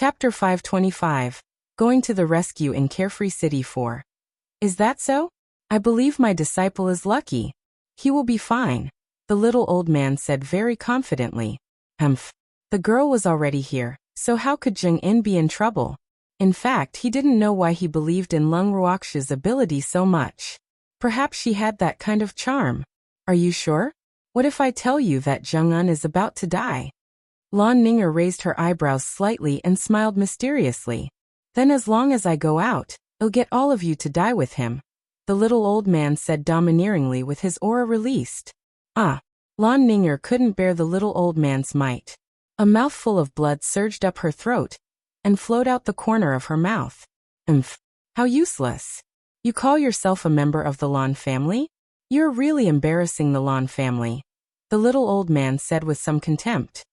Chapter 525. Going to the rescue in Carefree City 4. Is that so? I believe my disciple is lucky. He will be fine, the little old man said very confidently. Humph. The girl was already here, so how could Jung-in be in trouble? In fact, he didn't know why he believed in Lung Ruoxia's ability so much. Perhaps she had that kind of charm. Are you sure? What if I tell you that Jung-in is about to die? Lan Ninger raised her eyebrows slightly and smiled mysteriously. Then as long as I go out, I'll get all of you to die with him, the little old man said domineeringly with his aura released. Ah! Lan Ninger couldn't bear the little old man's might. A mouthful of blood surged up her throat and flowed out the corner of her mouth. Umph! How useless! You call yourself a member of the Lan family? You're really embarrassing the Lan family, the little old man said with some contempt.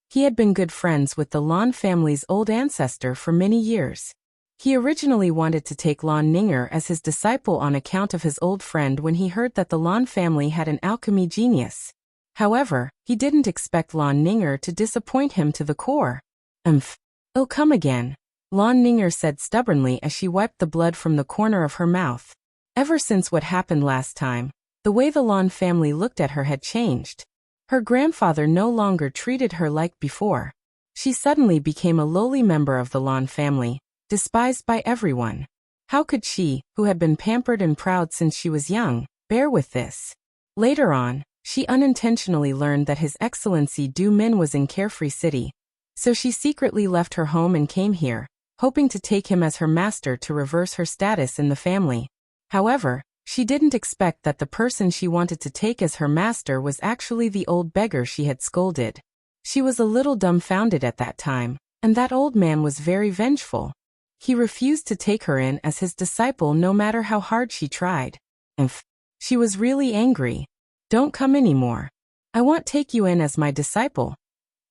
He had been good friends with the Lan family's old ancestor for many years. He originally wanted to take Lan Ninger as his disciple on account of his old friend when he heard that the Lan family had an alchemy genius. However, he didn't expect Lan Ninger to disappoint him to the core. Umph. Oh, come again, Lan Ninger said stubbornly as she wiped the blood from the corner of her mouth. Ever since what happened last time, the way the Lan family looked at her had changed. Her grandfather no longer treated her like before. She suddenly became a lowly member of the Lan family, despised by everyone. How could she, who had been pampered and proud since she was young, bear with this? Later on, she unintentionally learned that His Excellency Du Min was in Carefree City. So she secretly left her home and came here, hoping to take him as her master to reverse her status in the family. However, she didn't expect that the person she wanted to take as her master was actually the old beggar she had scolded. She was a little dumbfounded at that time, and that old man was very vengeful. He refused to take her in as his disciple no matter how hard she tried. Umph. She was really angry. Don't come anymore. I won't take you in as my disciple,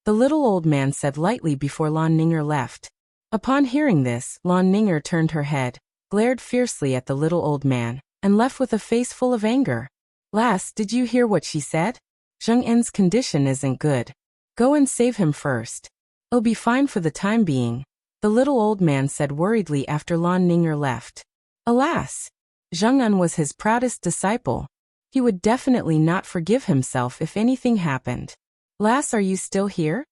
the little old man said lightly before Lan Ninger left. Upon hearing this, Lan Ninger turned her head, glared fiercely at the little old man, and left with a face full of anger. Lass, did you hear what she said? Jung-in's condition isn't good. Go and save him first. I'll be fine for the time being, the little old man said worriedly after Lan Ninger left. Alas! Jung-in was his proudest disciple. He would definitely not forgive himself if anything happened. Lass, are you still here?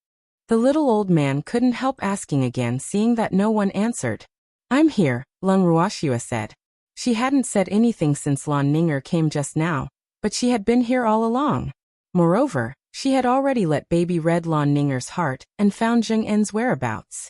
The little old man couldn't help asking again, seeing that no one answered. I'm here, Lung Ruoxia said. She hadn't said anything since Lan Ninger came just now, but she had been here all along. Moreover, she had already let baby read Lan Ninger's heart and found Jung-in's whereabouts.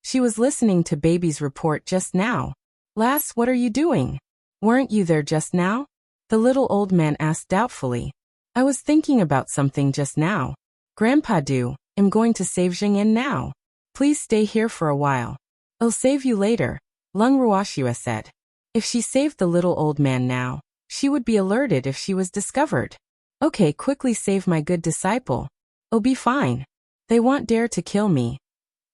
She was listening to baby's report just now. Lass, what are you doing? Weren't you there just now? The little old man asked doubtfully. I was thinking about something just now. Grandpa Du, I'm going to save Jung-in now. Please stay here for a while. I'll save you later, Lung Ruoxia said. If she saved the little old man now, she would be alerted if she was discovered. Okay, quickly save my good disciple. I'll be fine. They won't dare to kill me,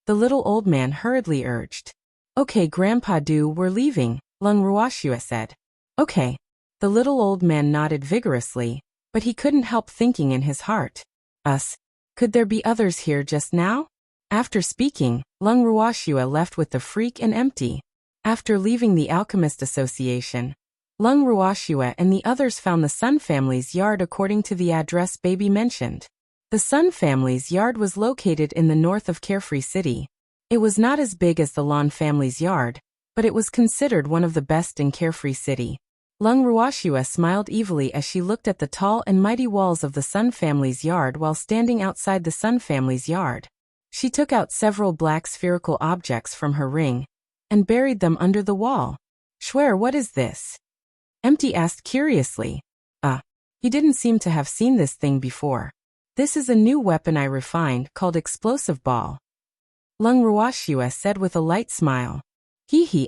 the little old man hurriedly urged. Okay, Grandpa Du, we're leaving, Lung Ruoxia said. Okay. The little old man nodded vigorously, but he couldn't help thinking in his heart. Us? Could there be others here just now? After speaking, Lung Ruoxia left with the freak and empty. After leaving the Alchemist Association, Lung Ruoxia and the others found the Sun family's yard according to the address baby mentioned. The Sun family's yard was located in the north of Carefree City. It was not as big as the Lan family's yard, but it was considered one of the best in Carefree City. Lung Ruoxia smiled evilly as she looked at the tall and mighty walls of the Sun family's yard while standing outside the Sun family's yard. She took out several black spherical objects from her ring and buried them under the wall. Schwer, what is this? Empty asked curiously. He didn't seem to have seen this thing before. This is a new weapon I refined called Explosive Ball, Lung Ruoxia said with a light smile.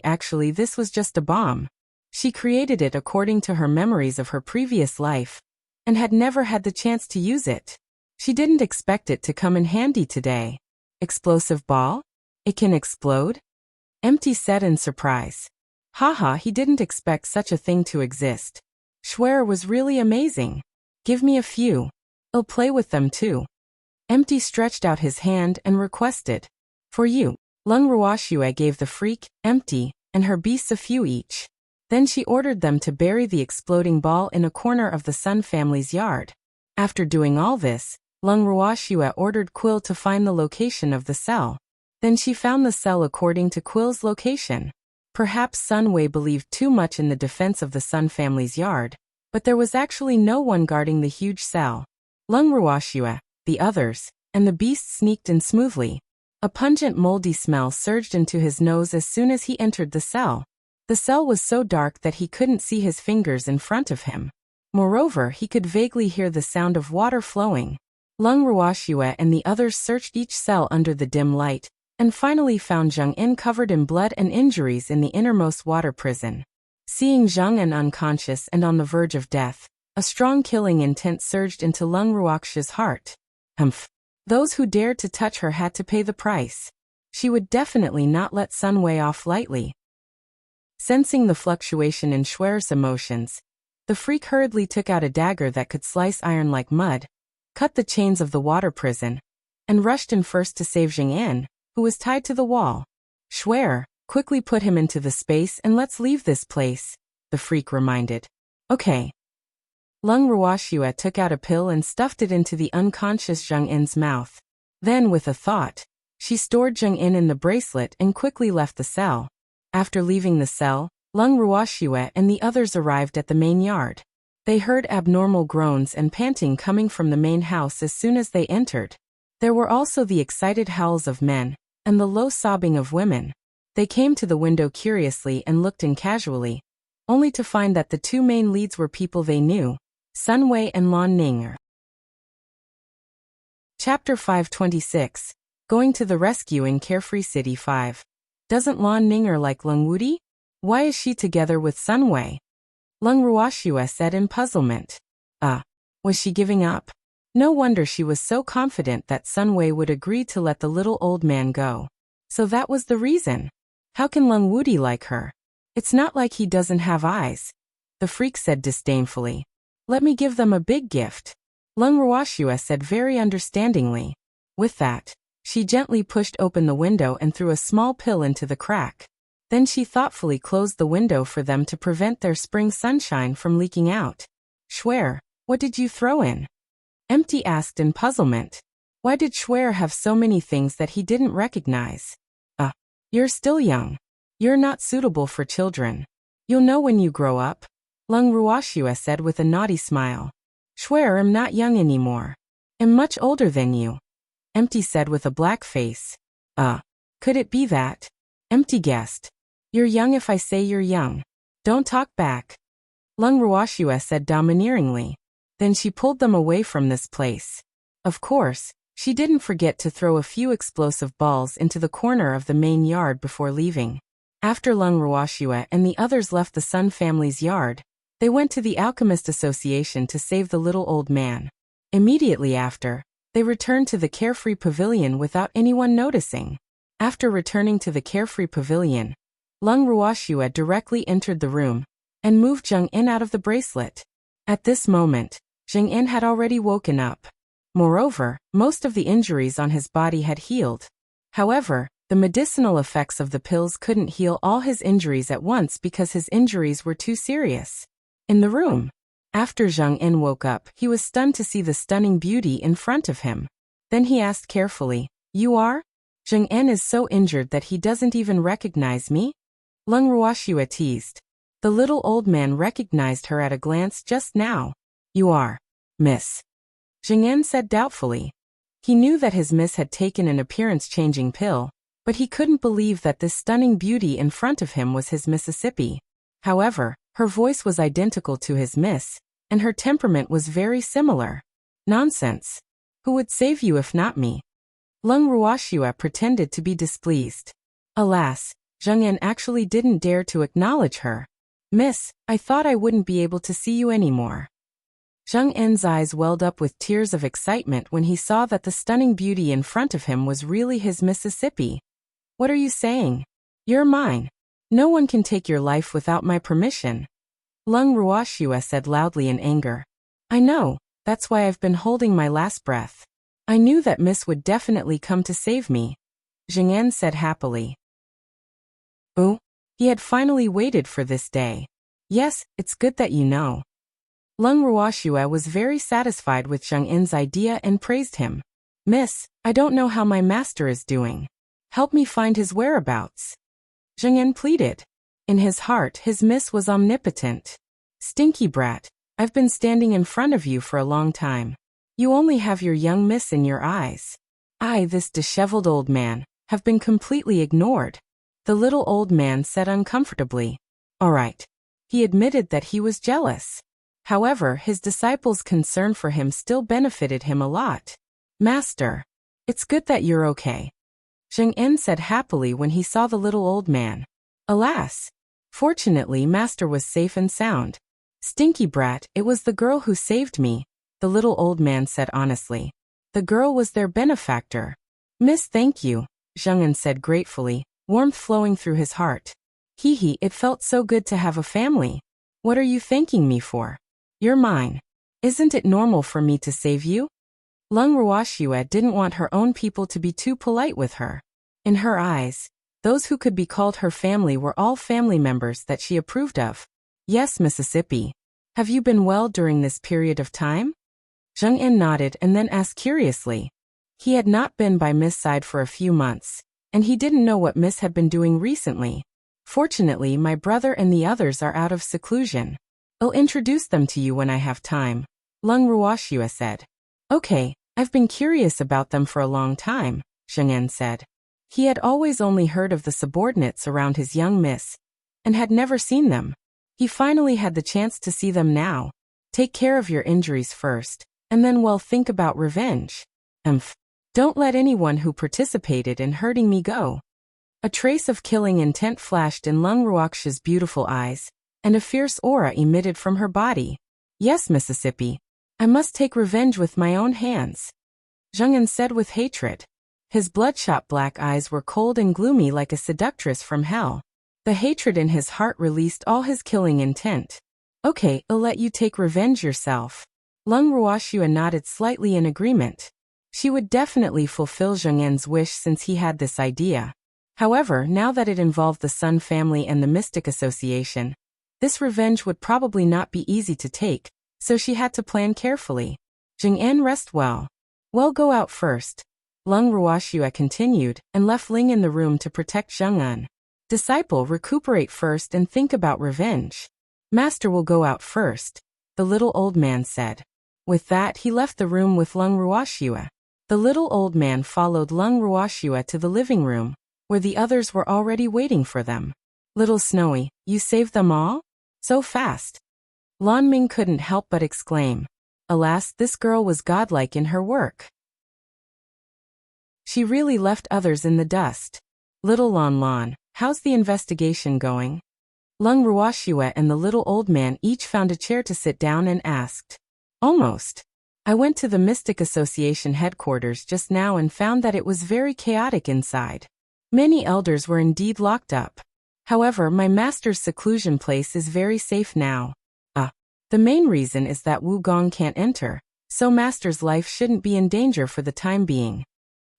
Actually this was just a bomb. She created it according to her memories of her previous life, and had never had the chance to use it. She didn't expect it to come in handy today. Explosive ball? It can explode? Empty said in surprise. Haha, he didn't expect such a thing to exist. Schwer was really amazing. Give me a few. I'll play with them too. Empty stretched out his hand and requested. For you. Lung Ruoxue gave the freak, Empty, and her beasts a few each. Then she ordered them to bury the exploding ball in a corner of the Sun family's yard. After doing all this, Lung Ruoxue ordered Quill to find the location of the cell. Then she found the cell according to Quill's location. Perhaps Sun Wei believed too much in the defense of the Sun family's yard, but there was actually no one guarding the huge cell. Lung Ruoxue, the others, and the beast sneaked in smoothly. A pungent moldy smell surged into his nose as soon as he entered the cell. The cell was so dark that he couldn't see his fingers in front of him. Moreover, he could vaguely hear the sound of water flowing. Lung Ruoxue and the others searched each cell under the dim light, and finally found Zheng En covered in blood and injuries in the innermost water prison. Seeing Zheng En unconscious and on the verge of death, a strong killing intent surged into Lung Ruoxue's heart. Humph. Those who dared to touch her had to pay the price. She would definitely not let Sun Wei off lightly. Sensing the fluctuation in Schwer's emotions, the freak hurriedly took out a dagger that could slice iron like mud, cut the chains of the water prison, and rushed in first to save Zheng En, who was tied to the wall. Schwer, quickly put him into the space and let's leave this place, the freak reminded. Okay. Lung Ruoxue took out a pill and stuffed it into the unconscious Zheng En's mouth. Then, with a thought, she stored Zheng En in the bracelet and quickly left the cell. After leaving the cell, Lung Ruoxue and the others arrived at the main yard. They heard abnormal groans and panting coming from the main house as soon as they entered. There were also the excited howls of men, and the low sobbing of women. They came to the window curiously and looked in casually, only to find that the two main leads were people they knew, Sun Wei and Lan Ning. Chapter 526. Going to the Rescue in Carefree City 5. Doesn't Lan Ning like Lung Wudi? Why is she together with Sun Wei? Lung Ruoxue said in puzzlement. Was she giving up? No wonder she was so confident that Sun Wei would agree to let the little old man go. So that was the reason. How can Lung Wudi like her? It's not like he doesn't have eyes. The freak said disdainfully. Let me give them a big gift. Lung Ruoxue said very understandingly. With that, she gently pushed open the window and threw a small pill into the crack. Then she thoughtfully closed the window for them to prevent their spring sunshine from leaking out. Schwer, what did you throw in? Empty asked in puzzlement. Why did Schwer have so many things that he didn't recognize? You're still young. You're not suitable for children. You'll know when you grow up, Lung Ruoxue said with a naughty smile. Schwer, I'm not young anymore. I'm much older than you. Empty said with a black face. Could it be that? Empty guessed. You're young if I say you're young. Don't talk back. Lung Ruoxue said domineeringly. Then she pulled them away from this place. Of course, she didn't forget to throw a few explosive balls into the corner of the main yard before leaving. After Lung Ruoxue and the others left the Sun family's yard, they went to the Alchemist Association to save the little old man. Immediately after, they returned to the Carefree Pavilion without anyone noticing. After returning to the Carefree Pavilion, Lung Ruoxue directly entered the room and moved Zheng En out of the bracelet. At this moment, Zheng En had already woken up. Moreover, most of the injuries on his body had healed. However, the medicinal effects of the pills couldn't heal all his injuries at once because his injuries were too serious. In the room, after Zheng En woke up, he was stunned to see the stunning beauty in front of him. Then he asked carefully, You are? Zheng En is so injured that he doesn't even recognize me? Lung Ruoxue teased. The little old man recognized her at a glance just now. You are, Miss. Zheng En said doubtfully. He knew that his miss had taken an appearance-changing pill, but he couldn't believe that this stunning beauty in front of him was his Mississippi. However, her voice was identical to his miss, and her temperament was very similar. Nonsense. Who would save you if not me? Lung Ruoxue pretended to be displeased. Alas, Zheng En actually didn't dare to acknowledge her. Miss, I thought I wouldn't be able to see you anymore. Zheng En's eyes welled up with tears of excitement when he saw that the stunning beauty in front of him was really his Mississippi. What are you saying? You're mine. No one can take your life without my permission. Lung Ruoxue said loudly in anger. I know, that's why I've been holding my last breath. I knew that Miss would definitely come to save me. Zheng En said happily. Ooh, he had finally waited for this day. Yes, it's good that you know. Lung Ruoxue was very satisfied with Zheng En's idea and praised him. Miss, I don't know how my master is doing. Help me find his whereabouts. Zheng En pleaded. In his heart, his miss was omnipotent. Stinky brat, I've been standing in front of you for a long time. You only have your young miss in your eyes. I, this disheveled old man, have been completely ignored. The little old man said uncomfortably. All right. He admitted that he was jealous. However, his disciple's concern for him still benefited him a lot. Master, it's good that you're okay. Zheng En said happily when he saw the little old man. Alas! Fortunately, Master was safe and sound. Stinky brat, it was the girl who saved me, the little old man said honestly. The girl was their benefactor. Miss, thank you, Zheng En said gratefully, warmth flowing through his heart. Hee hee, it felt so good to have a family. What are you thanking me for? You're mine. Isn't it normal for me to save you? Lung Ruoxue didn't want her own people to be too polite with her. In her eyes, those who could be called her family were all family members that she approved of. Yes, Mississippi. Have you been well during this period of time? Zheng En nodded and then asked curiously. He had not been by Miss' side for a few months, and he didn't know what Miss had been doing recently. Fortunately, my brother and the others are out of seclusion. I'll introduce them to you when I have time, Lung Ruoxue said. Okay, I've been curious about them for a long time, Zheng En said. He had always only heard of the subordinates around his young miss, and had never seen them. He finally had the chance to see them now. Take care of your injuries first, and then we'll think about revenge. Don't let anyone who participated in hurting me go. A trace of killing intent flashed in Lung Ruoxue's beautiful eyes, and a fierce aura emitted from her body. Yes, Mississippi. I must take revenge with my own hands. Zheng En said with hatred. His bloodshot black eyes were cold and gloomy like a seductress from hell. The hatred in his heart released all his killing intent. Okay, I'll let you take revenge yourself. Lung Ruoxue nodded slightly in agreement. She would definitely fulfill Zheng En's wish since he had this idea. However, now that it involved the Sun family and the Mystic Association, this revenge would probably not be easy to take, so she had to plan carefully. Zheng En, rest well. Well, go out first. Lung Ruoxue continued, and left Ling in the room to protect Zheng En. Disciple, recuperate first and think about revenge. Master will go out first, the little old man said. With that, he left the room with Lung Ruoxue. The little old man followed Lung Ruoxue to the living room, where the others were already waiting for them. Little Snowy, you saved them all? So fast. Lan Ming couldn't help but exclaim. Alas, this girl was godlike in her work. She really left others in the dust. Little Lan Lan, how's the investigation going? Lung Ruoxue and the little old man each found a chair to sit down and asked. Almost. I went to the Mystic Association headquarters just now and found that it was very chaotic inside. Many elders were indeed locked up. However, my master's seclusion place is very safe now. The main reason is that Gong can't enter, so master's life shouldn't be in danger for the time being.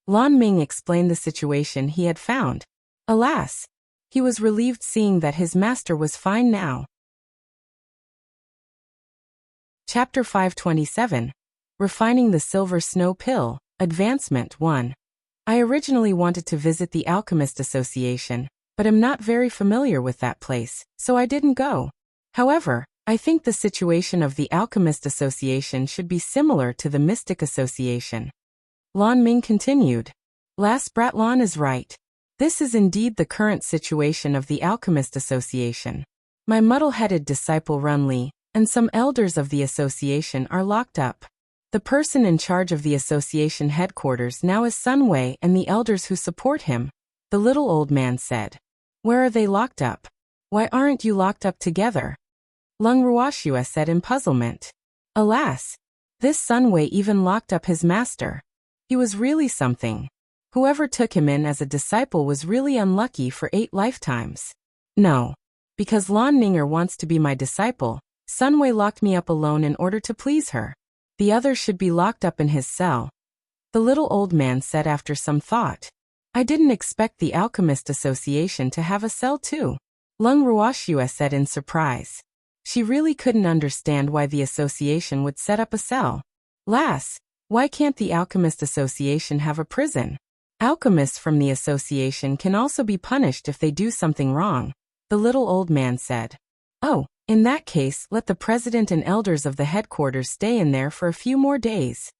Lan Ming explained the situation he had found. Alas! He was relieved seeing that his master was fine now. Chapter 527. Refining the Silver Snow Pill, Advancement 1. I originally wanted to visit the Alchemist Association, but am not very familiar with that place, so I didn't go. However, I think the situation of the Alchemist Association should be similar to the Mystic Association. Lan Ming continued. Last Brat Lan is right. This is indeed the current situation of the Alchemist Association. My muddle-headed disciple Run Li, and some elders of the association are locked up. The person in charge of the association headquarters now is Sun Wei and the elders who support him, the little old man said. Where are they locked up? Why aren't you locked up together? Lung Ruoxue said in puzzlement. Alas! This Sun Wei even locked up his master. He was really something. Whoever took him in as a disciple was really unlucky for 8 lifetimes. No. Because Lan Ninger wants to be my disciple, Sun Wei locked me up alone in order to please her. The others should be locked up in his cell. The little old man said after some thought. I didn't expect the Alchemist Association to have a cell too. Lung Ruoxue said in surprise. She really couldn't understand why the association would set up a cell. Lass, why can't the Alchemist Association have a prison? Alchemists from the association can also be punished if they do something wrong, the little old man said. Oh, in that case, let the president and elders of the headquarters stay in there for a few more days.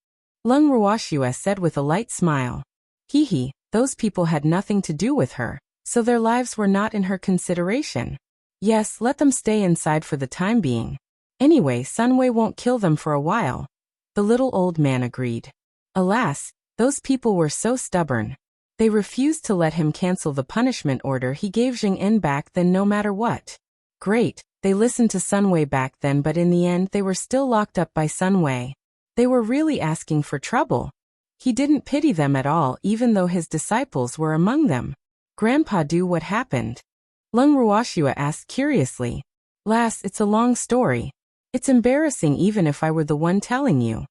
Lung Ruoxue said with a light smile. Hee, those people had nothing to do with her, so their lives were not in her consideration. Yes, let them stay inside for the time being. Anyway, Sunway won't kill them for a while. The little old man agreed. Alas, those people were so stubborn. They refused to let him cancel the punishment order he gave Jing-en back then no matter what. Great, they listened to Sunway back then, but in the end they were still locked up by Sunway. They were really asking for trouble. He didn't pity them at all, even though his disciples were among them. Grandpa, do what happened? Lung Ruoxue asked curiously. Lass, it's a long story. It's embarrassing even if I were the one telling you.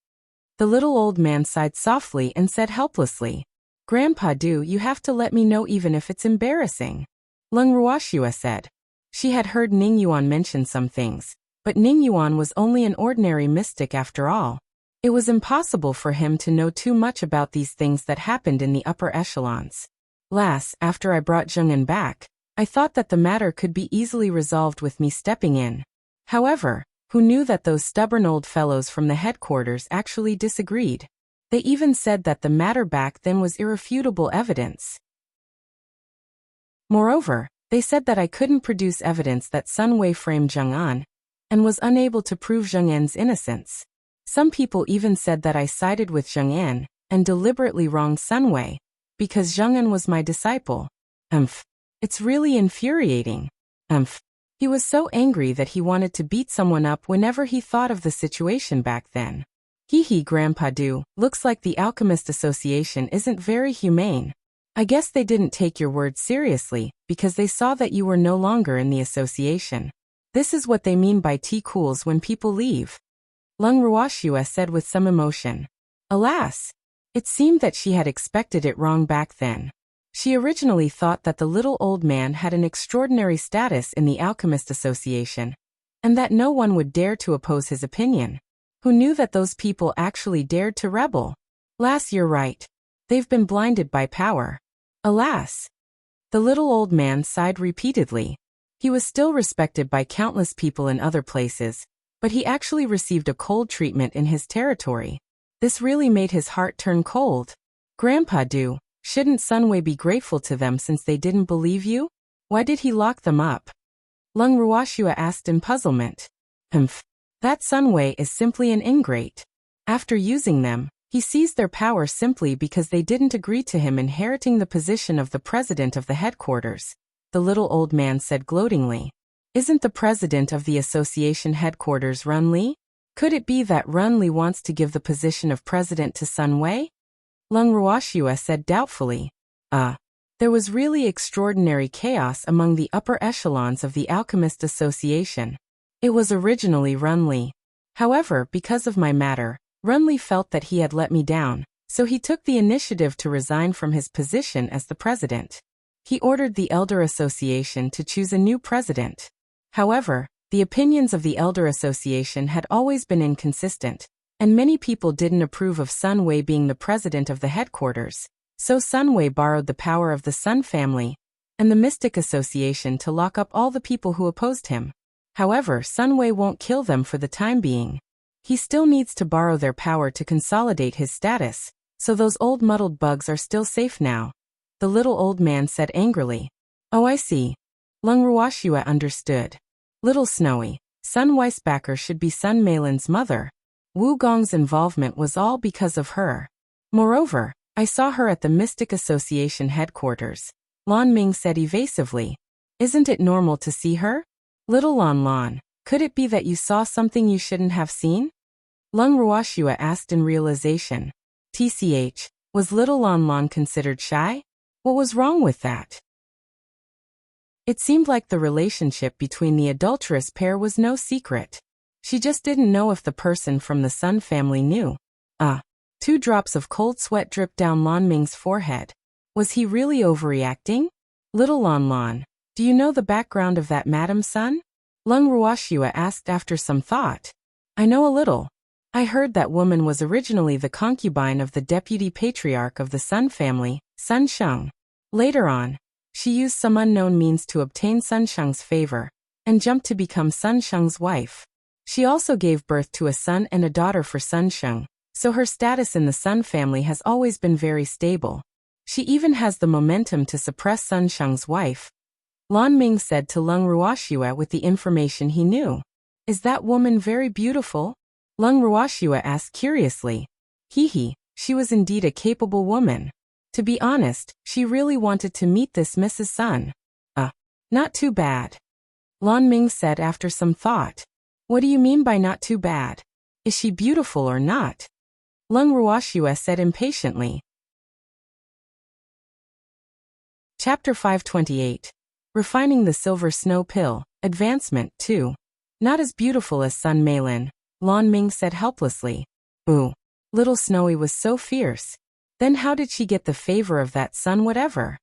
The little old man sighed softly and said helplessly. Grandpa, you have to let me know even if it's embarrassing. Lung Ruoxue said. She had heard Ning Yuan mention some things, but Ning Yuan was only an ordinary mystic after all. It was impossible for him to know too much about these things that happened in the upper echelons. Lass, after I brought Jing-en back, I thought that the matter could be easily resolved with me stepping in. However, who knew that those stubborn old fellows from the headquarters actually disagreed? They even said that the matter back then was irrefutable evidence. Moreover, they said that I couldn't produce evidence that Sunway framed Jing-en, and was unable to prove Jing-en's innocence. Some people even said that I sided with Jing-en, and deliberately wronged Sunway, because Jing-en was my disciple. It's really infuriating. He was so angry that he wanted to beat someone up whenever he thought of the situation back then. Grandpa, looks like the Alchemist Association isn't very humane. I guess they didn't take your words seriously, because they saw that you were no longer in the association. This is what they mean by tea cools when people leave. Lung Ruoxue said with some emotion. Alas! It seemed that she had expected it wrong back then. She originally thought that the little old man had an extraordinary status in the Alchemist Association, and that no one would dare to oppose his opinion. Who knew that those people actually dared to rebel? Lass, you're right. They've been blinded by power. Alas! The little old man sighed repeatedly. He was still respected by countless people in other places, but he actually received a cold treatment in his territory. This really made his heart turn cold. Grandpa, shouldn't Sunway be grateful to them since they didn't believe you? Why did he lock them up? Lung Ruoxue asked in puzzlement. That Sunway is simply an ingrate. After using them, he seized their power simply because they didn't agree to him inheriting the position of the president of the headquarters, the little old man said gloatingly. Isn't the president of the association headquarters Run Li? Could it be that Run Li wants to give the position of president to Sunway? Lung Ruoxue said doubtfully. There was really extraordinary chaos among the upper echelons of the Alchemist Association. It was originally Run Li. However, because of my matter, Run Li felt that he had let me down, so he took the initiative to resign from his position as the president. He ordered the Elder Association to choose a new president. However, the opinions of the Elder Association had always been inconsistent, and many people didn't approve of Sunway being the president of the headquarters, so Sunway borrowed the power of the Sun family and the Mystic Association to lock up all the people who opposed him. However, Sunway won't kill them for the time being. He still needs to borrow their power to consolidate his status, so those old muddled bugs are still safe now. The little old man said angrily. Oh, I see. Lung Ruoxue understood. Little Snowy, Sun Weisbacher should be Sun Meilin's mother. Wu Gong's involvement was all because of her. Moreover, I saw her at the Mystic Association headquarters. Lan Ming said evasively. Isn't it normal to see her? Little Lan, could it be that you saw something you shouldn't have seen? Lung Ruoxue asked in realization. TCH, was little Lan considered shy? What was wrong with that? It seemed like the relationship between the adulterous pair was no secret. She just didn't know if the person from the Sun family knew. 2 drops of cold sweat dripped down Lan Ming's forehead. Was he really overreacting? Little Lon Lon, do you know the background of that Madam Sun? Lung Ruoxua asked after some thought. I know a little. I heard that woman was originally the concubine of the deputy patriarch of the Sun family, Sun Sheng. Later on, she used some unknown means to obtain Sun Sheng's favor, and jumped to become Sun Sheng's wife. She also gave birth to a son and a daughter for Sun Sheng, so her status in the Sun family has always been very stable. She even has the momentum to suppress Sun Sheng's wife. Lan Ming said to Lung Ruoxua with the information he knew. Is that woman very beautiful? Lung Ruoxua asked curiously. She was indeed a capable woman. To be honest, she really wanted to meet this Mrs. Sun. Not too bad. Lan Ming said after some thought. What do you mean by not too bad? Is she beautiful or not? Lung Ruoxua said impatiently. Chapter 528. Refining the Silver Snow Pill, Advancement 2. Not as beautiful as Sun Meilin, Lan Ming said helplessly. Ooh, little Snowy was so fierce. Then how did she get the favor of that Sun whatever?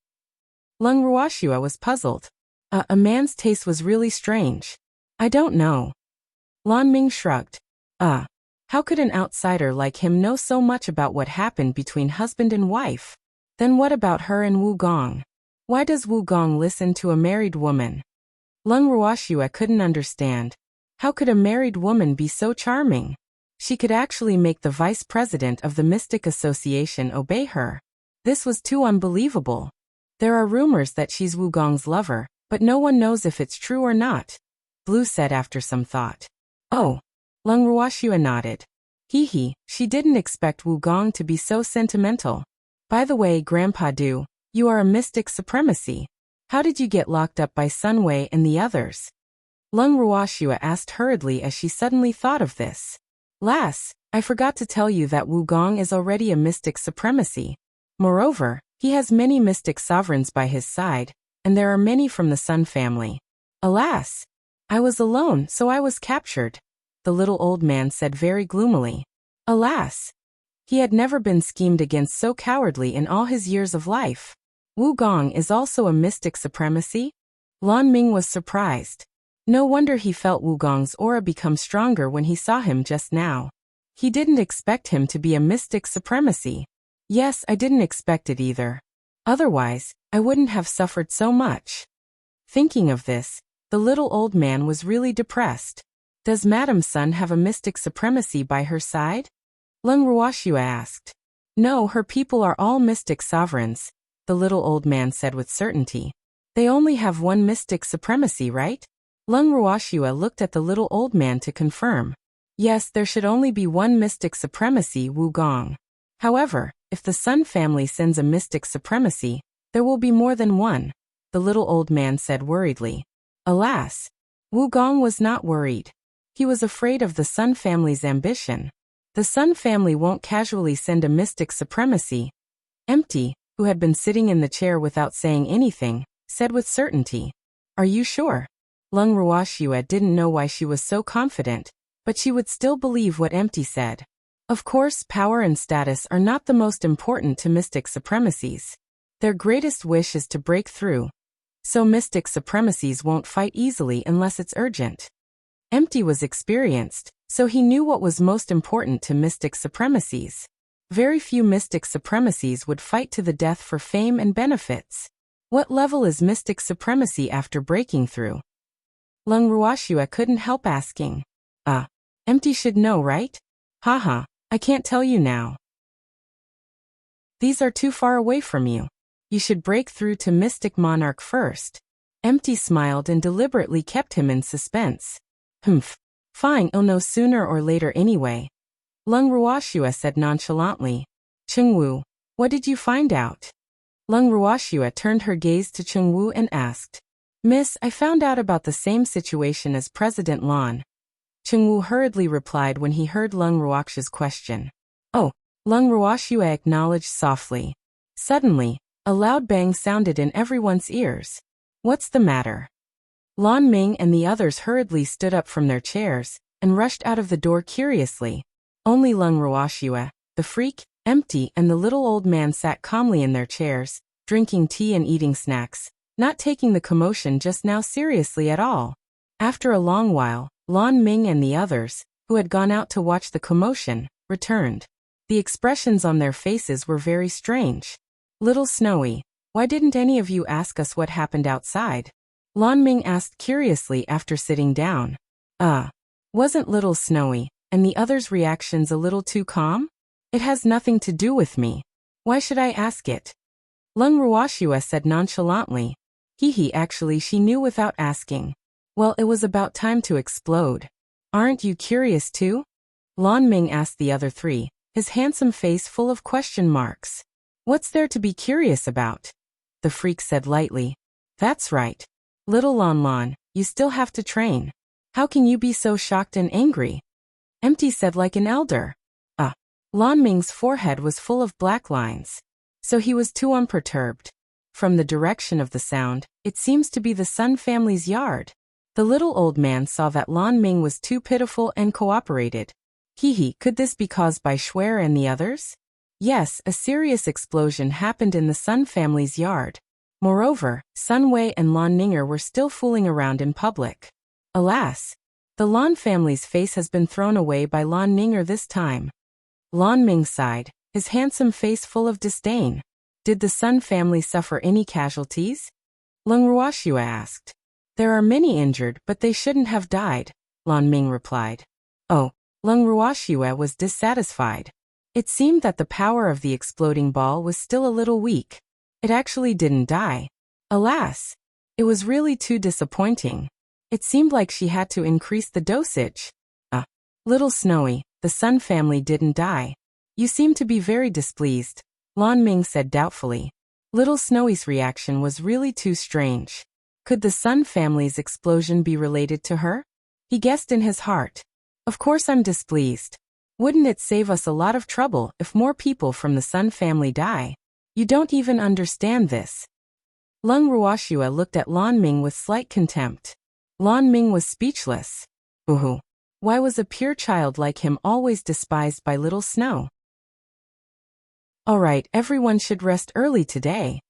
Lung Ruoxua was puzzled. A man's taste was really strange. I don't know. Lan Ming shrugged. How could an outsider like him know so much about what happened between husband and wife? Then what about her and Wu Gong? Why does Wu Gong listen to a married woman? Lung Ruoxua couldn't understand. How could a married woman be so charming? She could actually make the vice president of the Mystic Association obey her. This was too unbelievable. There are rumors that she's Wu Gong's lover, but no one knows if it's true or not. Blue said after some thought. Oh. Lung Ruoxua nodded. She didn't expect Wu Gong to be so sentimental. By the way, Grandpa Du, you are a mystic supremacy. How did you get locked up by Sun Wei and the others? Lung Ruoxua asked hurriedly as she suddenly thought of this. Lass, I forgot to tell you that Wu Gong is already a mystic supremacy. Moreover, he has many mystic sovereigns by his side, and there are many from the Sun family. Alas! I was alone, so I was captured, the little old man said very gloomily. Alas! He had never been schemed against so cowardly in all his years of life. Wu Gong is also a mystic supremacy? Lan Ming was surprised. No wonder he felt Wu Gong's aura become stronger when he saw him just now. He didn't expect him to be a mystic supremacy. Yes, I didn't expect it either. Otherwise, I wouldn't have suffered so much. Thinking of this, the little old man was really depressed. Does Madam Sun have a mystic supremacy by her side? Lung Ruoxua asked. No, her people are all mystic sovereigns, the little old man said with certainty. They only have one mystic supremacy, right? Lung Ruoxua looked at the little old man to confirm. Yes, there should only be one mystic supremacy, Wu Gong. However, if the Sun family sends a mystic supremacy, there will be more than one, the little old man said worriedly. Alas! Wu Gong was not worried. He was afraid of the Sun family's ambition. The Sun family won't casually send a mystic supremacy. Empty, who had been sitting in the chair without saying anything, said with certainty. Are you sure? Lung Ruoxua didn't know why she was so confident, but she would still believe what Empty said. Of course, power and status are not the most important to mystic supremacies. Their greatest wish is to break through. So mystic supremacies won't fight easily unless it's urgent. Empty was experienced, so he knew what was most important to mystic supremacies. Very few mystic supremacies would fight to the death for fame and benefits. What level is mystic supremacy after breaking through? Lung Ruoxua couldn't help asking. Empty should know, right? Haha, I can't tell you now. These are too far away from you. You should break through to Mystic Monarch first. Empty smiled and deliberately kept him in suspense. Humph. Fine, I'll know sooner or later anyway. Lung Ruoxua said nonchalantly. Chengwu, what did you find out? Lung Ruoxua turned her gaze to Chengwu and asked. Miss, I found out about the same situation as President Lan. Chengwu hurriedly replied when he heard Lung Ruoxua's question. Oh, Lung Ruoxua acknowledged softly. Suddenly, a loud bang sounded in everyone's ears. What's the matter? Lan Ming and the others hurriedly stood up from their chairs and rushed out of the door curiously. Only Lung Ruoxua, the freak, Empty, and the little old man sat calmly in their chairs, drinking tea and eating snacks, not taking the commotion just now seriously at all. After a long while, Lan Ming and the others, who had gone out to watch the commotion, returned. The expressions on their faces were very strange. Little Snowy, why didn't any of you ask us what happened outside? Lan Ming asked curiously after sitting down. Wasn't Little Snowy and the others' reactions a little too calm? It has nothing to do with me. Why should I ask it? Lung Ruoxue said nonchalantly. Actually she knew without asking. Well, it was about time to explode. Aren't you curious too? Lan Ming asked the other three, his handsome face full of question marks. What's there to be curious about? The freak said lightly. That's right. Little Lan, you still have to train. How can you be so shocked and angry? Empty said like an elder. Lan Ming's forehead was full of black lines. So he was too unperturbed. From the direction of the sound, it seems to be the Sun family's yard. The little old man saw that Lan Ming was too pitiful and cooperated. Could this be caused by Schwer and the others? Yes, a serious explosion happened in the Sun family's yard. Moreover, Sun Wei and Lan Ninger were still fooling around in public. Alas! The Lan family's face has been thrown away by Lan Ninger this time. Lan Ming sighed, his handsome face full of disdain. Did the Sun family suffer any casualties? Lung Ruoxue asked. There are many injured, but they shouldn't have died, Lan Ming replied. Oh, Lung Ruoxue was dissatisfied. It seemed that the power of the exploding ball was still a little weak. It actually didn't die. Alas! It was really too disappointing. It seemed like she had to increase the dosage. Little Snowy, the Sun family didn't die. You seem to be very displeased, Lan Ming said doubtfully. Little Snowy's reaction was really too strange. Could the Sun family's explosion be related to her? He guessed in his heart. Of course I'm displeased. Wouldn't it save us a lot of trouble if more people from the Sun family die? You don't even understand this. Lung Ruoxue looked at Lan Ming with slight contempt. Lan Ming was speechless. Why was a pure child like him always despised by Little Snow? Alright, everyone should rest early today.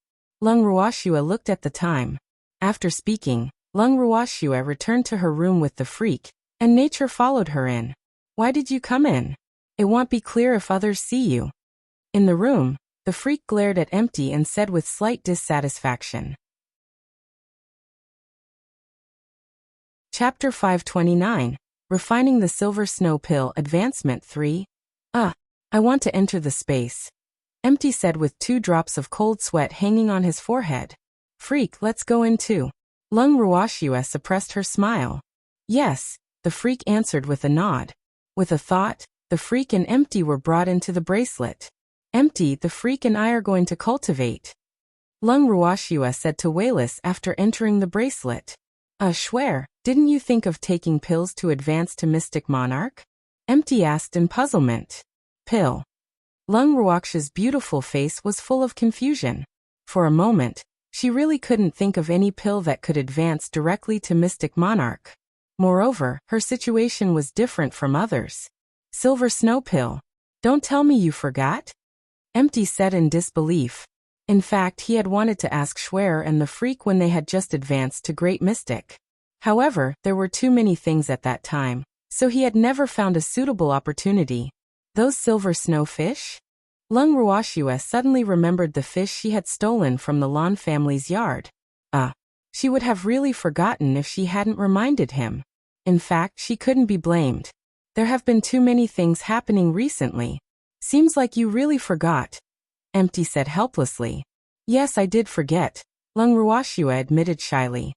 Lung Ruoxue looked at the time. After speaking, Lung Ruoxue returned to her room with the freak, and nature followed her in. Why did you come in? It won't be clear if others see you. In the room, the freak glared at Empty and said with slight dissatisfaction. Chapter 529. Refining the Silver Snow Pill Advancement 3. I want to enter the space. Empty said with 2 drops of cold sweat hanging on his forehead. Freak, let's go in too. Lung Ruoxue suppressed her smile. Yes, the freak answered with a nod. With a thought, the freak and Empty were brought into the bracelet. Empty, the freak and I are going to cultivate. Lung Ruoxue said to Wayless after entering the bracelet. Schwer, didn't you think of taking pills to advance to Mystic Monarch? Empty asked in puzzlement. Pill. Lung Ruoxue's beautiful face was full of confusion. For a moment, she really couldn't think of any pill that could advance directly to Mystic Monarch. Moreover, her situation was different from others. Silver Snow Pill. Don't tell me you forgot? Empty said in disbelief. In fact, he had wanted to ask Schwer and the freak when they had just advanced to Great Mystic. However, there were too many things at that time, so he had never found a suitable opportunity. Those silver snow fish? Lung Ruoxue suddenly remembered the fish she had stolen from the Lan family's yard. She would have really forgotten if she hadn't reminded him. In fact, she couldn't be blamed. There have been too many things happening recently. Seems like you really forgot. Empty said helplessly. Yes, I did forget, Lung Ruoxue admitted shyly.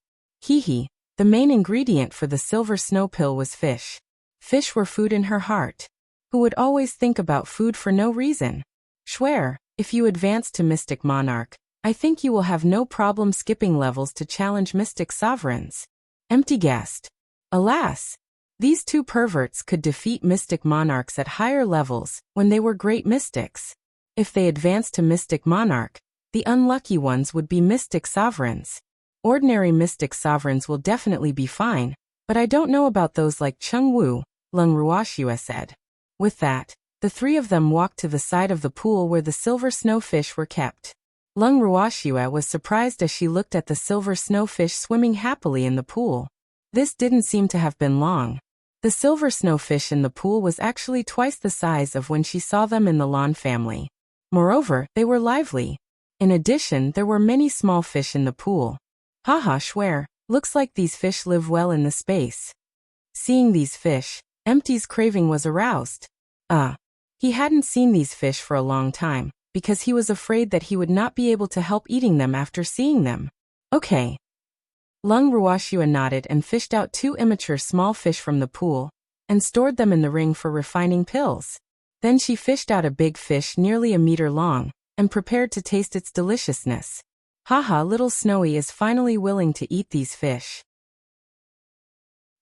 The main ingredient for the silver snow pill was fish. Fish were food in her heart. Who would always think about food for no reason? Schwer, if you advance to Mystic Monarch, I think you will have no problem skipping levels to challenge Mystic Sovereigns. Empty guessed. Alas! These 2 perverts could defeat Mystic Monarchs at higher levels when they were great mystics. If they advanced to Mystic Monarch, the unlucky ones would be Mystic Sovereigns. Ordinary Mystic Sovereigns will definitely be fine, but I don't know about those like Chung Wu, Lung Ruoxue said. With that, the 3 of them walked to the side of the pool where the silver snowfish were kept. Lung Ruoxue was surprised as she looked at the silver snowfish swimming happily in the pool. This didn't seem to have been long. The silver snowfish in the pool was actually twice the size of when she saw them in the Lan family. Moreover, they were lively. In addition, there were many small fish in the pool. Haha, Schwer, looks like these fish live well in the space. Seeing these fish, Empty's craving was aroused. He hadn't seen these fish for a long time, because he was afraid that he would not be able to help eating them after seeing them. Okay. Lung Ruoxue nodded and fished out 2 immature small fish from the pool, and stored them in the ring for refining pills. Then she fished out a big fish nearly a meter long, and prepared to taste its deliciousness. Haha, little Snowy is finally willing to eat these fish.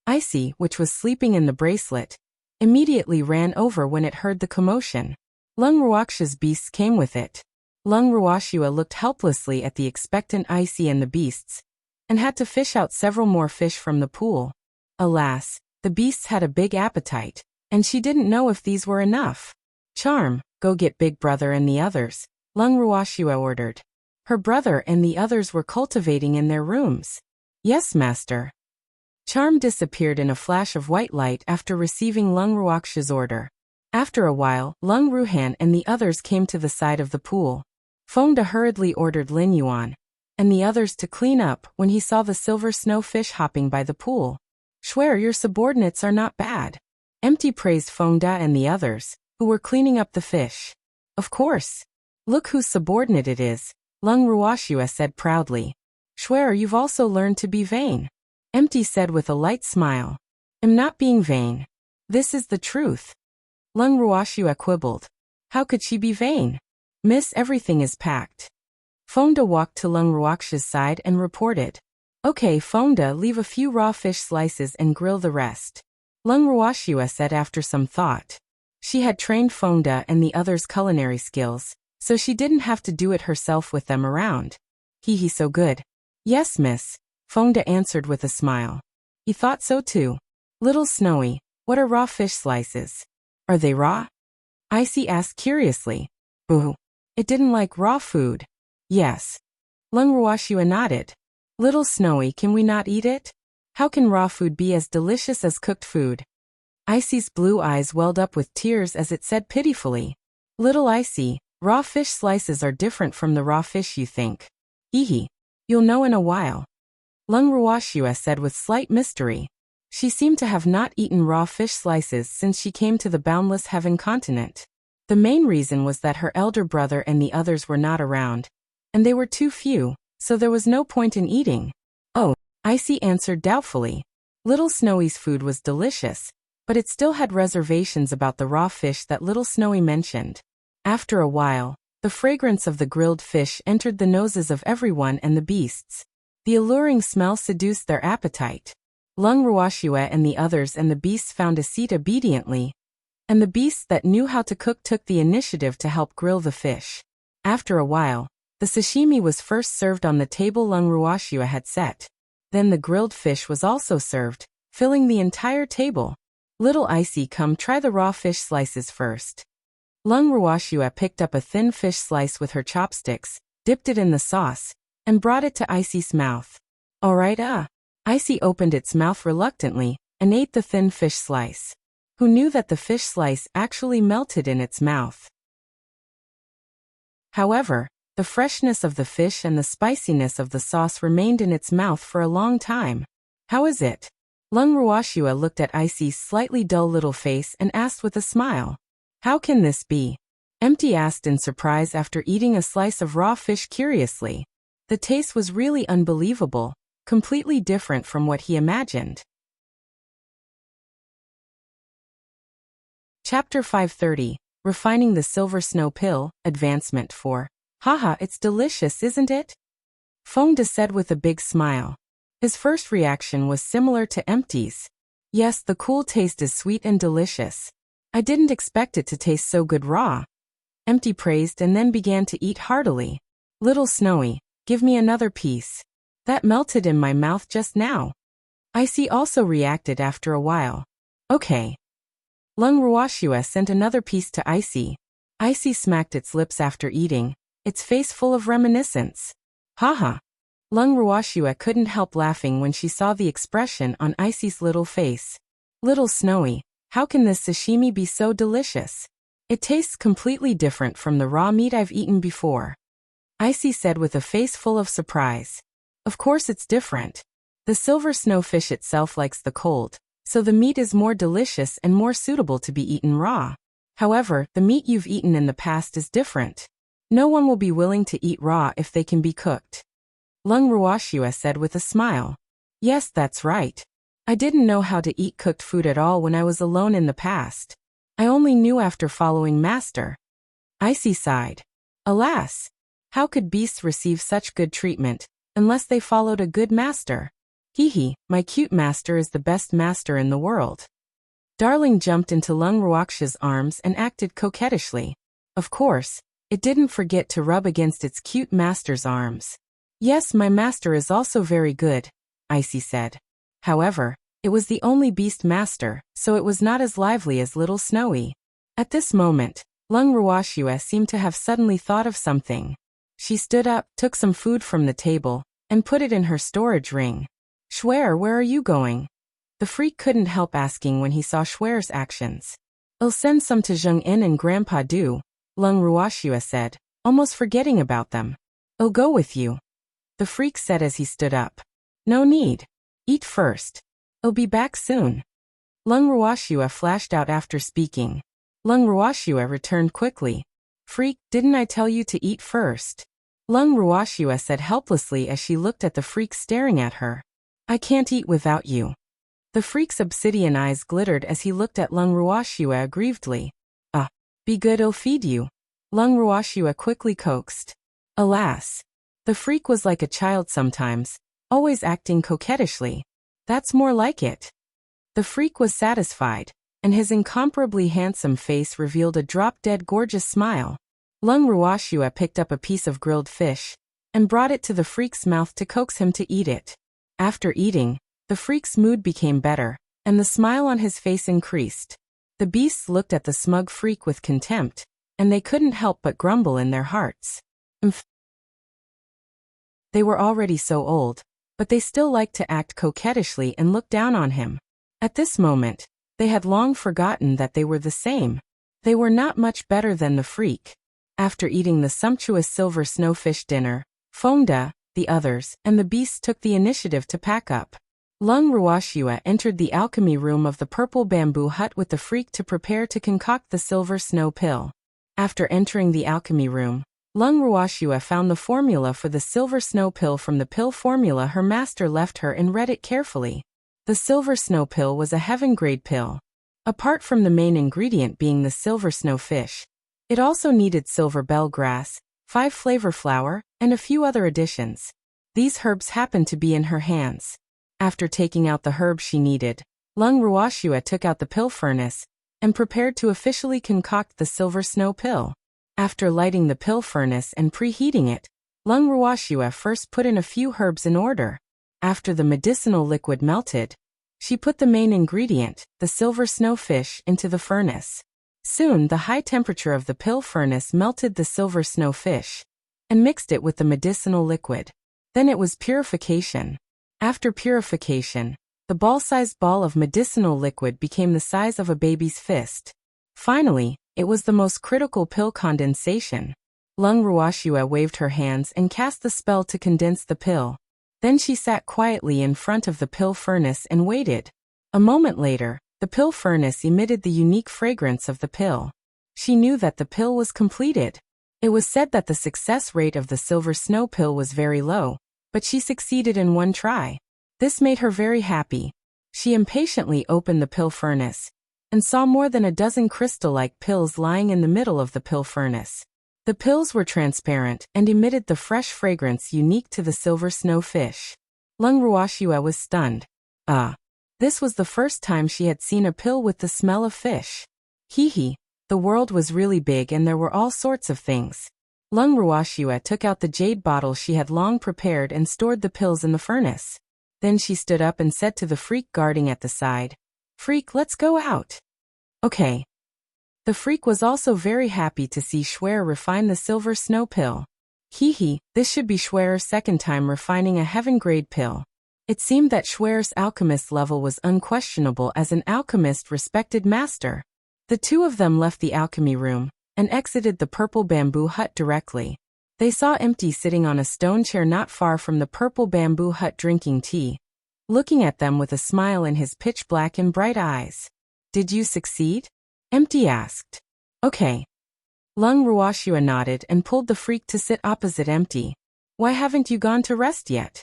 Icy, which was sleeping in the bracelet, immediately ran over when it heard the commotion. Lung Ruoxue's beasts came with it. Lung Ruoxue looked helplessly at the expectant Icy and the beasts, and had to fish out several more fish from the pool. Alas, the beasts had a big appetite, and she didn't know if these were enough. Charm, go get Big Brother and the others, Lung Ruoxue ordered. Her brother and the others were cultivating in their rooms. Yes, master. Charm disappeared in a flash of white light after receiving Lung Ruoxue's order. After a while, Lung Ruhan and the others came to the side of the pool. Fengde hurriedly ordered Lin Yuan and the others to clean up when he saw the silver snowfish hopping by the pool. Schwer, your subordinates are not bad. Empty praised Fengde and the others, who were cleaning up the fish. Of course. Look whose subordinate it is, Lung Ruoxue said proudly. Schwer, you've also learned to be vain. Empty said with a light smile. I'm not being vain. This is the truth. Lung Ruoxue quibbled. How could she be vain? Miss, everything is packed. Fengde walked to Lung Ruoxue's side and reported. Okay, Fengde, leave a few raw fish slices and grill the rest. Lung Ruoxue said after some thought. She had trained Fengde and the others' culinary skills, so she didn't have to do it herself with them around. He so good. Yes, miss, Fengde answered with a smile. He thought so too. Little Snowy, what are raw fish slices? Are they raw? Icy asked curiously. Boo. It didn't like raw food. Yes. Lung Ruoxue nodded. Little Snowy, can we not eat it? How can raw food be as delicious as cooked food? Icy's blue eyes welled up with tears as it said pitifully. Little Icy, raw fish slices are different from the raw fish you think. Hehe. You'll know in a while. Lung Ruoxue said with slight mystery. She seemed to have not eaten raw fish slices since she came to the boundless heaven continent. The main reason was that her elder brother and the others were not around, and they were too few, so there was no point in eating. Oh, Icy answered doubtfully. Little Snowy's food was delicious, but it still had reservations about the raw fish that Little Snowy mentioned. After a while, the fragrance of the grilled fish entered the noses of everyone and the beasts. The alluring smell seduced their appetite. Lung Ruoxue and the others and the beasts found a seat obediently, and the beasts that knew how to cook took the initiative to help grill the fish. After a while, the sashimi was first served on the table Lung Ruoxue had set. Then the grilled fish was also served, filling the entire table. Little Icy, come try the raw fish slices first. Lung Ruoxue picked up a thin fish slice with her chopsticks, dipped it in the sauce, and brought it to Icy's mouth. Alright, Icy opened its mouth reluctantly, and ate the thin fish slice. Who knew that the fish slice actually melted in its mouth? However, the freshness of the fish and the spiciness of the sauce remained in its mouth for a long time. How is it? Lung Ruoxue looked at Icy's slightly dull little face and asked with a smile. How can this be? Empty asked in surprise after eating a slice of raw fish curiously. The taste was really unbelievable, completely different from what he imagined. Chapter 530, Refining the Silver Snow Pill, Advancement 4. Haha, it's delicious, isn't it? Fengde said with a big smile. His first reaction was similar to Empty's. Yes, the cool taste is sweet and delicious. I didn't expect it to taste so good raw. Empty praised and then began to eat heartily. Little Snowy, give me another piece. That melted in my mouth just now. Icy also reacted after a while. Okay. Lung Ruoxue sent another piece to Icy. Icy smacked its lips after eating, its face full of reminiscence. Haha. Lung Ruoxue couldn't help laughing when she saw the expression on Icy's little face. Little Snowy, how can this sashimi be so delicious? It tastes completely different from the raw meat I've eaten before. Icy said with a face full of surprise. Of course it's different. The silver snowfish itself likes the cold, so the meat is more delicious and more suitable to be eaten raw. However, the meat you've eaten in the past is different. No one will be willing to eat raw if they can be cooked. Lung Ruoxue said with a smile. Yes, that's right. I didn't know how to eat cooked food at all when I was alone in the past. I only knew after following Master. Icy sighed. Alas! How could beasts receive such good treatment, unless they followed a good master? Hee, my cute master is the best master in the world. Darling jumped into Lung Ruoxue's arms and acted coquettishly. Of course, it didn't forget to rub against its cute master's arms. Yes, my master is also very good, Icy said. However, it was the only beast master, so it was not as lively as Little Snowy. At this moment, Lung Ruoxue seemed to have suddenly thought of something. She stood up, took some food from the table, and put it in her storage ring. Schwer, where are you going? The freak couldn't help asking when he saw Schwer's actions. I'll send some to Zheng-In and Grandpa Du, Lung Ruoxue said, almost forgetting about them. I'll go with you. The freak said as he stood up. No need. Eat first. I'll be back soon. Lung Ruoxue flashed out after speaking. Lung Ruoxue returned quickly. Freak, didn't I tell you to eat first? Lung Ruoxue said helplessly as she looked at the freak staring at her. I can't eat without you. The freak's obsidian eyes glittered as he looked at Lung Ruoxue aggrievedly. Be good, I'll feed you. Lung Ruoxue quickly coaxed. Alas! The freak was like a child sometimes, always acting coquettishly. That's more like it. The freak was satisfied, and his incomparably handsome face revealed a drop-dead gorgeous smile. Lung Ruoxue picked up a piece of grilled fish, and brought it to the freak's mouth to coax him to eat it. After eating, the freak's mood became better, and the smile on his face increased. The beasts looked at the smug freak with contempt, and they couldn't help but grumble in their hearts. They were already so old, but they still liked to act coquettishly and look down on him. At this moment, they had long forgotten that they were the same. They were not much better than the freak. After eating the sumptuous silver snowfish dinner, Fongda, the others, and the beasts took the initiative to pack up. Lung Ruoxue entered the alchemy room of the purple bamboo hut with the freak to prepare to concoct the silver snow pill. After entering the alchemy room, Lung Ruoxue found the formula for the silver snow pill from the pill formula her master left her and read it carefully. The silver snow pill was a heaven-grade pill. Apart from the main ingredient being the silver snowfish, it also needed silver bell grass, 5 flavor flower, and a few other additions. These herbs happened to be in her hands. After taking out the herbs she needed, Lung Ruoxue took out the pill furnace and prepared to officially concoct the silver snow pill. After lighting the pill furnace and preheating it, Lung Ruoxue first put in a few herbs in order. After the medicinal liquid melted, she put the main ingredient, the silver snowfish, into the furnace. Soon the high temperature of the pill furnace melted the silver snowfish and mixed it with the medicinal liquid. Then it was purification. After purification, the ball-sized ball of medicinal liquid became the size of a baby's fist. Finally, it was the most critical pill condensation. Lung Ruoxue waved her hands and cast the spell to condense the pill. Then she sat quietly in front of the pill furnace and waited. A moment later, the pill furnace emitted the unique fragrance of the pill. She knew that the pill was completed. It was said that the success rate of the silver snow pill was very low, but she succeeded in one try. This made her very happy. She impatiently opened the pill furnace and saw more than a dozen crystal-like pills lying in the middle of the pill furnace. The pills were transparent and emitted the fresh fragrance unique to the silver snowfish. Lung Ruoxue was stunned. This was the first time she had seen a pill with the smell of fish. Hee, the world was really big and there were all sorts of things. Lung Ruoxue took out the jade bottle she had long prepared and stored the pills in the furnace. Then she stood up and said to the freak guarding at the side, "Freak, let's go out." Okay. The freak was also very happy to see Schwer refine the silver snow pill. Hee, this should be Schwerer's second time refining a heaven-grade pill. It seemed that Schwerer's alchemist level was unquestionable as an alchemist respected master. The two of them left the alchemy room and exited the purple bamboo hut directly. They saw Empty sitting on a stone chair not far from the purple bamboo hut drinking tea, looking at them with a smile in his pitch-black and bright eyes. Did you succeed? Empty asked. Okay. Lung Ruoxua nodded and pulled the freak to sit opposite Empty. Why haven't you gone to rest yet?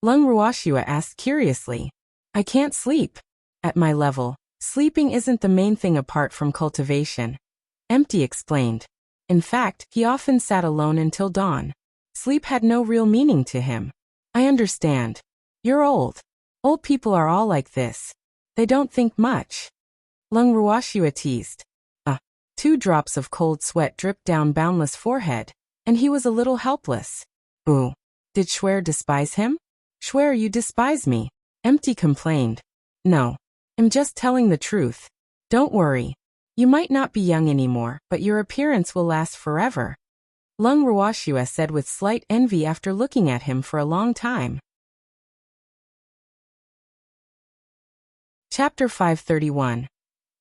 Lung Ruoxua asked curiously. I can't sleep. At my level, sleeping isn't the main thing apart from cultivation. Empty explained. In fact, he often sat alone until dawn. Sleep had no real meaning to him. I understand. You're old. Old people are all like this. They don't think much. Lung Ruoxua teased. 2 drops of cold sweat dripped down Boundless' forehead, and he was a little helpless. Ooh. Did Schwer despise him? Schwer, you despise me. Empty complained. No. I'm just telling the truth. Don't worry. You might not be young anymore, but your appearance will last forever. Lung Ruoxua said with slight envy after looking at him for a long time. Chapter 531.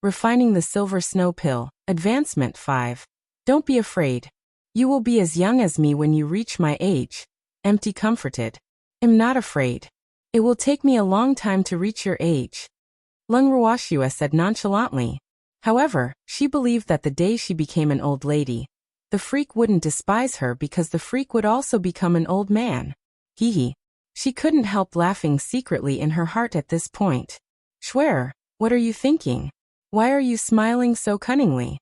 Refining the Silver Snow Pill, Advancement 5. Don't be afraid. You will be as young as me when you reach my age. Empty comforted. I'm not afraid. It will take me a long time to reach your age. Lung Ruoxua said nonchalantly. However, she believed that the day she became an old lady, the freak wouldn't despise her because the freak would also become an old man. Hee. She couldn't help laughing secretly in her heart at this point. Schwer, what are you thinking? Why are you smiling so cunningly?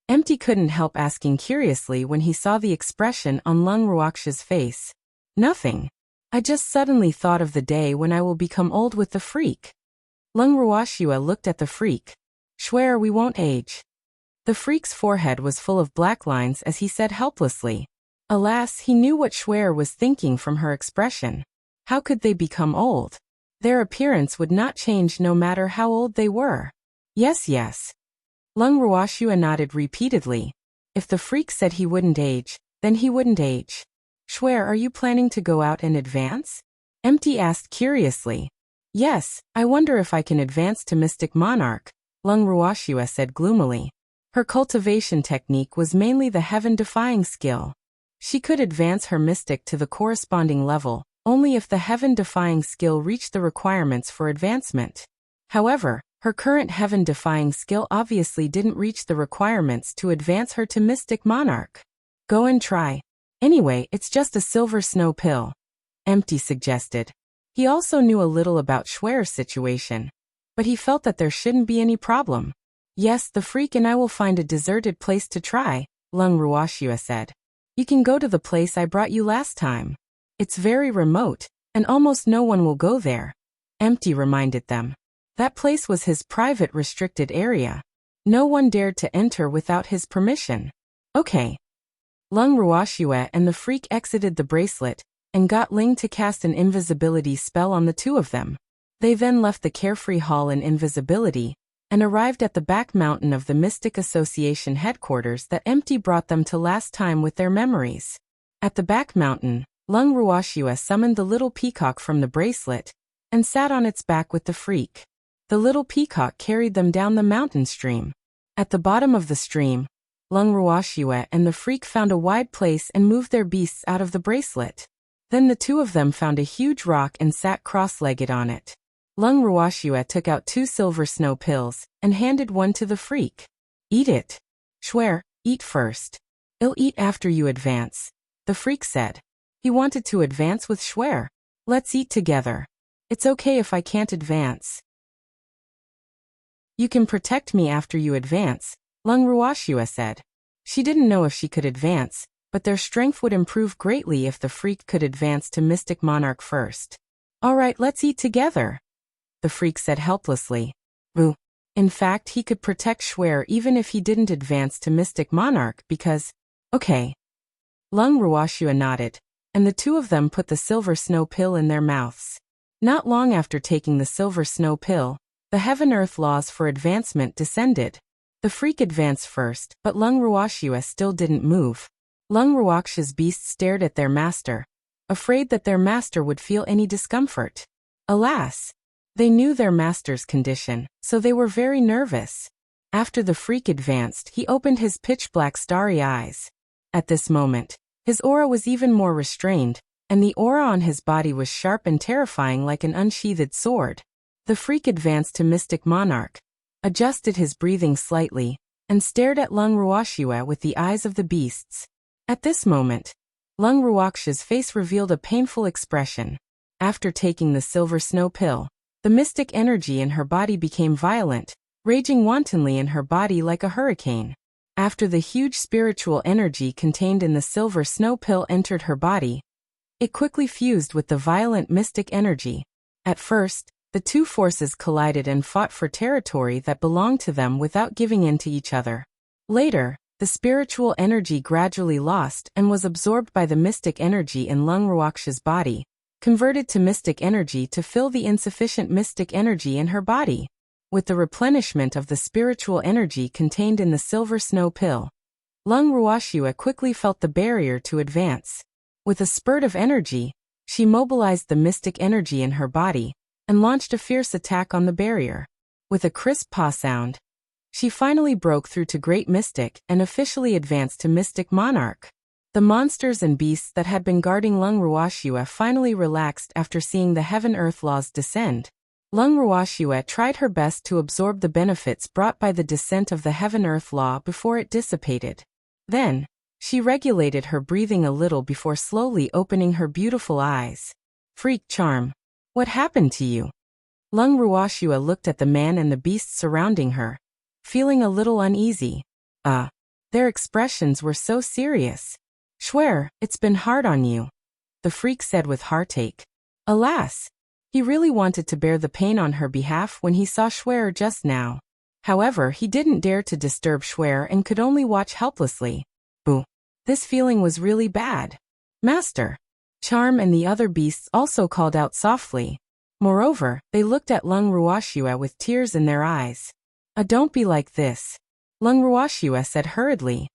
Empty couldn't help asking curiously when he saw the expression on Lung Ruoxua's face. Nothing. I just suddenly thought of the day when I will become old with the freak. Lung Ruoxua looked at the freak. Schwer, we won't age. The freak's forehead was full of black lines as he said helplessly. Alas, he knew what Schwer was thinking from her expression. How could they become old? Their appearance would not change no matter how old they were. Yes. Lung Ruoxua nodded repeatedly. If the freak said he wouldn't age, then he wouldn't age. Schwer, are you planning to go out and advance? Empty asked curiously. Yes, I wonder if I can advance to Mystic Monarch, Lung Ruoxua said gloomily. Her cultivation technique was mainly the heaven-defying skill. She could advance her mystic to the corresponding level, only if the heaven-defying skill reached the requirements for advancement. However, her current heaven-defying skill obviously didn't reach the requirements to advance her to Mystic Monarch. Go and try. Anyway, it's just a silver snow pill. Empty suggested. He also knew a little about Schwer's situation, but he felt that there shouldn't be any problem. Yes, the freak and I will find a deserted place to try, Lung Ruoxua said. You can go to the place I brought you last time. It's very remote, and almost no one will go there. Empty reminded them. That place was his private restricted area. No one dared to enter without his permission. Okay. Lung Ruoxua and the freak exited the bracelet and got Ling to cast an invisibility spell on the two of them. They then left the Carefree Hall in invisibility and arrived at the back mountain of the Mystic Association headquarters that Empty brought them to last time with their memories. At the back mountain, Lung Ruoxua summoned the little peacock from the bracelet and sat on its back with the freak. The little peacock carried them down the mountain stream. At the bottom of the stream, Lung Ruoxua and the freak found a wide place and moved their beasts out of the bracelet. Then the two of them found a huge rock and sat cross-legged on it. Lung Ruoxua took out 2 silver snow pills and handed one to the freak. Eat it. Schwer, eat first. I'll eat after you advance, the freak said. He wanted to advance with Schwer. Let's eat together. It's okay if I can't advance. You can protect me after you advance, Lung Ruoxua said. She didn't know if she could advance, but their strength would improve greatly if the freak could advance to Mystic Monarch first. All right, let's eat together, the freak said helplessly. Boo. In fact, he could protect Schwer even if he didn't advance to Mystic Monarch because, okay. Lung Ruoxua nodded, and the two of them put the silver snow pill in their mouths. Not long after taking the silver snow pill, the heaven-earth laws for advancement descended. The freak advanced first, but Lung Ruoxua still didn't move. Lung Ruoxia's beasts stared at their master, afraid that their master would feel any discomfort. Alas! They knew their master's condition, so they were very nervous. After the freak advanced, he opened his pitch-black starry eyes. At this moment, his aura was even more restrained, and the aura on his body was sharp and terrifying like an unsheathed sword. The freak advanced to Mystic Monarch, adjusted his breathing slightly, and stared at Lung Ruoxia with the eyes of the beasts. At this moment, Lung Ruoxia's face revealed a painful expression. After taking the silver snow pill, the mystic energy in her body became violent, raging wantonly in her body like a hurricane. After the huge spiritual energy contained in the silver snow pill entered her body, it quickly fused with the violent mystic energy. At first, the two forces collided and fought for territory that belonged to them without giving in to each other. Later, the spiritual energy gradually lost and was absorbed by the mystic energy in Lung Ruoxia's body, converted to mystic energy to fill the insufficient mystic energy in her body. With the replenishment of the spiritual energy contained in the silver snow pill, Lung Ruoxia quickly felt the barrier to advance. With a spurt of energy, she mobilized the mystic energy in her body and launched a fierce attack on the barrier. With a crisp paw sound, she finally broke through to Great Mystic and officially advanced to Mystic Monarch. The monsters and beasts that had been guarding Lung Ruoxia finally relaxed after seeing the heaven-earth laws descend. Lung Ruoxia tried her best to absorb the benefits brought by the descent of the heaven-earth law before it dissipated. Then, she regulated her breathing a little before slowly opening her beautiful eyes. Freak charm. What happened to you? Lung Ruoxia looked at the man and the beasts surrounding her, feeling a little uneasy. Their expressions were so serious. Schwer, it's been hard on you, the freak said with heartache. Alas! He really wanted to bear the pain on her behalf when he saw Schwer just now. However, he didn't dare to disturb Schwer and could only watch helplessly. Boo! This feeling was really bad. Master! Charm and the other beasts also called out softly. Moreover, they looked at Lung Ruoxia with tears in their eyes. Don't be like this, Lung Ruoxia said hurriedly.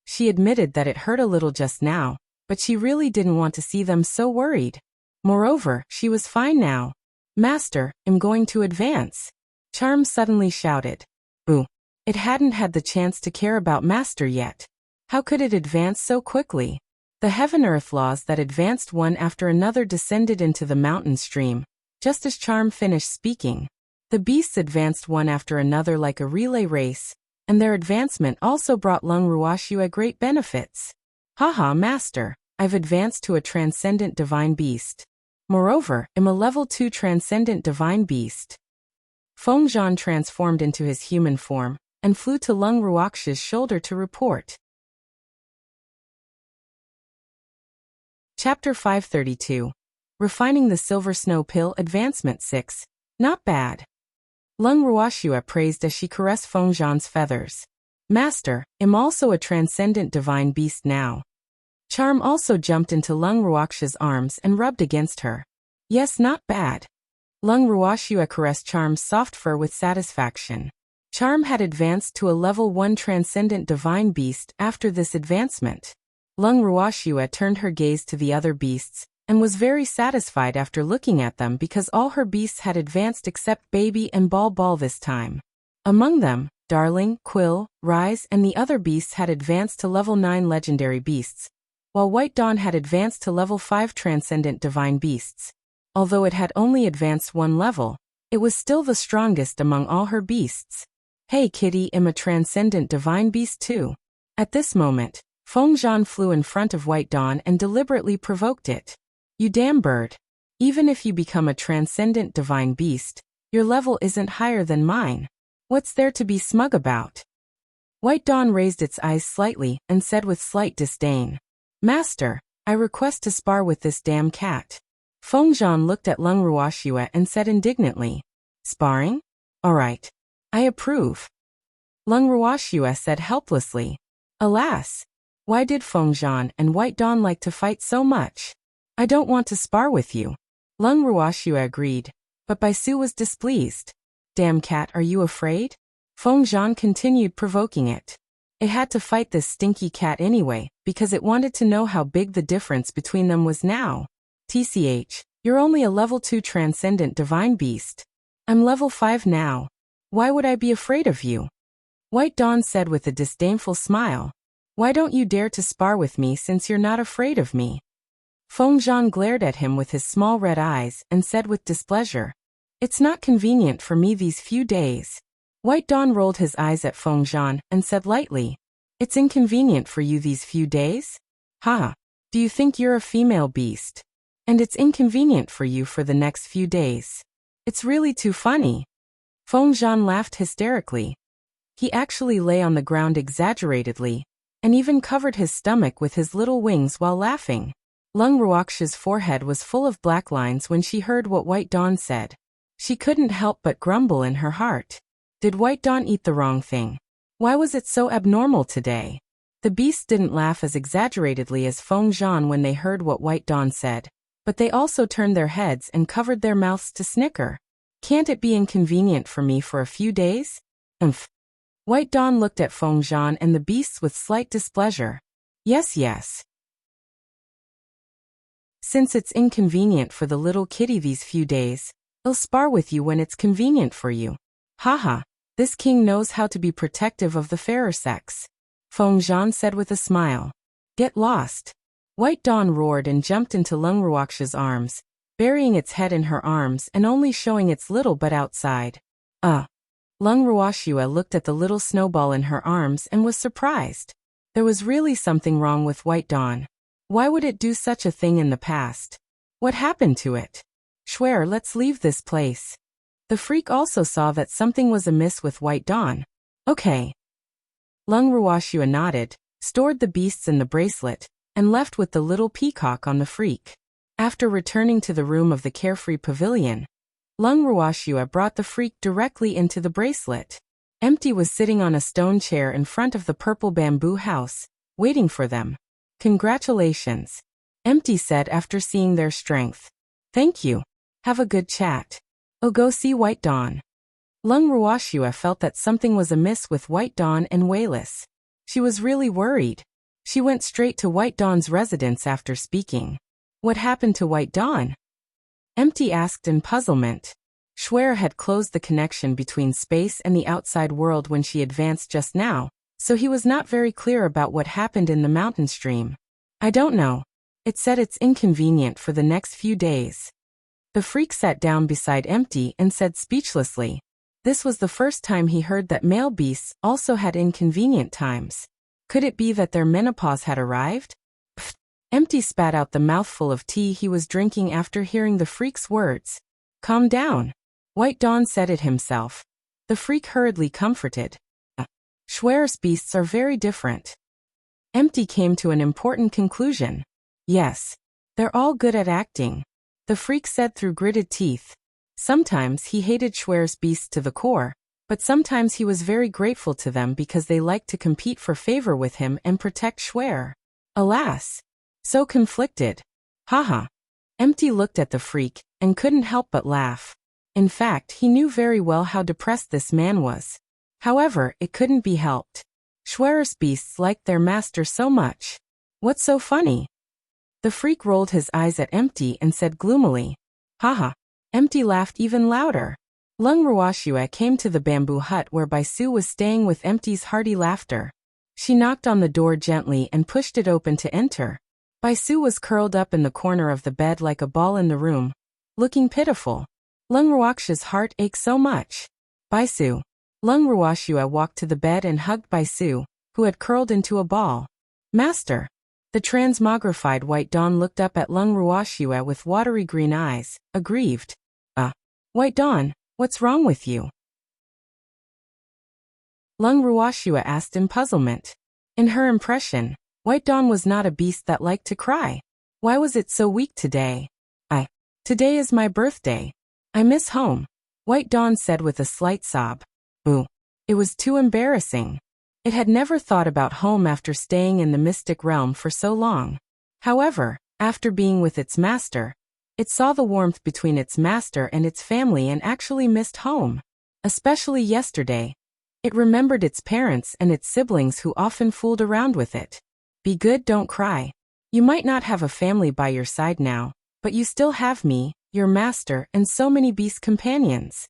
She admitted that it hurt a little just now, but she really didn't want to see them so worried. Moreover, she was fine now. Master, I'm going to advance. Charm suddenly shouted. Boo! It hadn't had the chance to care about Master yet. How could it advance so quickly? The heaven-earth laws that advanced one after another descended into the mountain stream, just as Charm finished speaking. The beasts advanced one after another like a relay race, and their advancement also brought Lung Ruoxia great benefits. Haha, Master, I've advanced to a transcendent divine beast. Moreover, I'm a level 2 transcendent divine beast. Fengzhan transformed into his human form and flew to Lung Ruoxia's shoulder to report. Chapter 532. Refining the Silver Snow Pill Advancement 6. Not bad. Lung Ruoxia praised as she caressed Fengzhan's feathers. Master, I'm also a transcendent divine beast now. Charm also jumped into Lung Ruoxia's arms and rubbed against her. Yes, not bad. Lung Ruoxia caressed Charm's soft fur with satisfaction. Charm had advanced to a level 1 transcendent divine beast after this advancement. Lung Ruoxia turned her gaze to the other beasts, and was very satisfied after looking at them because all her beasts had advanced except Baby and Ball this time. Among them, Darling, Quill, Rise and the other beasts had advanced to level 9 legendary beasts, while White Dawn had advanced to level 5 transcendent divine beasts. Although it had only advanced one level, it was still the strongest among all her beasts. Hey kitty, I'm a transcendent divine beast too. At this moment, Fengzhan flew in front of White Dawn and deliberately provoked it. You damn bird. Even if you become a transcendent divine beast, your level isn't higher than mine. What's there to be smug about? White Dawn raised its eyes slightly and said with slight disdain. Master, I request to spar with this damn cat. Fengzhan looked at Lung Ruoxia and said indignantly. Sparring? Alright. I approve. Lung Ruoxia said helplessly. Alas! Why did Fengzhan and White Dawn like to fight so much? I don't want to spar with you. Lung Ruoxia agreed, but Baisu was displeased. Damn cat, are you afraid? Fengzhan continued provoking it. It had to fight this stinky cat anyway, because it wanted to know how big the difference between them was now. TCH, you're only a level 2 transcendent divine beast. I'm level 5 now. Why would I be afraid of you? White Dawn said with a disdainful smile. Why don't you dare to spar with me since you're not afraid of me? Feng Zhan glared at him with his small red eyes and said with displeasure. It's not convenient for me these few days. White Dawn rolled his eyes at Feng Zhan and said lightly. It's inconvenient for you these few days? Ha! Do you think you're a female beast? And it's inconvenient for you for the next few days. It's really too funny. Feng Zhan laughed hysterically. He actually lay on the ground exaggeratedly, and even covered his stomach with his little wings while laughing. Lung Ruoxia's forehead was full of black lines when she heard what White Dawn said. She couldn't help but grumble in her heart. Did White Dawn eat the wrong thing? Why was it so abnormal today? The beasts didn't laugh as exaggeratedly as Feng Zhan when they heard what White Dawn said, but they also turned their heads and covered their mouths to snicker. Can't it be inconvenient for me for a few days? Umph. White Dawn looked at Feng Zhan and the beasts with slight displeasure. Yes. Since it's inconvenient for the little kitty these few days, I'll spar with you when it's convenient for you. Haha, this king knows how to be protective of the fairer sex. Feng Zhan said with a smile. Get lost. White Dawn roared and jumped into Lung Ruoxia's arms, burying its head in her arms and only showing its little butt outside. Lung Ruoxia looked at the little snowball in her arms and was surprised. There was really something wrong with White Dawn. Why would it do such a thing in the past? What happened to it? Swear, let's leave this place. The freak also saw that something was amiss with White Dawn. Okay. Lung Ruoxia nodded, stored the beasts in the bracelet, and left with the little peacock on the freak. After returning to the room of the Carefree Pavilion, Lung Ruoxia brought the freak directly into the bracelet. Empty was sitting on a stone chair in front of the purple bamboo house, waiting for them. Congratulations, Empty said after seeing their strength. Thank you. Have a good chat. Oh, go see White Dawn. Lung Ruoxia felt that something was amiss with White Dawn and Wayless. She was really worried. She went straight to White Dawn's residence after speaking. What happened to White Dawn? Empty asked in puzzlement. Schwer had closed the connection between space and the outside world when she advanced just now, so he was not very clear about what happened in the mountain stream. I don't know. It said it's inconvenient for the next few days. The freak sat down beside Empty and said speechlessly. This was the first time he heard that male beasts also had inconvenient times. Could it be that their menopause had arrived? Pfft. Empty spat out the mouthful of tea he was drinking after hearing the freak's words. Calm down. White Dawn said it himself. The freak hurriedly comforted. Schwer's beasts are very different. Empty came to an important conclusion. Yes. They're all good at acting. The freak said through gritted teeth. Sometimes he hated Schwer's beasts to the core, but sometimes he was very grateful to them because they liked to compete for favor with him and protect Schwer. Alas. So conflicted. Haha. Empty looked at the freak and couldn't help but laugh. In fact, he knew very well how depressed this man was. However, it couldn't be helped. Schwer's beasts liked their master so much. What's so funny? The freak rolled his eyes at Empty and said gloomily. Haha. Empty laughed even louder. Lung Ruoxia came to the bamboo hut where Baisu was staying with Empty's hearty laughter. She knocked on the door gently and pushed it open to enter. Baisu was curled up in the corner of the bed like a ball in the room, looking pitiful. Lung Ruoxia's heart ached so much. Baisu. Lung Ruoxia walked to the bed and hugged Baisu, who had curled into a ball. Master. The transmogrified White Dawn looked up at Lung Ruoxia with watery green eyes, aggrieved. White Dawn, what's wrong with you? Lung Ruoxia asked in puzzlement. In her impression, White Dawn was not a beast that liked to cry. Why was it so weak today? Today is my birthday. I miss home, White Dawn said with a slight sob. Ooh. It was too embarrassing. It had never thought about home after staying in the mystic realm for so long. However, after being with its master, it saw the warmth between its master and its family and actually missed home. Especially yesterday. It remembered its parents and its siblings who often fooled around with it. Be good, don't cry. You might not have a family by your side now, but you still have me, your master, and so many beast companions.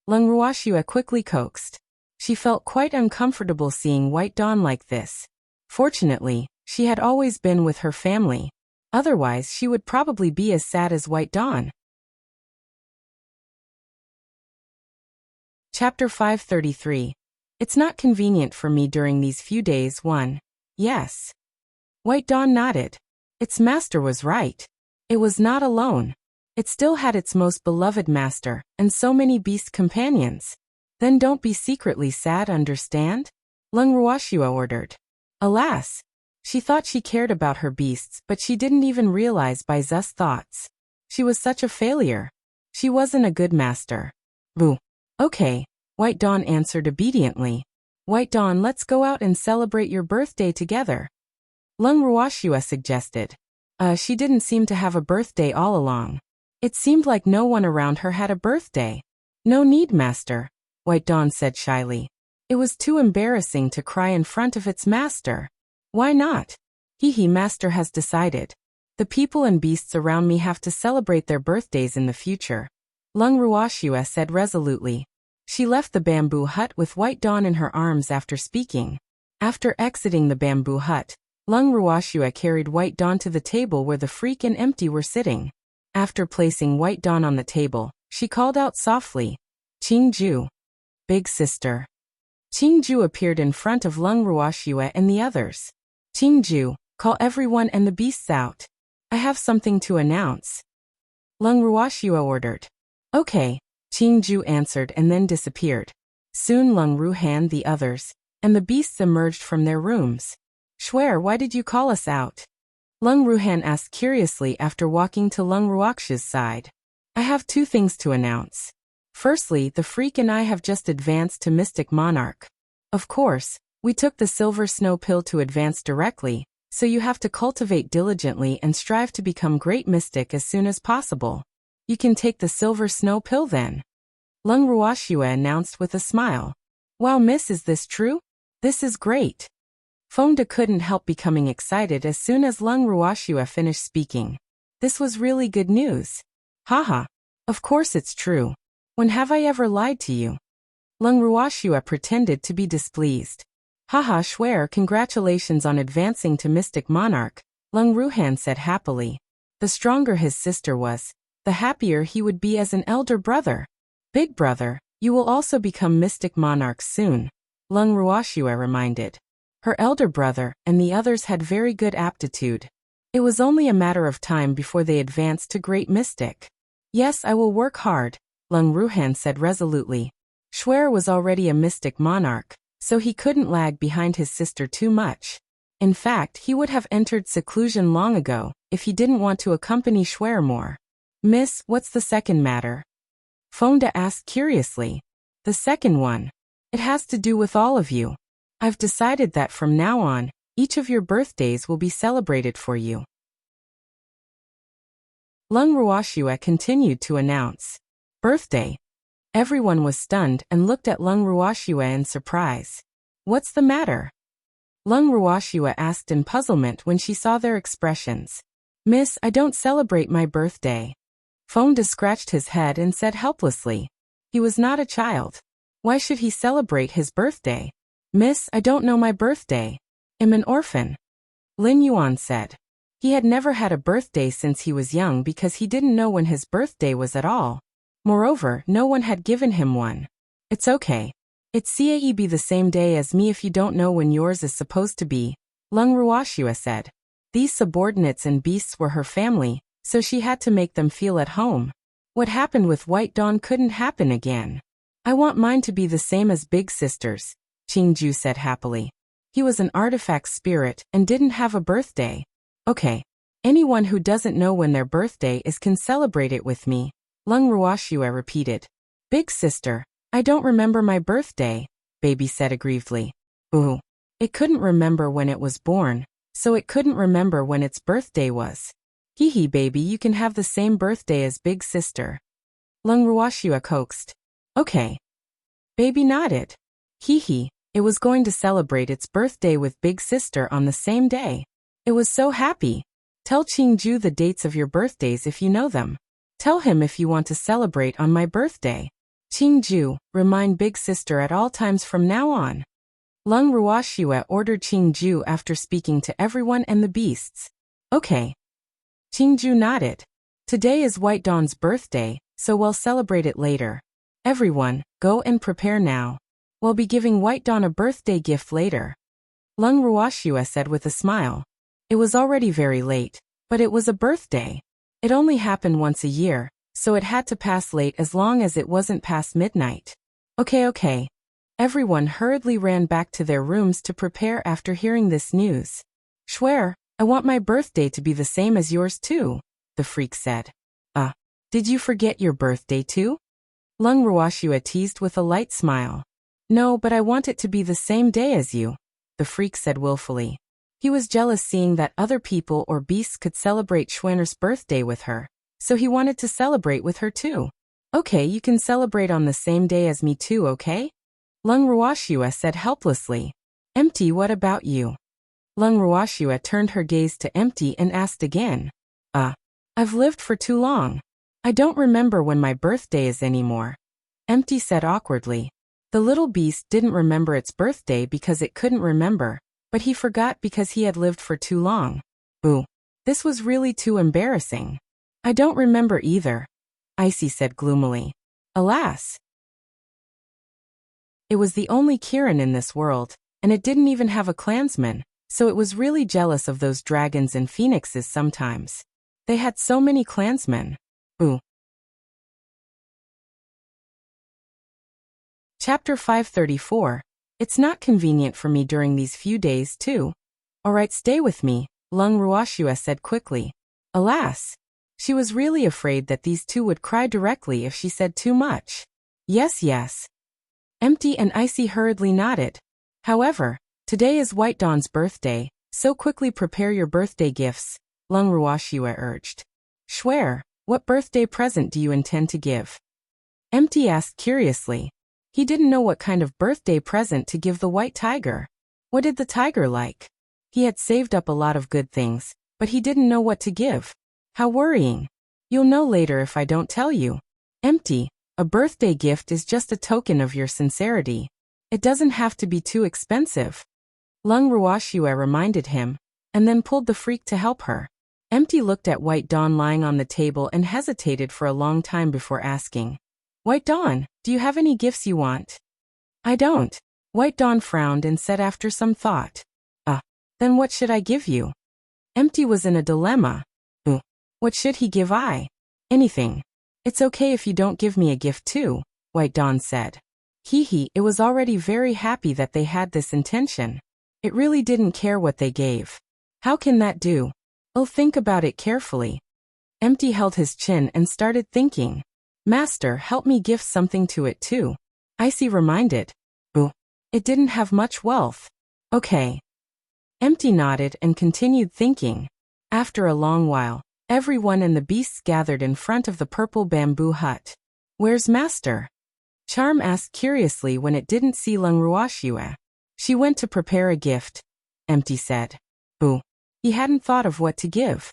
Lung Ruoxua quickly coaxed. She felt quite uncomfortable seeing White Dawn like this. Fortunately, she had always been with her family. Otherwise, she would probably be as sad as White Dawn. Chapter 533. It's not convenient for me during these few days. 1. Yes. White Dawn nodded. Its master was right. It was not alone. It still had its most beloved master, and so many beast companions. Then don't be secretly sad, understand? Lung Ruoxua ordered. Alas! She thought she cared about her beasts, but she didn't even realize Bai Zu's thoughts. She was such a failure. She wasn't a good master. Boo. Okay, White Dawn answered obediently. White Dawn, let's go out and celebrate your birthday together. Lung Ruoxua suggested. She didn't seem to have a birthday all along. It seemed like no one around her had a birthday. No need, master, White Dawn said shyly. It was too embarrassing to cry in front of its master. Why not? Master has decided. The people and beasts around me have to celebrate their birthdays in the future. Lung Ruoxua said resolutely. She left the bamboo hut with White Dawn in her arms after speaking. After exiting the bamboo hut, Lung Ruoxua carried White Dawn to the table where the Freak and Empty were sitting. After placing White Dawn on the table, she called out softly, Qingju. Big sister. Qingju appeared in front of Lung Ruoxua and the others. Qingju, call everyone and the beasts out. I have something to announce. Lung Ruoxua ordered. Okay, Qingju answered and then disappeared. Soon Lung Ruhan, the others, and the beasts emerged from their rooms. Swear, why did you call us out? Lung Ruhan asked curiously after walking to Lung Ruoxia's side. I have 2 things to announce. Firstly, the Freak and I have just advanced to Mystic Monarch. Of course, we took the Silver Snow Pill to advance directly, so you have to cultivate diligently and strive to become Great Mystic as soon as possible. You can take the Silver Snow Pill then. Lung Ruoxua announced with a smile. Wow, miss, is this true? This is great. Fengde couldn't help becoming excited as soon as Lung Ruoxua finished speaking. This was really good news. Haha. Of course it's true. When have I ever lied to you? Lung Ruoxua pretended to be displeased. Haha, swear, congratulations on advancing to Mystic Monarch, Lung Ruhan said happily. The stronger his sister was, the happier he would be as an elder brother. Big brother, you will also become Mystic Monarch soon, Lung Ruoxua reminded. Her elder brother and the others had very good aptitude. It was only a matter of time before they advanced to Great Mystic. Yes, I will work hard, Lung Ruhan said resolutely. Swear was already a Mystic Monarch, so he couldn't lag behind his sister too much. In fact, he would have entered seclusion long ago, if he didn't want to accompany Swear more. Miss, what's the second matter? Fengde asked curiously. The second one. It has to do with all of you. I've decided that from now on, each of your birthdays will be celebrated for you. Lung Ruoxua continued to announce. Birthday. Everyone was stunned and looked at Lung Ruoxua in surprise. What's the matter? Lung Ruoxua asked in puzzlement when she saw their expressions. Miss, I don't celebrate my birthday. Fengde scratched his head and said helplessly. He was not a child. Why should he celebrate his birthday? Miss, I don't know my birthday. I'm an orphan. Lin Yuan said. He had never had a birthday since he was young because he didn't know when his birthday was at all. Moreover, no one had given him one. It's okay. It's CAEB the same day as me if you don't know when yours is supposed to be, Lung Ruoxua said. These subordinates and beasts were her family, so she had to make them feel at home. What happened with White Dawn couldn't happen again. I want mine to be the same as Big Sister's, Qingju said happily. He was an artifact spirit and didn't have a birthday. Okay. Anyone who doesn't know when their birthday is can celebrate it with me, Lung Ruoxua repeated. Big sister, I don't remember my birthday, Baby said aggrievedly. Ooh. It couldn't remember when it was born, so it couldn't remember when its birthday was. Hee baby, you can have the same birthday as Big sister. Lung Ruoxua coaxed. Okay. Baby nodded. Hee, it was going to celebrate its birthday with Big Sister on the same day. It was so happy. Tell Qingju the dates of your birthdays if you know them. Tell him if you want to celebrate on my birthday. Qingju, remind Big Sister at all times from now on. Lung Ruoxue ordered Qingju after speaking to everyone and the beasts. Okay. Qingju nodded. Today is White Dawn's birthday, so we'll celebrate it later. Everyone, go and prepare now. We'll be giving White Dawn a birthday gift later. Lung Ruoxue said with a smile. It was already very late, but it was a birthday. It only happened once a year, so it had to pass late as long as it wasn't past midnight. Okay. Everyone hurriedly ran back to their rooms to prepare after hearing this news. Schwer, I want my birthday to be the same as yours too, the freak said. Did you forget your birthday too? Lung Ruoxue teased with a light smile. No, but I want it to be the same day as you, the freak said willfully. He was jealous seeing that other people or beasts could celebrate Schwerner's birthday with her, so he wanted to celebrate with her too. Okay, you can celebrate on the same day as me too, okay? Lung Ruoxue said helplessly. Empty, what about you? Lung Ruoxue turned her gaze to Empty and asked again. I've lived for too long. I don't remember when my birthday is anymore. Empty said awkwardly. The little beast didn't remember its birthday because it couldn't remember, but he forgot because he had lived for too long. Ooh, this was really too embarrassing. I don't remember either, Icy said gloomily. Alas. It was the only Kirin in this world, and it didn't even have a clansman, so it was really jealous of those dragons and phoenixes sometimes. They had so many clansmen. Ooh. Chapter 534. It's not convenient for me during these few days too. Alright, stay with me, Lung Ruoxue said quickly. Alas. She was really afraid that these two would cry directly if she said too much. Yes. Empty and Icy hurriedly nodded. However, today is White Dawn's birthday, so quickly prepare your birthday gifts, Lung Ruoxue urged. Schwer, what birthday present do you intend to give? Empty asked curiously. He didn't know what kind of birthday present to give the white tiger. What did the tiger like? He had saved up a lot of good things, but he didn't know what to give. How worrying. You'll know later if I don't tell you. Empty, a birthday gift is just a token of your sincerity. It doesn't have to be too expensive. Lung Ruoxue reminded him, and then pulled the freak to help her. Empty looked at White Dawn lying on the table and hesitated for a long time before asking. White Dawn, do you have any gifts you want? I don't. White Dawn frowned and said after some thought. Then what should I give you? Empty was in a dilemma. What should he give I? Anything. It's okay if you don't give me a gift too, White Dawn said. It was already very happy that they had this intention. It really didn't care what they gave. How can that do? I'll think about it carefully. Empty held his chin and started thinking. Master, help me gift something to it too. Icy reminded. It didn't have much wealth. Okay. Empty nodded and continued thinking. After a long while, everyone and the beasts gathered in front of the purple bamboo hut. Where's Master? Charm asked curiously when it didn't see Lung Ruoxue. She went to prepare a gift. Empty said. He hadn't thought of what to give.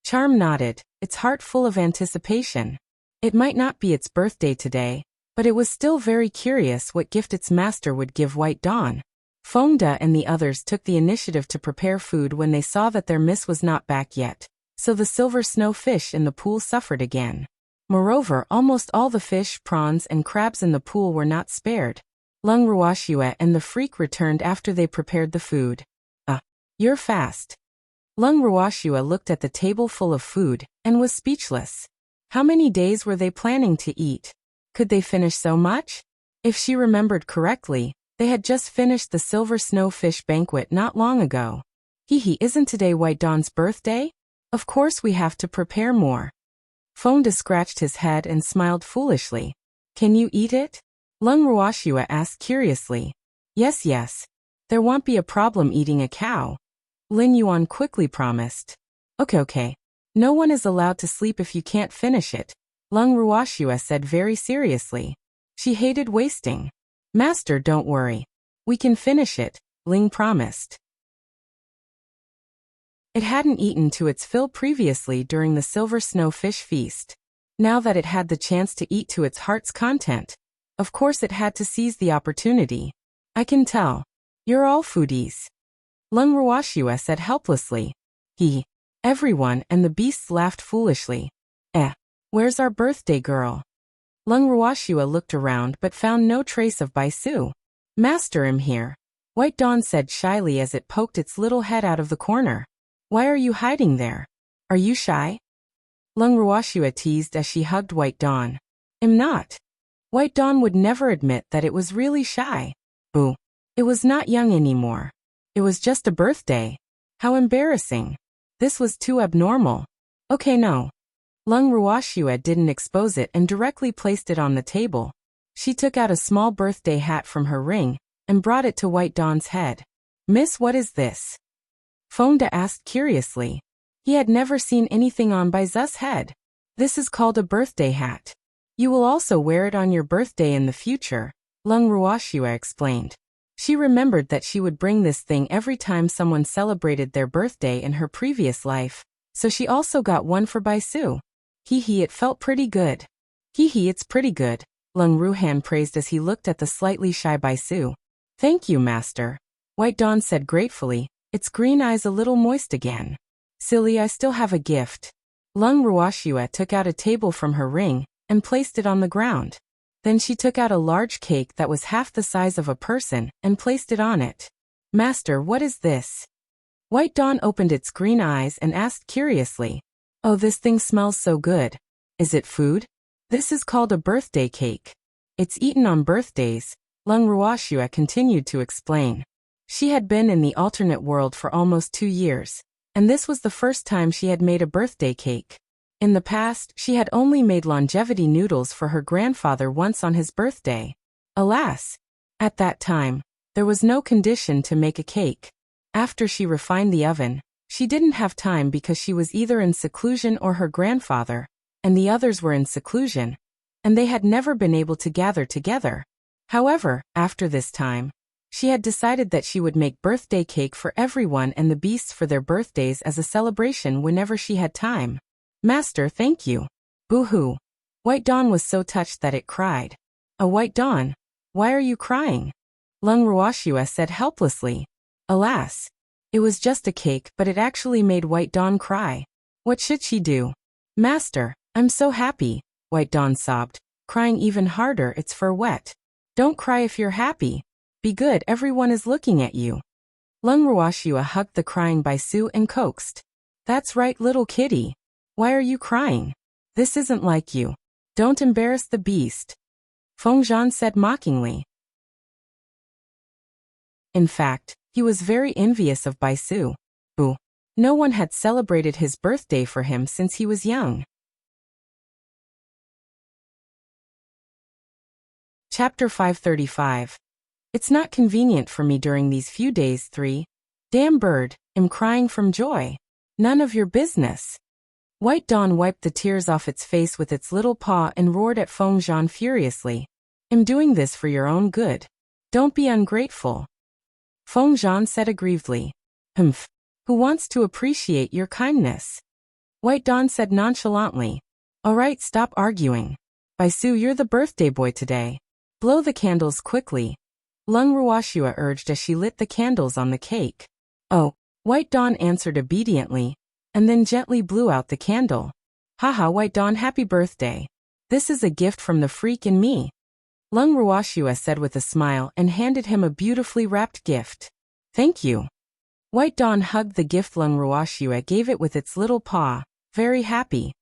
Charm nodded, its heart full of anticipation. It might not be its birthday today, but it was still very curious what gift its master would give White Dawn. Fengda and the others took the initiative to prepare food when they saw that their miss was not back yet, so the silver snow fish in the pool suffered again. Moreover, almost all the fish, prawns, and crabs in the pool were not spared. Lung Ruoxue and the freak returned after they prepared the food. You're fast. Lung Ruoxue looked at the table full of food, and was speechless. How many days were they planning to eat? Could they finish so much? If she remembered correctly, they had just finished the silver snow fish banquet not long ago. Isn't today White Dawn's birthday? Of course we have to prepare more. Fengda scratched his head and smiled foolishly. Can you eat it? Lung Ruoxue asked curiously. Yes. There won't be a problem eating a cow. Lin Yuan quickly promised. Okay. No one is allowed to sleep if you can't finish it, Lung Ruoxue said very seriously. She hated wasting. Master, don't worry. We can finish it, Ling promised. It hadn't eaten to its fill previously during the silver snow fish feast. Now that it had the chance to eat to its heart's content, of course it had to seize the opportunity. I can tell. You're all foodies. Lung Ruoxue said helplessly. Everyone and the beasts laughed foolishly. Where's our birthday girl? Lung Ruoxue looked around but found no trace of Baisu. Master, I'm here, White Dawn said shyly as it poked its little head out of the corner. Why are you hiding there? Are you shy? Lung Ruoxue teased as she hugged White Dawn. I'm not. White Dawn would never admit that it was really shy. Boo. It was not young anymore. It was just a birthday. How embarrassing. This was too abnormal. Okay, no. Lung Ruoxue didn't expose it and directly placed it on the table. She took out a small birthday hat from her ring and brought it to White Dawn's head. Miss, what is this? Fengde asked curiously. He had never seen anything on Baizu's head. This is called a birthday hat. You will also wear it on your birthday in the future, Lung Ruoxue explained. She remembered that she would bring this thing every time someone celebrated their birthday in her previous life, so she also got one for Baisu. It felt pretty good. It's pretty good, Lung Ruhan praised as he looked at the slightly shy Baisu. Thank you, Master, White Dawn said gratefully, its green eyes a little moist again. Silly, I still have a gift. Lung Ruoxue took out a table from her ring and placed it on the ground. Then she took out a large cake that was half the size of a person and placed it on it. Master, what is this? White Dawn opened its green eyes and asked curiously. Oh, this thing smells so good. Is it food? This is called a birthday cake. It's eaten on birthdays, Lung Ruoxue continued to explain. She had been in the alternate world for almost 2 years, and this was the first time she had made a birthday cake. In the past, she had only made longevity noodles for her grandfather once on his birthday. Alas! At that time, there was no condition to make a cake. After she refined the oven, she didn't have time because she was either in seclusion or her grandfather, and the others were in seclusion, and they had never been able to gather together. However, after this time, she had decided that she would make birthday cake for everyone and the beasts for their birthdays as a celebration whenever she had time. Master, thank you. Boo-hoo. White Dawn was so touched that it cried. A White Dawn, why are you crying? Lung Ruoxue said helplessly. Alas! It was just a cake, but it actually made White Dawn cry. What should she do? Master, I'm so happy, White Dawn sobbed, crying even harder, its fur wet. Don't cry if you're happy. Be good, everyone is looking at you. Lung Ruoxue hugged the crying Baisu and coaxed. That's right, little kitty. Why are you crying? This isn't like you. Don't embarrass the beast. Fengzhan said mockingly. In fact, he was very envious of Baisu. Boo. No one had celebrated his birthday for him since he was young. Chapter 535. It's not convenient for me during these few days. 3. Damn bird, I'm crying from joy. None of your business. White Dawn wiped the tears off its face with its little paw and roared at Fengzhan furiously. I'm doing this for your own good. Don't be ungrateful. Fengzhan said aggrievedly. Humph. Who wants to appreciate your kindness? White Dawn said nonchalantly. All right, stop arguing. Baisu, you're the birthday boy today. Blow the candles quickly. Lung Ruoxue urged as she lit the candles on the cake. Oh, White Dawn answered obediently, and then gently blew out the candle. Haha, White Dawn, happy birthday. This is a gift from the freak in me. Lung Ruoxue said with a smile and handed him a beautifully wrapped gift. Thank you. White Dawn hugged the gift Lung Ruoxue gave it with its little paw, very happy.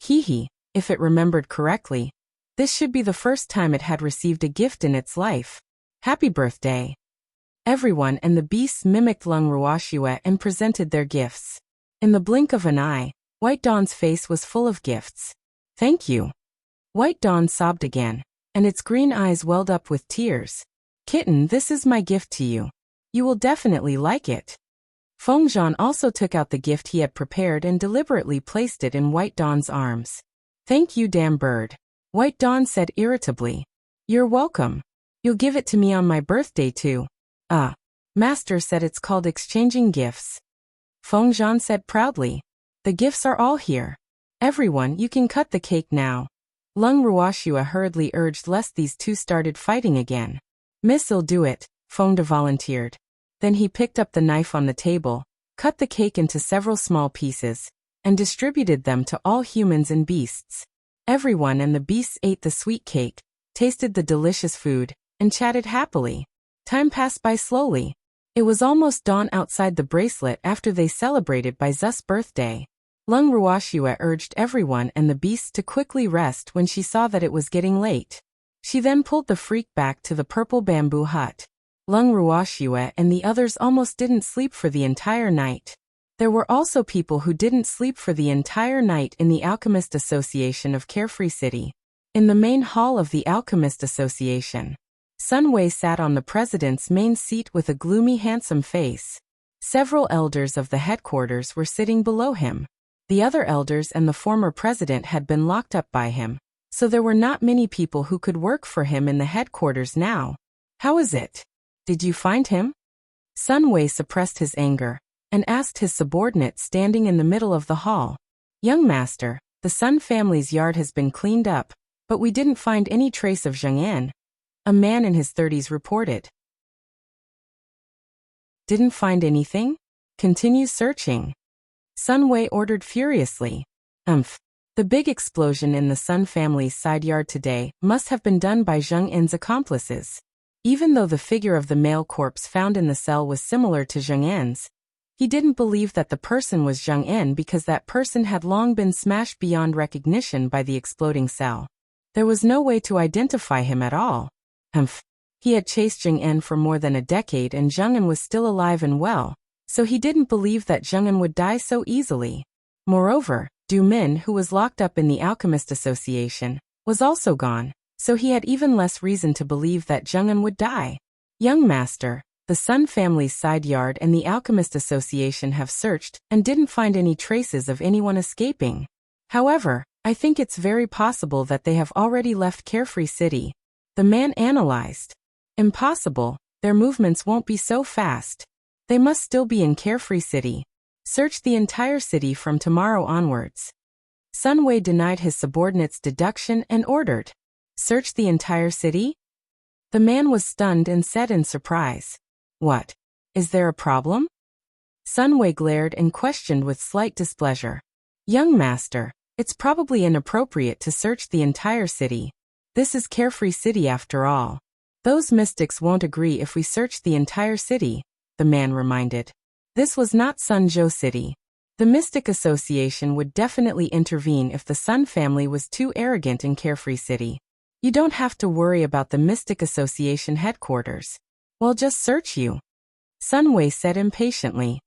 If it remembered correctly, this should be the first time it had received a gift in its life. Happy birthday. Everyone and the beasts mimicked Lung Ruoxue and presented their gifts. In the blink of an eye, White Dawn's face was full of gifts. Thank you. White Dawn sobbed again, and its green eyes welled up with tears. Kitten, this is my gift to you. You will definitely like it. Fengzhan also took out the gift he had prepared and deliberately placed it in White Dawn's arms. Thank you, damn bird, White Dawn said irritably. You're welcome. You'll give it to me on my birthday too. Master said it's called exchanging gifts. Feng Zhan said proudly. The gifts are all here. Everyone, you can cut the cake now. Lung Ruoxua hurriedly urged lest these two started fighting again. Miss, I'll do it, Feng De volunteered. Then he picked up the knife on the table, cut the cake into several small pieces, and distributed them to all humans and beasts. Everyone and the beasts ate the sweet cake, tasted the delicious food, and chatted happily. Time passed by slowly. It was almost dawn outside the bracelet after they celebrated Bai Zu's birthday. Lung Ruoxua urged everyone and the beasts to quickly rest when she saw that it was getting late. She then pulled the freak back to the purple bamboo hut. Lung Ruoxua and the others almost didn't sleep for the entire night. There were also people who didn't sleep for the entire night in the Alchemist Association of Carefree City. In the main hall of the Alchemist Association, Sun Wei sat on the president's main seat with a gloomy, handsome face. Several elders of the headquarters were sitting below him. The other elders and the former president had been locked up by him, so there were not many people who could work for him in the headquarters now. How is it? Did you find him? Sun Wei suppressed his anger and asked his subordinate standing in the middle of the hall. Young master, the Sun family's yard has been cleaned up, but we didn't find any trace of Zheng En. A man in his 30s reported. Didn't find anything? Continue searching. Sun Wei ordered furiously. The big explosion in the Sun family's side yard today must have been done by Zheng En's accomplices. Even though the figure of the male corpse found in the cell was similar to Zheng En's, he didn't believe that the person was Zheng En because that person had long been smashed beyond recognition by the exploding cell. There was no way to identify him at all. He had chased Zheng En for more than a decade and Zheng En was still alive and well, so he didn't believe that Zheng En would die so easily. Moreover, Du Min, who was locked up in the Alchemist Association, was also gone, so he had even less reason to believe that Zheng En would die. Young master, the Sun family's side yard and the Alchemist Association have searched and didn't find any traces of anyone escaping. However, I think it's very possible that they have already left Carefree City. The man analyzed. Impossible, their movements won't be so fast. They must still be in Carefree City. Search the entire city from tomorrow onwards. Sun Wei denied his subordinate's deduction and ordered. Search the entire city? The man was stunned and said in surprise. What? Is there a problem? Sun Wei glared and questioned with slight displeasure. Young master, it's probably inappropriate to search the entire city. This is Carefree City after all. Those mystics won't agree if we search the entire city, the man reminded. This was not Sunzhou City. The Mystic Association would definitely intervene if the Sun family was too arrogant in Carefree City. You don't have to worry about the Mystic Association headquarters. We'll just search you. Sun Wei said impatiently.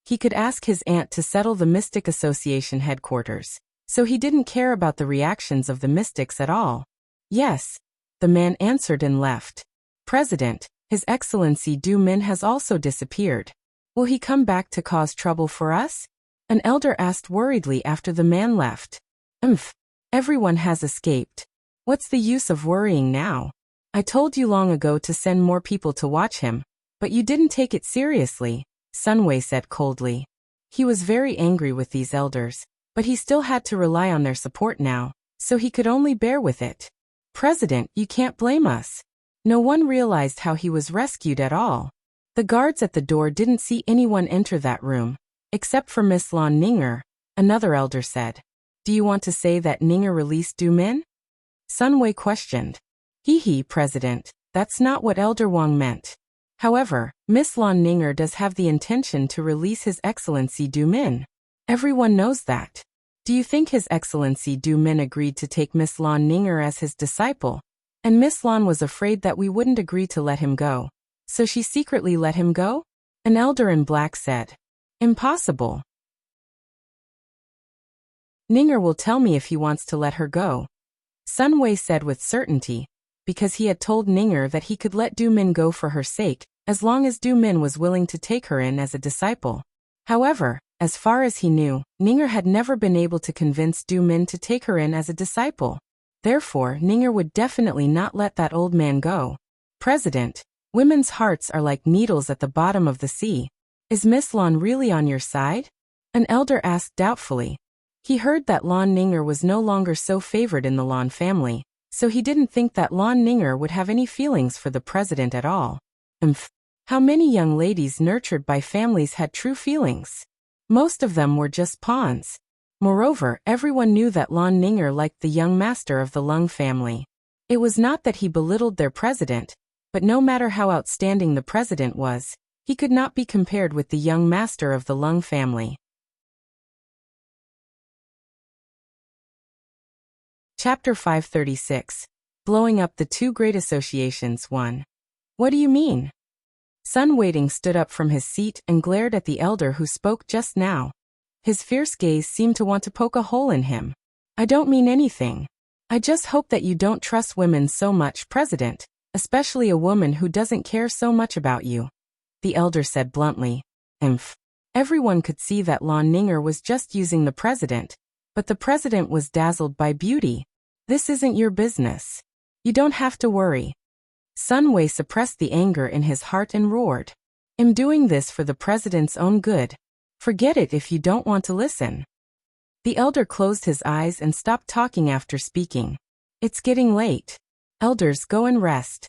He could ask his aunt to settle the Mystic Association headquarters, so he didn't care about the reactions of the mystics at all. Yes, the man answered and left. President, His Excellency Du Min has also disappeared. Will he come back to cause trouble for us? An elder asked worriedly after the man left. Everyone has escaped. What's the use of worrying now? I told you long ago to send more people to watch him, but you didn't take it seriously, Sun Wei said coldly. He was very angry with these elders, but he still had to rely on their support now, so he could only bear with it. President, you can't blame us. No one realized how he was rescued at all. The guards at the door didn't see anyone enter that room, except for Miss Lan Ninger, another elder said. Do you want to say that Ninger released Du Min? Sun Wei questioned. President, that's not what Elder Wang meant. However, Miss Lan Ninger does have the intention to release His Excellency Du Min. Everyone knows that. Do you think His Excellency Du Min agreed to take Miss Lan Ninger as his disciple? And Miss Lan was afraid that we wouldn't agree to let him go. So she secretly let him go? An elder in black said. Impossible. Ninger will tell me if he wants to let her go. Sun Wei said with certainty, because he had told Ninger that he could let Du Min go for her sake, as long as Du Min was willing to take her in as a disciple. However, as far as he knew, Ninger had never been able to convince Du Min to take her in as a disciple. Therefore, Ninger would definitely not let that old man go. President, women's hearts are like needles at the bottom of the sea. Is Miss Lon really on your side? An elder asked doubtfully. He heard that Lon Ninger was no longer so favored in the Lon family, so he didn't think that Lon Ninger would have any feelings for the president at all. How many young ladies nurtured by families had true feelings? Most of them were just pawns. Moreover, everyone knew that Lon Ninger liked the young master of the Lung family. It was not that he belittled their president, but no matter how outstanding the president was, he could not be compared with the young master of the Lung family. Chapter 536. Blowing up the two great associations. 1. What do you mean? Sun Waiting stood up from his seat and glared at the elder who spoke just now. His fierce gaze seemed to want to poke a hole in him. I don't mean anything. I just hope that you don't trust women so much, President, especially a woman who doesn't care so much about you. The elder said bluntly. Everyone could see that Lon Ninger was just using the president, but the president was dazzled by beauty. This isn't your business. You don't have to worry. Sun Wei suppressed the anger in his heart and roared. I'm doing this for the president's own good. Forget it if you don't want to listen. The elder closed his eyes and stopped talking after speaking. It's getting late. Elders, go and rest.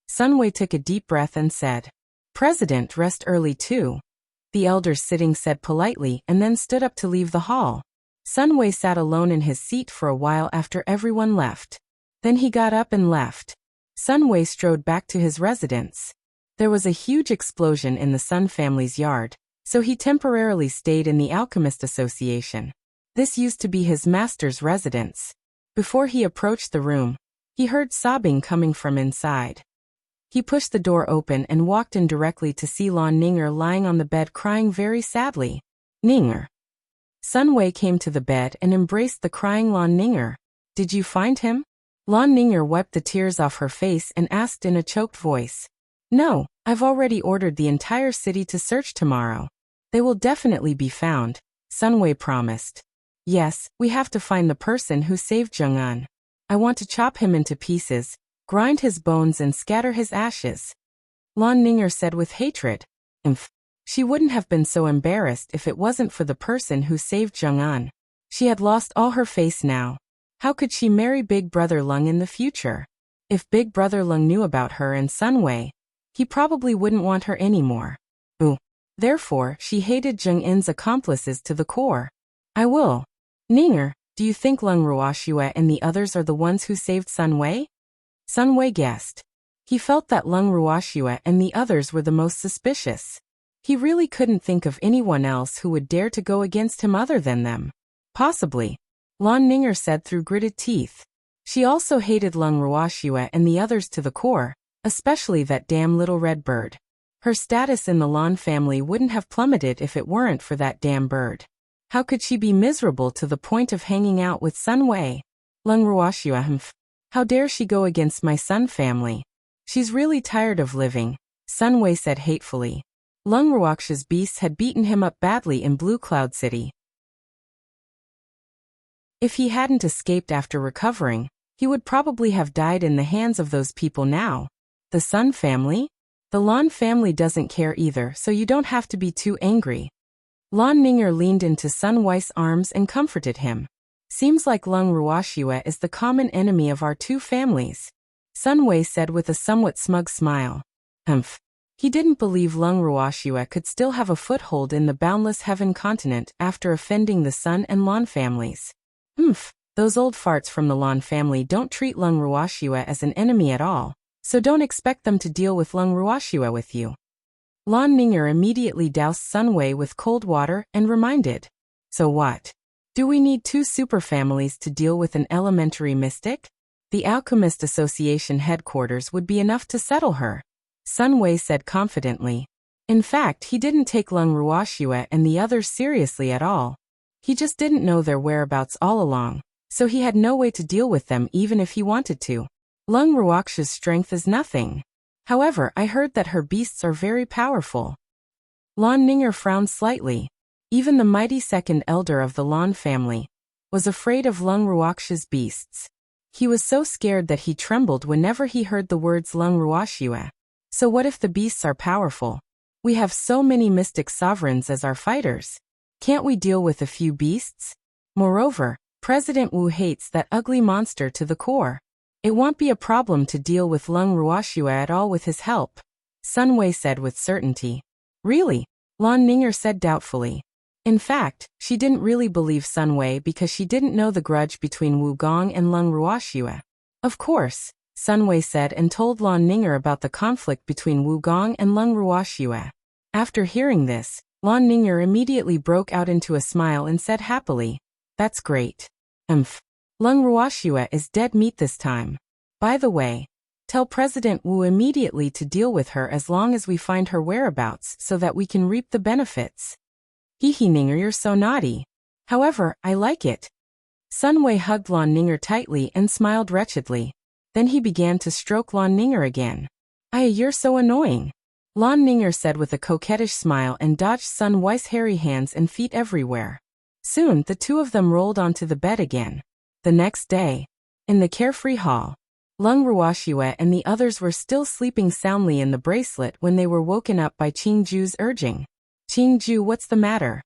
Sun Wei took a deep breath and said, President, rest early too. The elders sitting said politely and then stood up to leave the hall. Sun Wei sat alone in his seat for a while after everyone left. Then he got up and left. Sun Wei strode back to his residence. There was a huge explosion in the Sun family's yard, so he temporarily stayed in the Alchemist Association. This used to be his master's residence. Before he approached the room, he heard sobbing coming from inside. He pushed the door open and walked in directly to see Lon Ninger lying on the bed crying very sadly. Ninger. Sun Wei came to the bed and embraced the crying Lon Ninger. Did you find him? Lon Ninger wiped the tears off her face and asked in a choked voice. No, I've already ordered the entire city to search tomorrow. They will definitely be found, Sun Wei promised. Yes, we have to find the person who saved Zheng'an. I want to chop him into pieces, grind his bones and scatter his ashes. Lon Ninger said with hatred. She wouldn't have been so embarrassed if it wasn't for the person who saved Zheng'an. She had lost all her face now. How could she marry Big Brother Lung in the future? If Big Brother Lung knew about her and Sun Wei, he probably wouldn't want her anymore. Therefore, she hated Zheng Yin's accomplices to the core. I will. Ninger, do you think Lung Ruoxue and the others are the ones who saved Sun Wei? Sun Wei guessed. He felt that Lung Ruoxue and the others were the most suspicious. He really couldn't think of anyone else who would dare to go against him other than them. Possibly. Lon Ninger said through gritted teeth. She also hated Lung Ruoxue and the others to the core, especially that damn little red bird. Her status in the Lon family wouldn't have plummeted if it weren't for that damn bird. How could she be miserable to the point of hanging out with Sun Wei? Lung Ruoxue, how dare she go against my Sun family? She's really tired of living, Sun Wei said hatefully. Lung Ruoxue's beasts had beaten him up badly in Blue Cloud City. If he hadn't escaped after recovering, he would probably have died in the hands of those people now. The Sun family? The Lon family doesn't care either, so you don't have to be too angry. Lon Ninger leaned into Sun Wei's arms and comforted him. Seems like Lung Ruoxue is the common enemy of our two families, Sun Wei said with a somewhat smug smile. He didn't believe Lung Ruoxue could still have a foothold in the boundless heaven continent after offending the Sun and Lon families. Those old farts from the Lon family don't treat Lung Ruoxue as an enemy at all, so don't expect them to deal with Lung Ruoxue with you. Lon Ninger immediately doused Sun Wei with cold water and reminded. So what? Do we need two superfamilies to deal with an elementary mystic? The Alchemist Association headquarters would be enough to settle her, Sun Wei said confidently. In fact, he didn't take Lung Ruoxue and the others seriously at all. He just didn't know their whereabouts all along, so he had no way to deal with them even if he wanted to. Lung Ruoxue's strength is nothing. However, I heard that her beasts are very powerful. Lon Ninger frowned slightly. Even the mighty second elder of the Lon family was afraid of Lung Ruoxue's beasts. He was so scared that he trembled whenever he heard the words Lung Ruoxue. So what if the beasts are powerful? We have so many mystic sovereigns as our fighters. Can't we deal with a few beasts? Moreover, President Wu hates that ugly monster to the core. It won't be a problem to deal with Lung Ruoxue at all with his help, Sun Wei said with certainty. Really? Lan Ninger said doubtfully. In fact, she didn't really believe Sun Wei because she didn't know the grudge between Wu Gong and Lung Ruoxue. Of course, Sun Wei said and told Lan Ninger about the conflict between Wu Gong and Lung Ruoxue. After hearing this, Lan Ninger immediately broke out into a smile and said happily, "That's great. Lung Ruoxue is dead meat this time. By the way, tell President Wu immediately to deal with her as long as we find her whereabouts so that we can reap the benefits." Hee Ninger, you're so naughty. However, I like it. Sun Wei hugged Lan Ninger tightly and smiled wretchedly. Then he began to stroke Lan Ninger again. You're so annoying. Lan Ninger said with a coquettish smile and dodged Sun Wei's hairy hands and feet everywhere. Soon, the two of them rolled onto the bed again. The next day, in the Carefree hall, Lung Ruoxue and the others were still sleeping soundly in the bracelet when they were woken up by Qingju's urging. "Qingju, what's the matter?"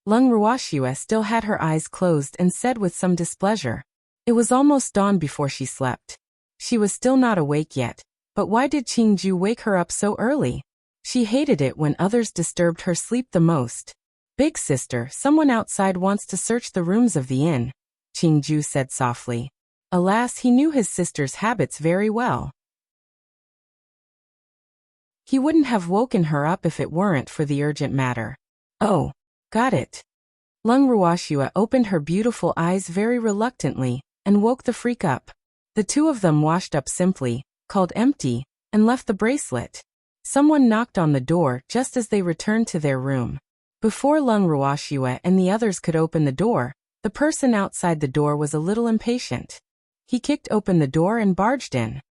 Lung Ruoxue still had her eyes closed and said with some displeasure. It was almost dawn before she slept. She was still not awake yet, but why did Qingju wake her up so early? She hated it when others disturbed her sleep the most. "Big sister, someone outside wants to search the rooms of the inn," Qingju said softly. Alas, he knew his sister's habits very well. He wouldn't have woken her up if it weren't for the urgent matter. "Oh, got it." Lung Ruoxue opened her beautiful eyes very reluctantly and woke the freak up. The two of them washed up simply, called empty, and left the bracelet. Someone knocked on the door just as they returned to their room. Before Lung Ruoxue and the others could open the door, the person outside the door was a little impatient. He kicked open the door and barged in.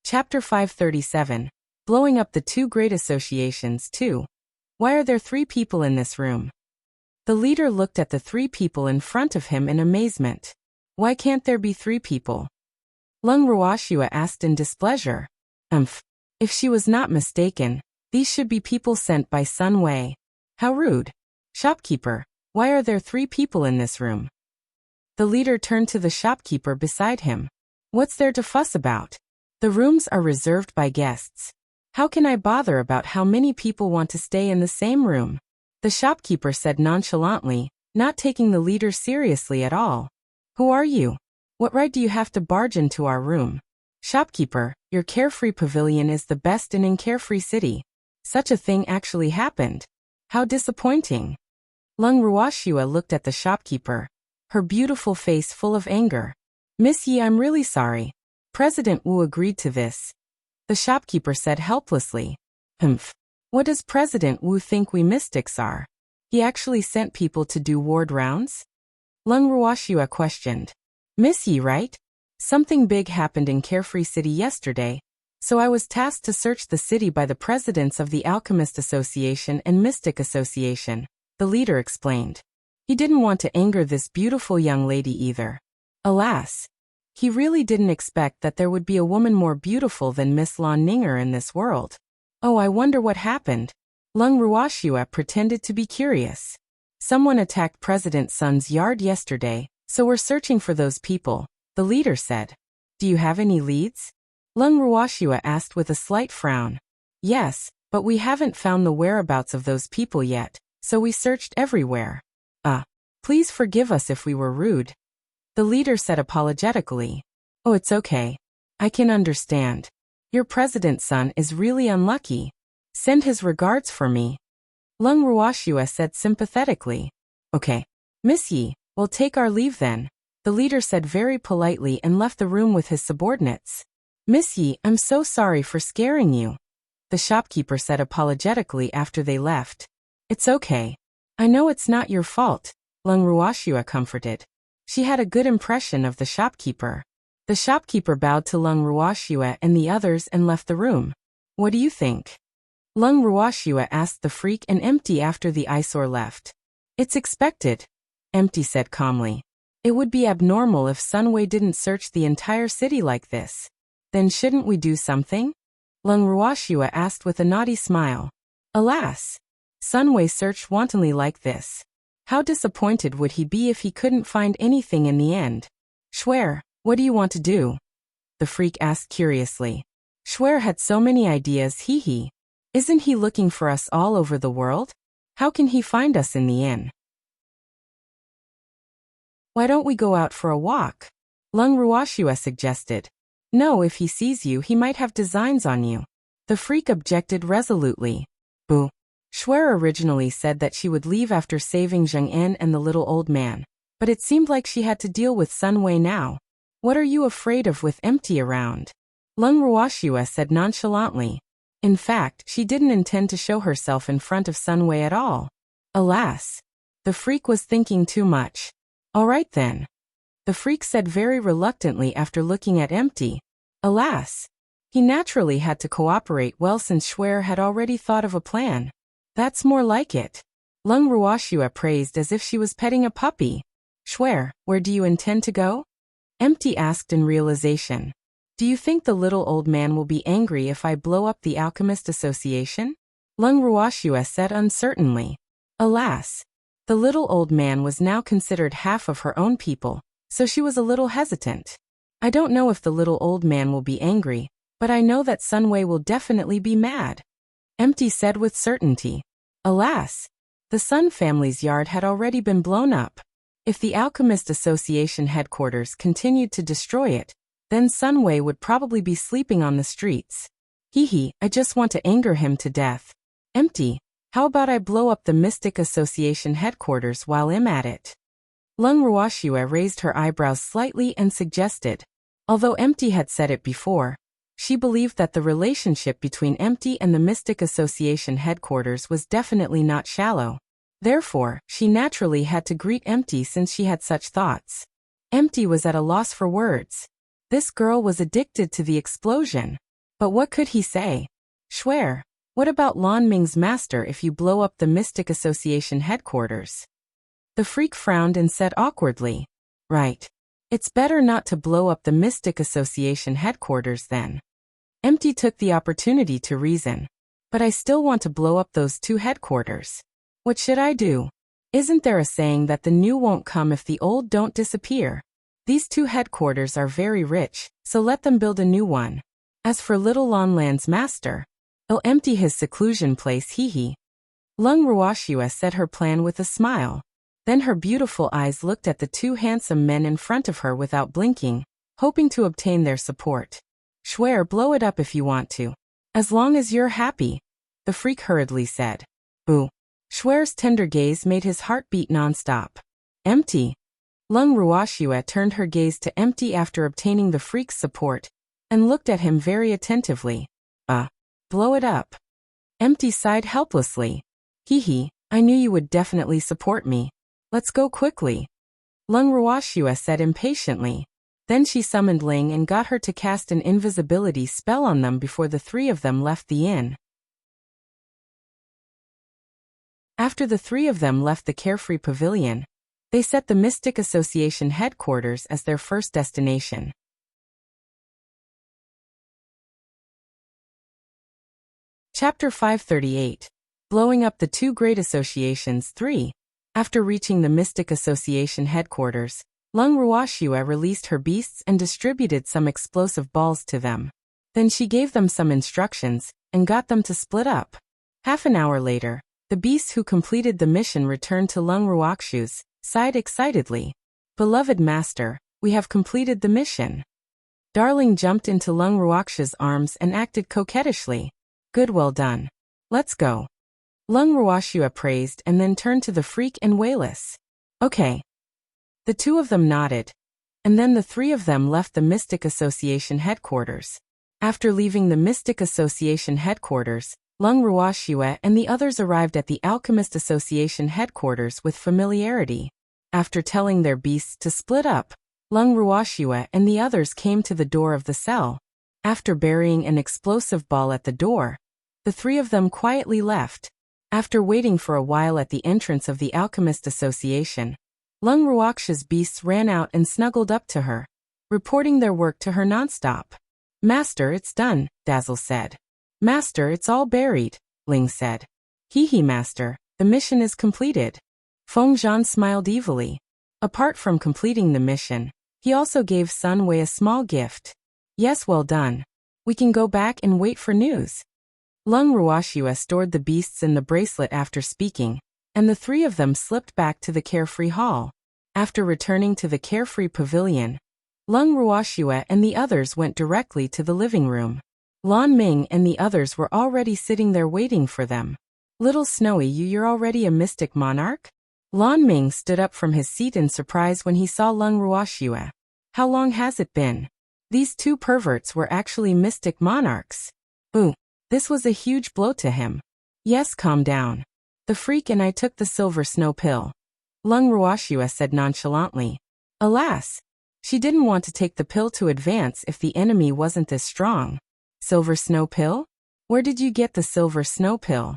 Chapter 537. Blowing up the two great associations too. Why are there 3 people in this room? The leader looked at the 3 people in front of him in amazement. Why can't there be 3 people? Lung Ruoxue asked in displeasure. If she was not mistaken, these should be people sent by Sun Wei. How rude. Shopkeeper, why are there 3 people in this room? The leader turned to the shopkeeper beside him. What's there to fuss about? The rooms are reserved by guests. How can I bother about how many people want to stay in the same room? The shopkeeper said nonchalantly, not taking the leader seriously at all. Who are you? What right do you have to barge into our room? Shopkeeper, your Carefree pavilion is the best in Carefree City. Such a thing actually happened. How disappointing. Lung Ruoxue looked at the shopkeeper, her beautiful face full of anger. Miss Yi, I'm really sorry. President Wu agreed to this. The shopkeeper said helplessly. What does President Wu think we mystics are? He actually sent people to do ward rounds? Lung Ruoxue questioned. Miss Yi, right? Something big happened in Carefree City yesterday, so I was tasked to search the city by the presidents of the Alchemist Association and Mystic Association, the leader explained. He didn't want to anger this beautiful young lady either. Alas, he really didn't expect that there would be a woman more beautiful than Miss Lan Ninger in this world. Oh, I wonder what happened. Lung Ruoxue pretended to be curious. Someone attacked President Sun's yard yesterday, so we're searching for those people, the leader said. Do you have any leads? Lung Ruoxue asked with a slight frown. Yes, but we haven't found the whereabouts of those people yet, so we searched everywhere. Please forgive us if we were rude. The leader said apologetically. Oh, it's okay. I can understand. Your president's son is really unlucky. Send his regards for me. Lung Ruoxue said sympathetically. Okay. Miss Yi, we'll take our leave then. The leader said very politely and left the room with his subordinates. Miss Yi, I'm so sorry for scaring you. The shopkeeper said apologetically after they left. It's okay. I know it's not your fault, Lung Ruoxue comforted. She had a good impression of the shopkeeper. The shopkeeper bowed to Lung Ruoxue and the others and left the room. What do you think? Lung Ruoxue asked the freak and empty after the eyesore left. It's expected. Empty said calmly. It would be abnormal if Sunway didn't search the entire city like this. Then shouldn't we do something? Lung Ruoxue asked with a naughty smile. Alas! Sunway searched wantonly like this. How disappointed would he be if he couldn't find anything in the end? Schwer, what do you want to do? The freak asked curiously. Schwer had so many ideas, hee. Isn't he looking for us all over the world? How can he find us in the inn? Why don't we go out for a walk? Lung Ruoxue suggested. No, if he sees you, he might have designs on you. The freak objected resolutely. Boo. Schwer originally said that she would leave after saving Zheng En and the little old man, but it seemed like she had to deal with Sunway now. What are you afraid of with Empty around? Lung Ruoxue said nonchalantly. In fact, she didn't intend to show herself in front of Sunway at all. Alas! The freak was thinking too much. All right then. The freak said very reluctantly after looking at Empty. Alas! He naturally had to cooperate well since Schwer had already thought of a plan. That's more like it. Lung Ruoxue praised as if she was petting a puppy. Schwer, where do you intend to go? Empty asked in realization. Do you think the little old man will be angry if I blow up the Alchemist Association? Lung Ruoxue said uncertainly. Alas! The little old man was now considered half of her own people, so she was a little hesitant. I don't know if the little old man will be angry, but I know that Sunway will definitely be mad. Empty said with certainty. Alas! The Sun family's yard had already been blown up. If the Alchemist Association headquarters continued to destroy it, then Sunway would probably be sleeping on the streets. Hee, I just want to anger him to death. Empty, how about I blow up the Mystic Association headquarters while I'm at it? Lung Ruoxue raised her eyebrows slightly and suggested. Although Empty had said it before, she believed that the relationship between Empty and the Mystic Association headquarters was definitely not shallow. Therefore, she naturally had to greet Empty since she had such thoughts. Empty was at a loss for words. This girl was addicted to the explosion. But what could he say? Schwer, what about Lan Ming's master if you blow up the Mystic Association headquarters? The freak frowned and said awkwardly. Right. It's better not to blow up the Mystic Association headquarters then. Empty took the opportunity to reason. But I still want to blow up those two headquarters. What should I do? Isn't there a saying that the new won't come if the old don't disappear? These two headquarters are very rich, so let them build a new one. As for little Lanland's master, I'll empty his seclusion place, hee. Lung Ruoxue said her plan with a smile. Then her beautiful eyes looked at the two handsome men in front of her without blinking, hoping to obtain their support. Schwer, blow it up if you want to. As long as you're happy, the freak hurriedly said. Boo. Schwer's tender gaze made his heart beat non-stop. Empty. Lung Ruoxue turned her gaze to Empty after obtaining the freak's support, and looked at him very attentively. Blow it up. Empty sighed helplessly. Hee, I knew you would definitely support me. Let's go quickly. Lung Ruoxue said impatiently. Then she summoned Ling and got her to cast an invisibility spell on them before the three of them left the inn. After the three of them left the Carefree Pavilion, they set the Mystic Association headquarters as their first destination. Chapter 538. Blowing up the two great associations 3. After reaching the Mystic Association headquarters, Lung Ruoxue released her beasts and distributed some explosive balls to them. Then she gave them some instructions, and got them to split up. Half an hour later, the beasts who completed the mission returned to Lung Ruoxue's side excitedly. Beloved master, we have completed the mission. Darling jumped into Lung Ruoxue's arms and acted coquettishly. Good, well done. Let's go. Lung Ruoxue praised and then turned to the freak and Wayless. Okay. The two of them nodded. And then the three of them left the Mystic Association headquarters. After leaving the Mystic Association headquarters, Lung Ruoxue and the others arrived at the Alchemist Association headquarters with familiarity. After telling their beasts to split up, Lung Ruoxue and the others came to the door of the cell. After burying an explosive ball at the door, the three of them quietly left. After waiting for a while at the entrance of the Alchemist Association, Lung Ruoxia's beasts ran out and snuggled up to her, reporting their work to her nonstop. Master, it's done, Dazzle said. Master, it's all buried, Ling said. Hee master, the mission is completed. Feng Zhan smiled evilly. Apart from completing the mission, he also gave Sun Wei a small gift. Yes, well done. We can go back and wait for news. Lung Ruoxia stored the beasts in the bracelet after speaking, and the three of them slipped back to the Carefree Hall. After returning to the Carefree Pavilion, Lung Ruoxia and the others went directly to the living room. Lan Ming and the others were already sitting there waiting for them. Little Snowy, you're already a mystic monarch? Lan Ming stood up from his seat in surprise when he saw Lung Ruoxia. How long has it been? These two perverts were actually mystic monarchs. Ooh, this was a huge blow to him. Yes, calm down. The freak and I took the silver snow pill. Lung Ruoxia said nonchalantly. Alas, she didn't want to take the pill to advance if the enemy wasn't this strong. Silver snow pill? Where did you get the silver snow pill?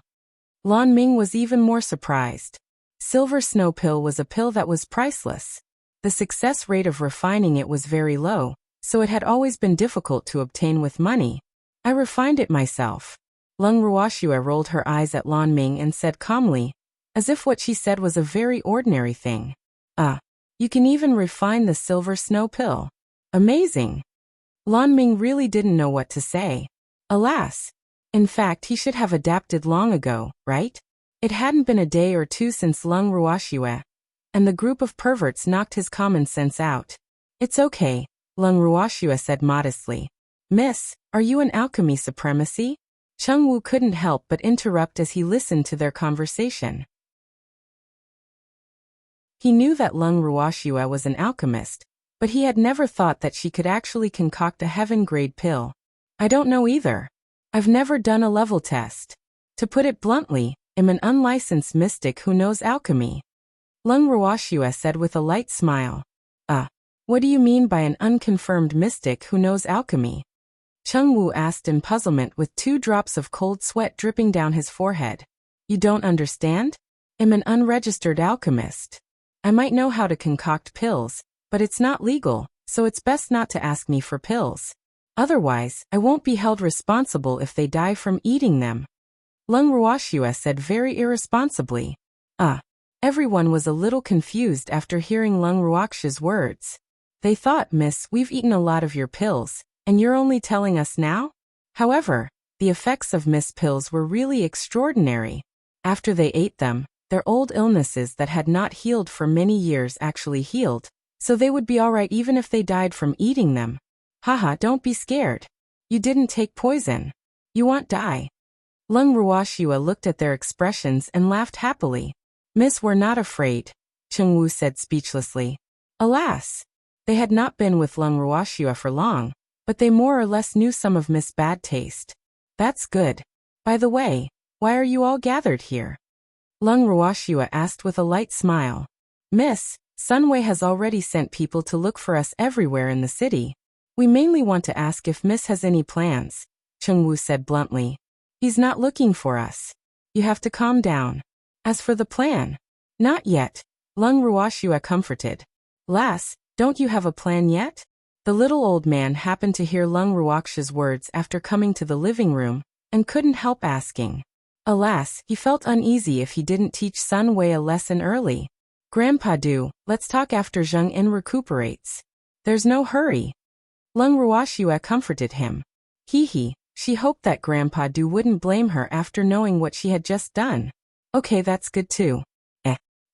Lan Ming was even more surprised. Silver snow pill was a pill that was priceless. The success rate of refining it was very low, so it had always been difficult to obtain with money. I refined it myself. Lung Ruoxia rolled her eyes at Lan Ming and said calmly, as if what she said was a very ordinary thing. You can even refine the silver snow pill. Amazing. Lan Ming really didn't know what to say. Alas. In fact, he should have adapted long ago, right? It hadn't been a day or two since Lung Ruoxia, and the group of perverts knocked his common sense out. It's okay, Lung Ruoxia said modestly. Miss, are you an alchemy supremacy? Cheng Wu couldn't help but interrupt as he listened to their conversation. He knew that Lung Ruoxia was an alchemist, but he had never thought that she could actually concoct a heaven-grade pill. I don't know either. I've never done a level test. To put it bluntly, I'm an unlicensed mystic who knows alchemy. Lung Ruoxia said with a light smile. What do you mean by an unconfirmed mystic who knows alchemy? Cheng Wu asked in puzzlement with 2 drops of cold sweat dripping down his forehead. You don't understand? I'm an unregistered alchemist. I might know how to concoct pills, but it's not legal, so it's best not to ask me for pills. Otherwise, I won't be held responsible if they die from eating them. Lung Ruoxia said very irresponsibly. Everyone was a little confused after hearing Lung Ruoxia's words. They thought, Miss, we've eaten a lot of your pills, and you're only telling us now? However, the effects of Miss pills were really extraordinary. After they ate them, their old illnesses that had not healed for many years actually healed, so they would be alright even if they died from eating them. Haha, don't be scared. You didn't take poison. You won't die. Lung Ruoxia looked at their expressions and laughed happily. Miss, we're not afraid, Cheng Wu said speechlessly. Alas! They had not been with Lung Ruoxia for long, but they more or less knew some of Miss' bad taste. That's good. By the way, why are you all gathered here? Lung Ruoxia asked with a light smile. Miss, Sun Wei has already sent people to look for us everywhere in the city. We mainly want to ask if Miss has any plans, Cheng Wu said bluntly. He's not looking for us. You have to calm down. As for the plan, not yet, Lung Ruoxia comforted. Lass, don't you have a plan yet? The little old man happened to hear Lung Ruoxia's words after coming to the living room, and couldn't help asking. Alas, he felt uneasy if he didn't teach Sun Wei a lesson early. Grandpa Du, let's talk after Zheng En recuperates. There's no hurry. Lung Ruoxia comforted him. She hoped that Grandpa Du wouldn't blame her after knowing what she had just done. Okay, that's good too.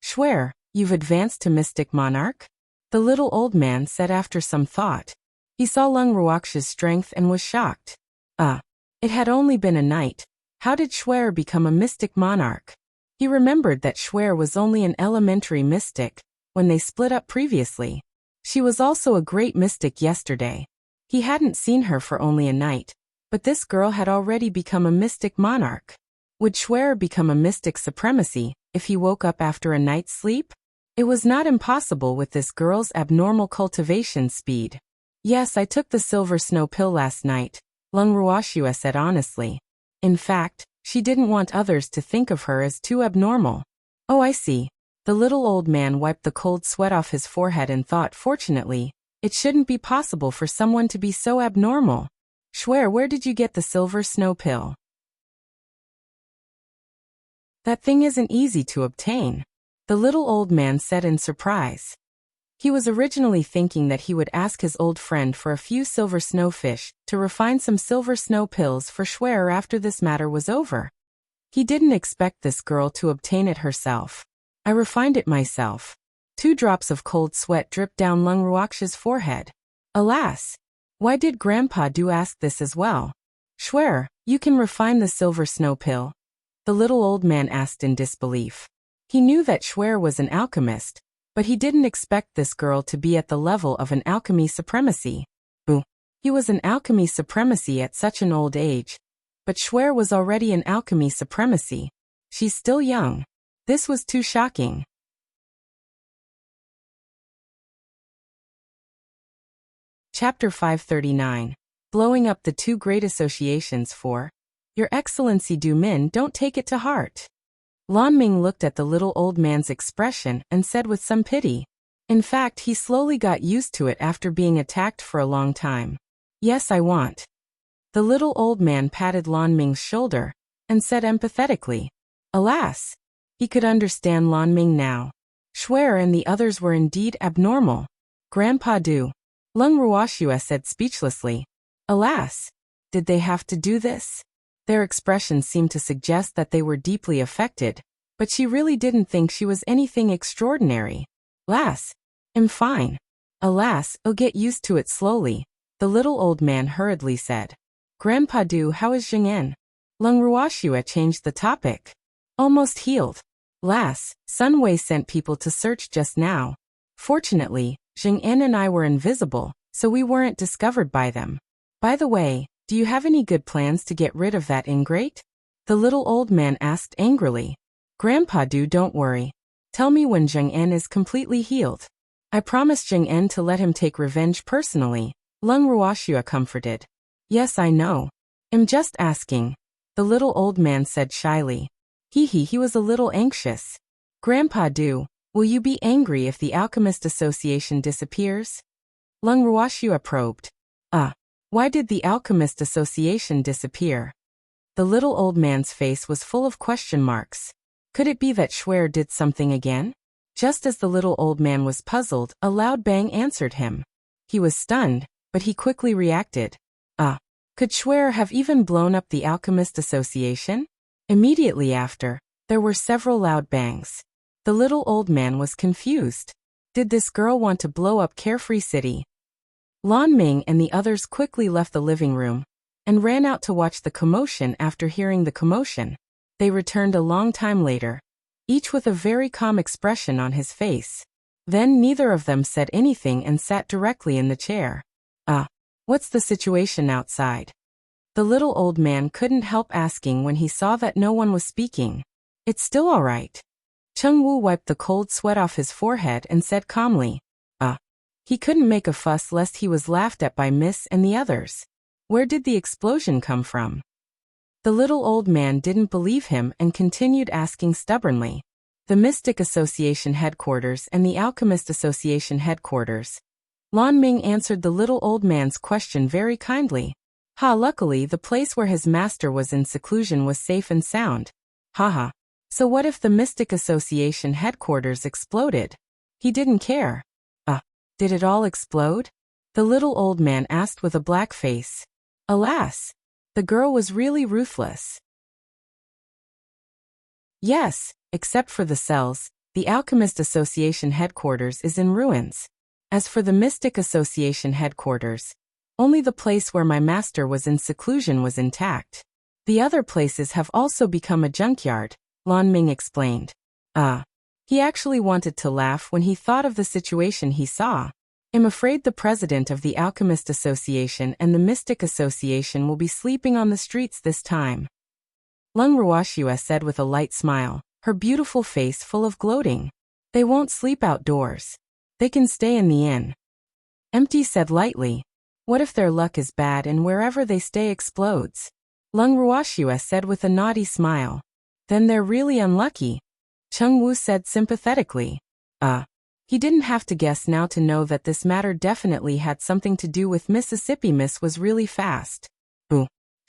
Schwer, you've advanced to Mystic Monarch? The little old man said after some thought. He saw Lung Ruoxia's strength and was shocked. It had only been a night. How did Schwer become a Mystic Monarch? He remembered that Schwer was only an elementary mystic when they split up previously. She was also a great mystic yesterday. He hadn't seen her for only a night, but this girl had already become a Mystic Monarch. Would Schwer become a mystic supremacy if he woke up after a night's sleep? It was not impossible with this girl's abnormal cultivation speed. Yes, I took the silver snow pill last night, Lung Ruoxia said honestly. In fact, she didn't want others to think of her as too abnormal. Oh, I see. The little old man wiped the cold sweat off his forehead and thought, fortunately, it shouldn't be possible for someone to be so abnormal. Swear, where did you get the silver snow pill? That thing isn't easy to obtain, the little old man said in surprise. He was originally thinking that he would ask his old friend for a few silver snowfish to refine some silver snow pills for Schwer after this matter was over. He didn't expect this girl to obtain it herself. I refined it myself. 2 drops of cold sweat dripped down Lung Ruoxia's forehead. Alas! Why did Grandpa do ask this as well? Schwer, you can refine the silver snow pill? The little old man asked in disbelief. He knew that Schwer was an alchemist, but he didn't expect this girl to be at the level of an alchemy supremacy. Ooh, he was an alchemy supremacy at such an old age. But Schwer was already an alchemy supremacy. She's still young. This was too shocking. Chapter 539. Blowing up the 2 great associations for Your Excellency Du Min, don't take it to heart. Lan Ming looked at the little old man's expression and said with some pity. In fact, he slowly got used to it after being attacked for a long time. Yes, I want. The little old man patted Lan Ming's shoulder and said empathetically. Alas! He could understand Lan Ming now. Schwer and the others were indeed abnormal. Grandpa Du. Lung Ruoxia said speechlessly. Alas! Did they have to do this? Their expressions seemed to suggest that they were deeply affected, but she really didn't think she was anything extraordinary. Lass, I'm fine. Alas, I'll get used to it slowly, the little old man hurriedly said. Grandpa Du, how is Jing'en? Lung Ruoxia changed the topic. Almost healed. Lass, Sun Wei sent people to search just now. Fortunately, Jing'en and I were invisible, so we weren't discovered by them. By the way, do you have any good plans to get rid of that ingrate? The little old man asked angrily. Grandpa Du, don't worry. Tell me when Jing'en is completely healed. I promised Jing'en to let him take revenge personally, Lung Ruoxia comforted. Yes, I know. I'm just asking, the little old man said shyly. He was a little anxious. Grandpa Du, will you be angry if the Alchemist Association disappears? Lung Ruoxia probed. Why did the Alchemist Association disappear? The little old man's face was full of question marks. Could it be that Schwer did something again? Just as the little old man was puzzled, a loud bang answered him. He was stunned, but he quickly reacted. Could Schwer have even blown up the Alchemist Association? Immediately after, there were several loud bangs. The little old man was confused. Did this girl want to blow up Carefree City? Lan Ming and the others quickly left the living room and ran out to watch the commotion. After hearing the commotion, they returned a long time later, each with a very calm expression on his face. Then neither of them said anything and sat directly in the chair. What's the situation outside? The little old man couldn't help asking when he saw that no one was speaking. It's still all right. Cheng Wu wiped the cold sweat off his forehead and said calmly. He couldn't make a fuss lest he was laughed at by Miss and the others. Where did the explosion come from? The little old man didn't believe him and continued asking stubbornly. The Mystic Association headquarters and the Alchemist Association headquarters. Lan Ming answered the little old man's question very kindly. Luckily the place where his master was in seclusion was safe and sound. So what if the Mystic Association headquarters exploded? He didn't care. Did it all explode? The little old man asked with a black face. Alas! The girl was really ruthless. Yes, except for the cells, the Alchemist Association headquarters is in ruins. As for the Mystic Association headquarters, only the place where my master was in seclusion was intact. The other places have also become a junkyard, Lan Ming explained. He actually wanted to laugh when he thought of the situation he saw. I'm afraid the president of the Alchemist Association and the Mystic Association will be sleeping on the streets this time. Lung Ruoxia said with a light smile, her beautiful face full of gloating. They won't sleep outdoors. They can stay in the inn. Empty said lightly. What if their luck is bad and wherever they stay explodes? Lung Ruoxia said with a naughty smile. Then they're really unlucky. Cheng-Wu said sympathetically. He didn't have to guess now to know that this matter definitely had something to do with Mississippi. Miss was really fast.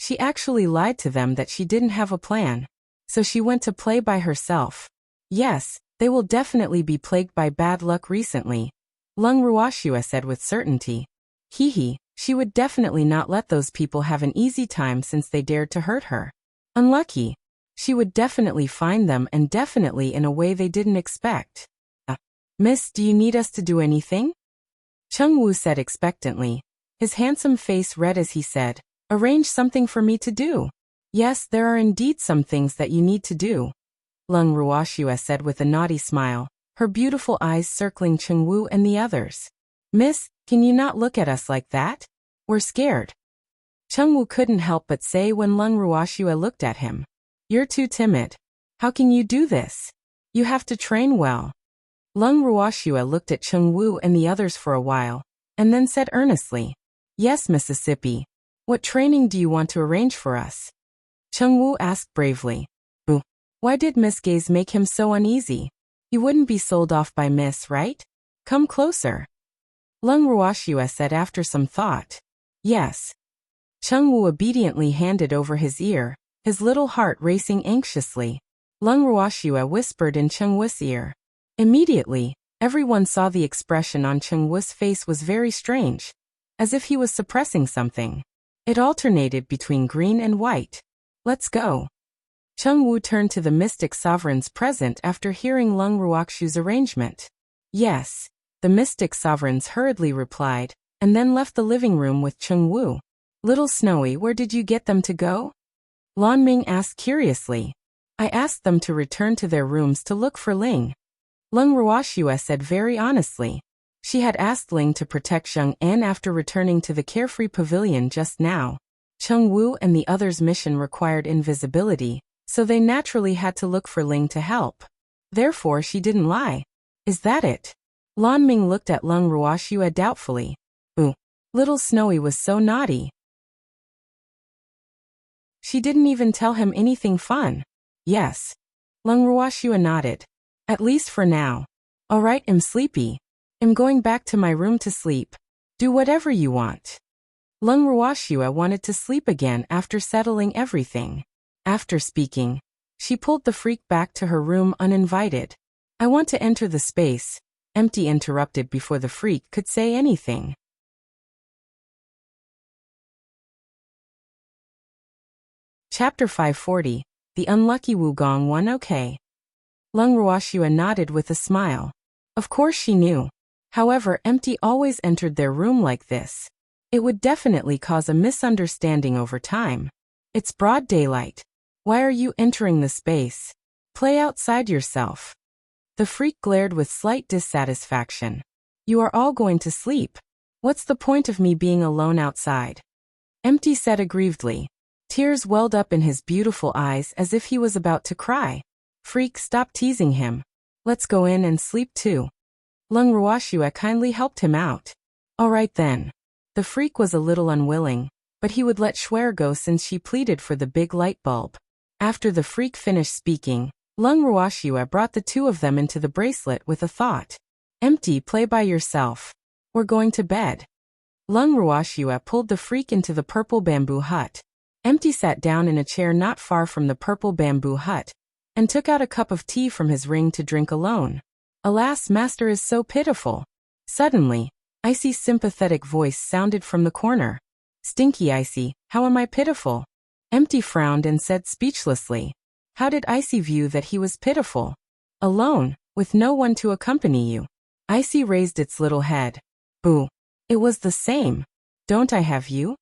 She actually lied to them that she didn't have a plan. So she went to play by herself. Yes, they will definitely be plagued by bad luck recently, Lung Ruoxue said with certainty. She would definitely not let those people have an easy time since they dared to hurt her. Unlucky. She would definitely find them, and definitely in a way they didn't expect. Miss, do you need us to do anything? Cheng-Wu said expectantly, his handsome face red as he said, arrange something for me to do. Yes, there are indeed some things that you need to do, Lung Ruoxue said with a naughty smile, her beautiful eyes circling Cheng-Wu and the others. Miss, can you not look at us like that? We're scared. Cheng-Wu couldn't help but say when Lung Ruoxue looked at him. You're too timid. How can you do this? You have to train well. Lung Ruoxue looked at Cheng-Wu and the others for a while, and then said earnestly, Yes, Mississippi. What training do you want to arrange for us? Cheng-Wu asked bravely. Why did Miss Gaze make him so uneasy? He wouldn't be sold off by Miss, right? Come closer. Lung Ruoxue said after some thought. Yes. Cheng-Wu obediently handed over his ear, his little heart racing anxiously. Lung Ruoxue whispered in Cheng-Wu's ear. Immediately, everyone saw the expression on Cheng-Wu's face was very strange, as if he was suppressing something. It alternated between green and white. Let's go. Cheng-Wu turned to the mystic sovereigns present after hearing Lung Ruoxue's arrangement. Yes, the mystic sovereigns hurriedly replied, and then left the living room with Cheng-Wu. Little Snowy, where did you get them to go? Lan Ming asked curiously. I asked them to return to their rooms to look for Ling. Lung Ruoxue said very honestly. She had asked Ling to protect Zheng En after returning to the Carefree Pavilion just now. Cheng-Wu and the others' mission required invisibility, so they naturally had to look for Ling to help. Therefore she didn't lie. Is that it? Lan Ming looked at Lung Ruoxue doubtfully. Little Snowy was so naughty. She didn't even tell him anything fun. Yes. Lung Ruoxue nodded. At least for now. Alright, I'm sleepy. I'm going back to my room to sleep. Do whatever you want. Lung Ruoxue wanted to sleep again after settling everything. After speaking, she pulled the freak back to her room uninvited. I want to enter the space. Empty interrupted before the freak could say anything. Chapter 540. The Unlucky Wugong One. Okay. Lung Ruoxue nodded with a smile. Of course she knew. However, Empty always entered their room like this. It would definitely cause a misunderstanding over time. It's broad daylight. Why are you entering the space? Play outside yourself. The freak glared with slight dissatisfaction. You are all going to sleep. What's the point of me being alone outside? Empty said aggrievedly. Tears welled up in his beautiful eyes as if he was about to cry. Freak, stop teasing him. Let's go in and sleep too. Lung Ruoxue kindly helped him out. Alright then. The freak was a little unwilling, but he would let Schwer go since she pleaded for the big light bulb. After the freak finished speaking, Lung Ruoxue brought the two of them into the bracelet with a thought. Empty, play by yourself. We're going to bed. Lung Ruoxue pulled the freak into the purple bamboo hut. Empty sat down in a chair not far from the purple bamboo hut, and took out a cup of tea from his ring to drink alone. Alas, master is so pitiful. Suddenly, Icy's sympathetic voice sounded from the corner. Stinky Icy, how am I pitiful? Empty frowned and said speechlessly. How did Icy view that he was pitiful? Alone, with no one to accompany you. Icy raised its little head. Boo. It was the same. Don't I have you?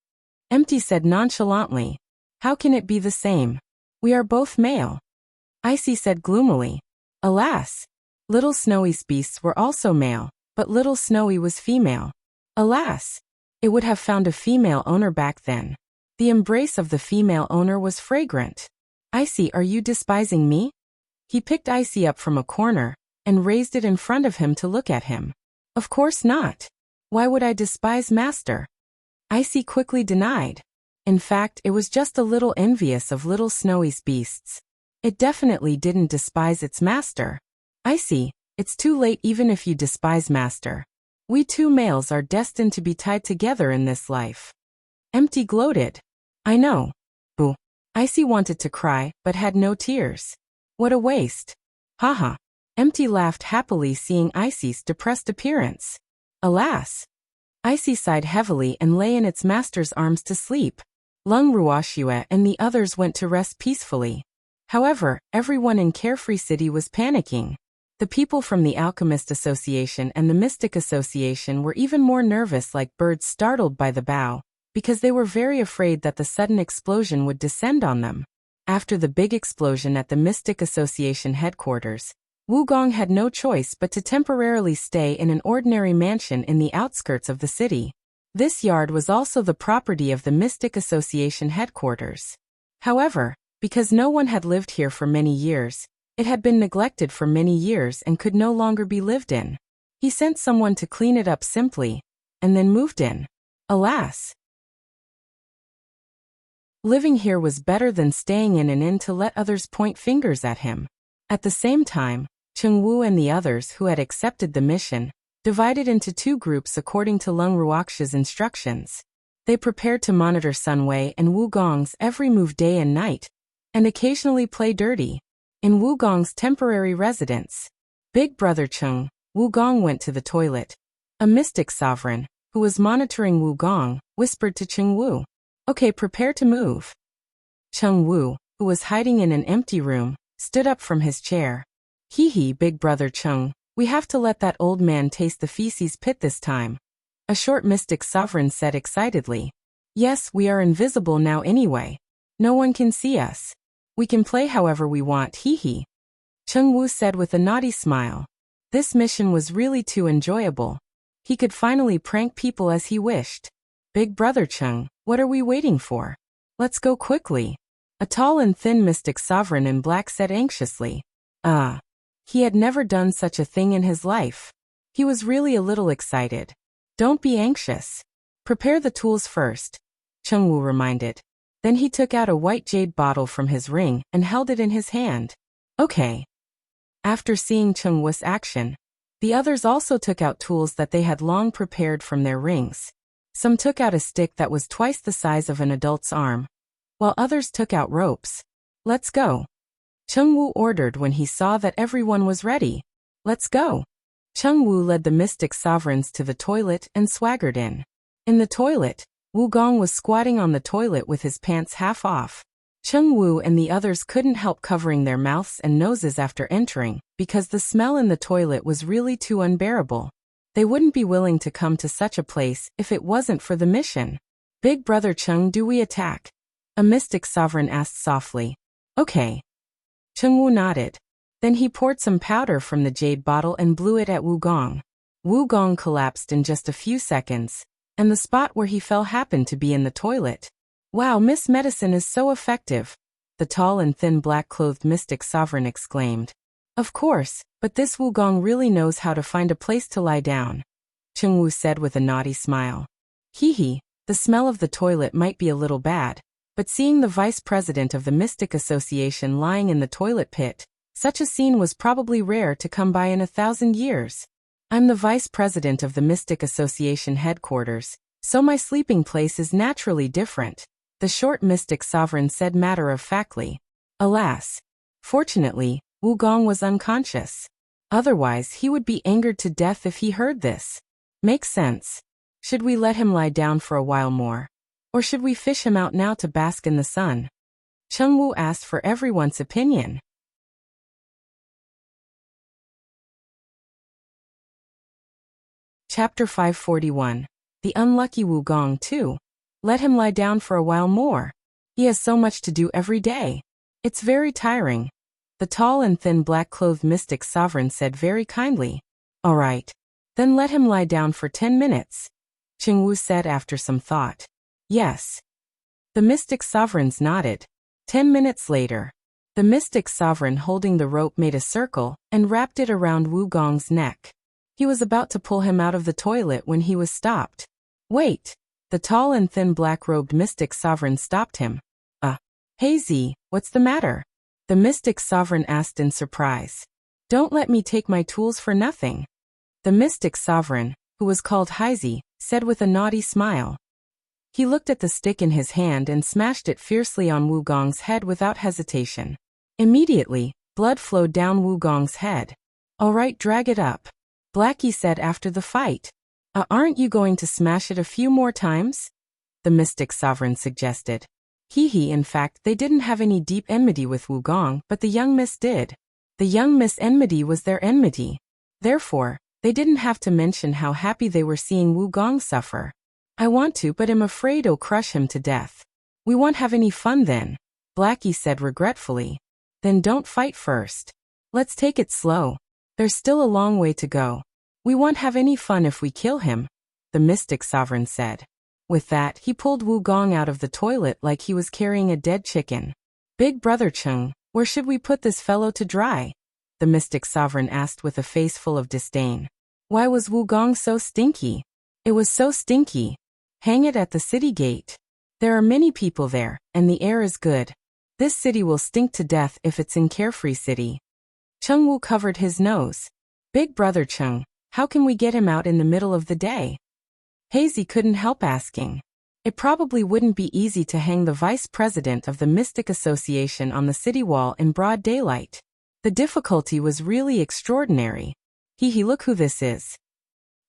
Empty said nonchalantly. How can it be the same? We are both male. Icy said gloomily. Alas. Little Snowy's beasts were also male, but Little Snowy was female. Alas. It would have found a female owner back then. The embrace of the female owner was fragrant. Icy, are you despising me? He picked Icy up from a corner, and raised it in front of him to look at him. Of course not. Why would I despise master? Icy quickly denied. In fact, it was just a little envious of Little Snowy's beasts. It definitely didn't despise its master. I see. It's too late even if you despise master. We two males are destined to be tied together in this life. Empty gloated. I know. Boo. Icy wanted to cry, but had no tears. What a waste. Haha. Empty laughed happily seeing Icy's depressed appearance. Alas. Icy sighed heavily and lay in its master's arms to sleep. Lung Ruoxue and the others went to rest peacefully. However, everyone in Carefree City was panicking. The people from the Alchemist Association and the Mystic Association were even more nervous like birds startled by the bow, because they were very afraid that the sudden explosion would descend on them. After the big explosion at the Mystic Association headquarters, Gong had no choice but to temporarily stay in an ordinary mansion in the outskirts of the city. This yard was also the property of the Mystic Association headquarters. However, because no one had lived here for many years, it had been neglected for many years and could no longer be lived in. He sent someone to clean it up simply, and then moved in. Alas! Living here was better than staying in an inn to let others point fingers at him. At the same time, Chengwu and the others who had accepted the mission divided into two groups according to Lung Ruoxue's instructions. They prepared to monitor Sunwei and Wu Gong's every move day and night, and occasionally play dirty. In Wu Gong's temporary residence, Big Brother Cheng, Wu Gong went to the toilet. A mystic sovereign, who was monitoring Wu Gong, whispered to Cheng Wu, "Okay, prepare to move." Cheng Wu, who was hiding in an empty room, stood up from his chair. Hee, Big Brother Cheng, we have to let that old man taste the feces pit this time. A short mystic sovereign said excitedly. Yes, we are invisible now anyway. No one can see us. We can play however we want, hee. Cheng Wu said with a naughty smile. This mission was really too enjoyable. He could finally prank people as he wished. Big Brother Cheng, what are we waiting for? Let's go quickly. A tall and thin mystic sovereign in black said anxiously. He had never done such a thing in his life. He was really a little excited. Don't be anxious. Prepare the tools first, Cheng Wu reminded. Then he took out a white jade bottle from his ring and held it in his hand. Okay. After seeing Cheng Wu's action, the others also took out tools that they had long prepared from their rings. Some took out a stick that was twice the size of an adult's arm, while others took out ropes. Let's go. Cheng Wu ordered when he saw that everyone was ready. Let's go. Cheng Wu led the mystic sovereigns to the toilet and swaggered in. In the toilet, Wu Gong was squatting on the toilet with his pants half off. Cheng Wu and the others couldn't help covering their mouths and noses after entering, because the smell in the toilet was really too unbearable. They wouldn't be willing to come to such a place if it wasn't for the mission. Big Brother Cheng, do we attack? A mystic sovereign asked softly. Okay. Cheng Wu nodded. Then he poured some powder from the jade bottle and blew it at Wu Gong. Wu Gong collapsed in just a few seconds, and the spot where he fell happened to be in the toilet. Wow, Miss Medicine is so effective, the tall and thin black-clothed mystic sovereign exclaimed. Of course, but this Wu Gong really knows how to find a place to lie down, Cheng Wu said with a naughty smile. Hee, the smell of the toilet might be a little bad, but seeing the vice president of the Mystic Association lying in the toilet pit, such a scene was probably rare to come by in 1,000 years. I'm the vice president of the Mystic Association headquarters, so my sleeping place is naturally different, the short mystic sovereign said matter-of-factly. Alas. Fortunately, Wu Gong was unconscious. Otherwise he would be angered to death if he heard this. Makes sense. Should we let him lie down for a while more? Or should we fish him out now to bask in the sun? Cheng Wu asked for everyone's opinion. Chapter 541. The unlucky Wu Gong too. Let him lie down for a while more. He has so much to do every day. It's very tiring. The tall and thin black-clothed mystic sovereign said very kindly. All right. Then let him lie down for 10 minutes, Cheng Wu said after some thought. Yes. The mystic sovereigns nodded. 10 minutes later, the mystic sovereign holding the rope made a circle and wrapped it around Wu Gong's neck. He was about to pull him out of the toilet when he was stopped. Wait. The tall and thin black-robed mystic sovereign stopped him. Hey Z, what's the matter? The mystic sovereign asked in surprise. Don't let me take my tools for nothing. The mystic sovereign, who was called Heizi, said with a naughty smile. He looked at the stick in his hand and smashed it fiercely on Wugong's head without hesitation. Immediately, blood flowed down Wugong's head. All right, drag it up, Blackie said after the fight. Aren't you going to smash it a few more times? The mystic sovereign suggested. In fact, they didn't have any deep enmity with Wugong, but the young miss did. The young miss enmity was their enmity. Therefore, they didn't have to mention how happy they were seeing Wugong suffer. I want to, but am afraid it'll crush him to death. We won't have any fun then, Blackie said regretfully. Then don't fight first. Let's take it slow. There's still a long way to go. We won't have any fun if we kill him, the mystic sovereign said. With that, he pulled Wugong out of the toilet like he was carrying a dead chicken. Big brother Chung, where should we put this fellow to dry? The mystic sovereign asked with a face full of disdain. Why was Wugong so stinky? It was so stinky. Hang it at the city gate. There are many people there, and the air is good. This city will stink to death if it's in Carefree City. Chung Wu covered his nose. Big brother Chung, how can we get him out in the middle of the day? Hazy couldn't help asking. It probably wouldn't be easy to hang the vice president of the Mystic Association on the city wall in broad daylight. The difficulty was really extraordinary. Look who this is.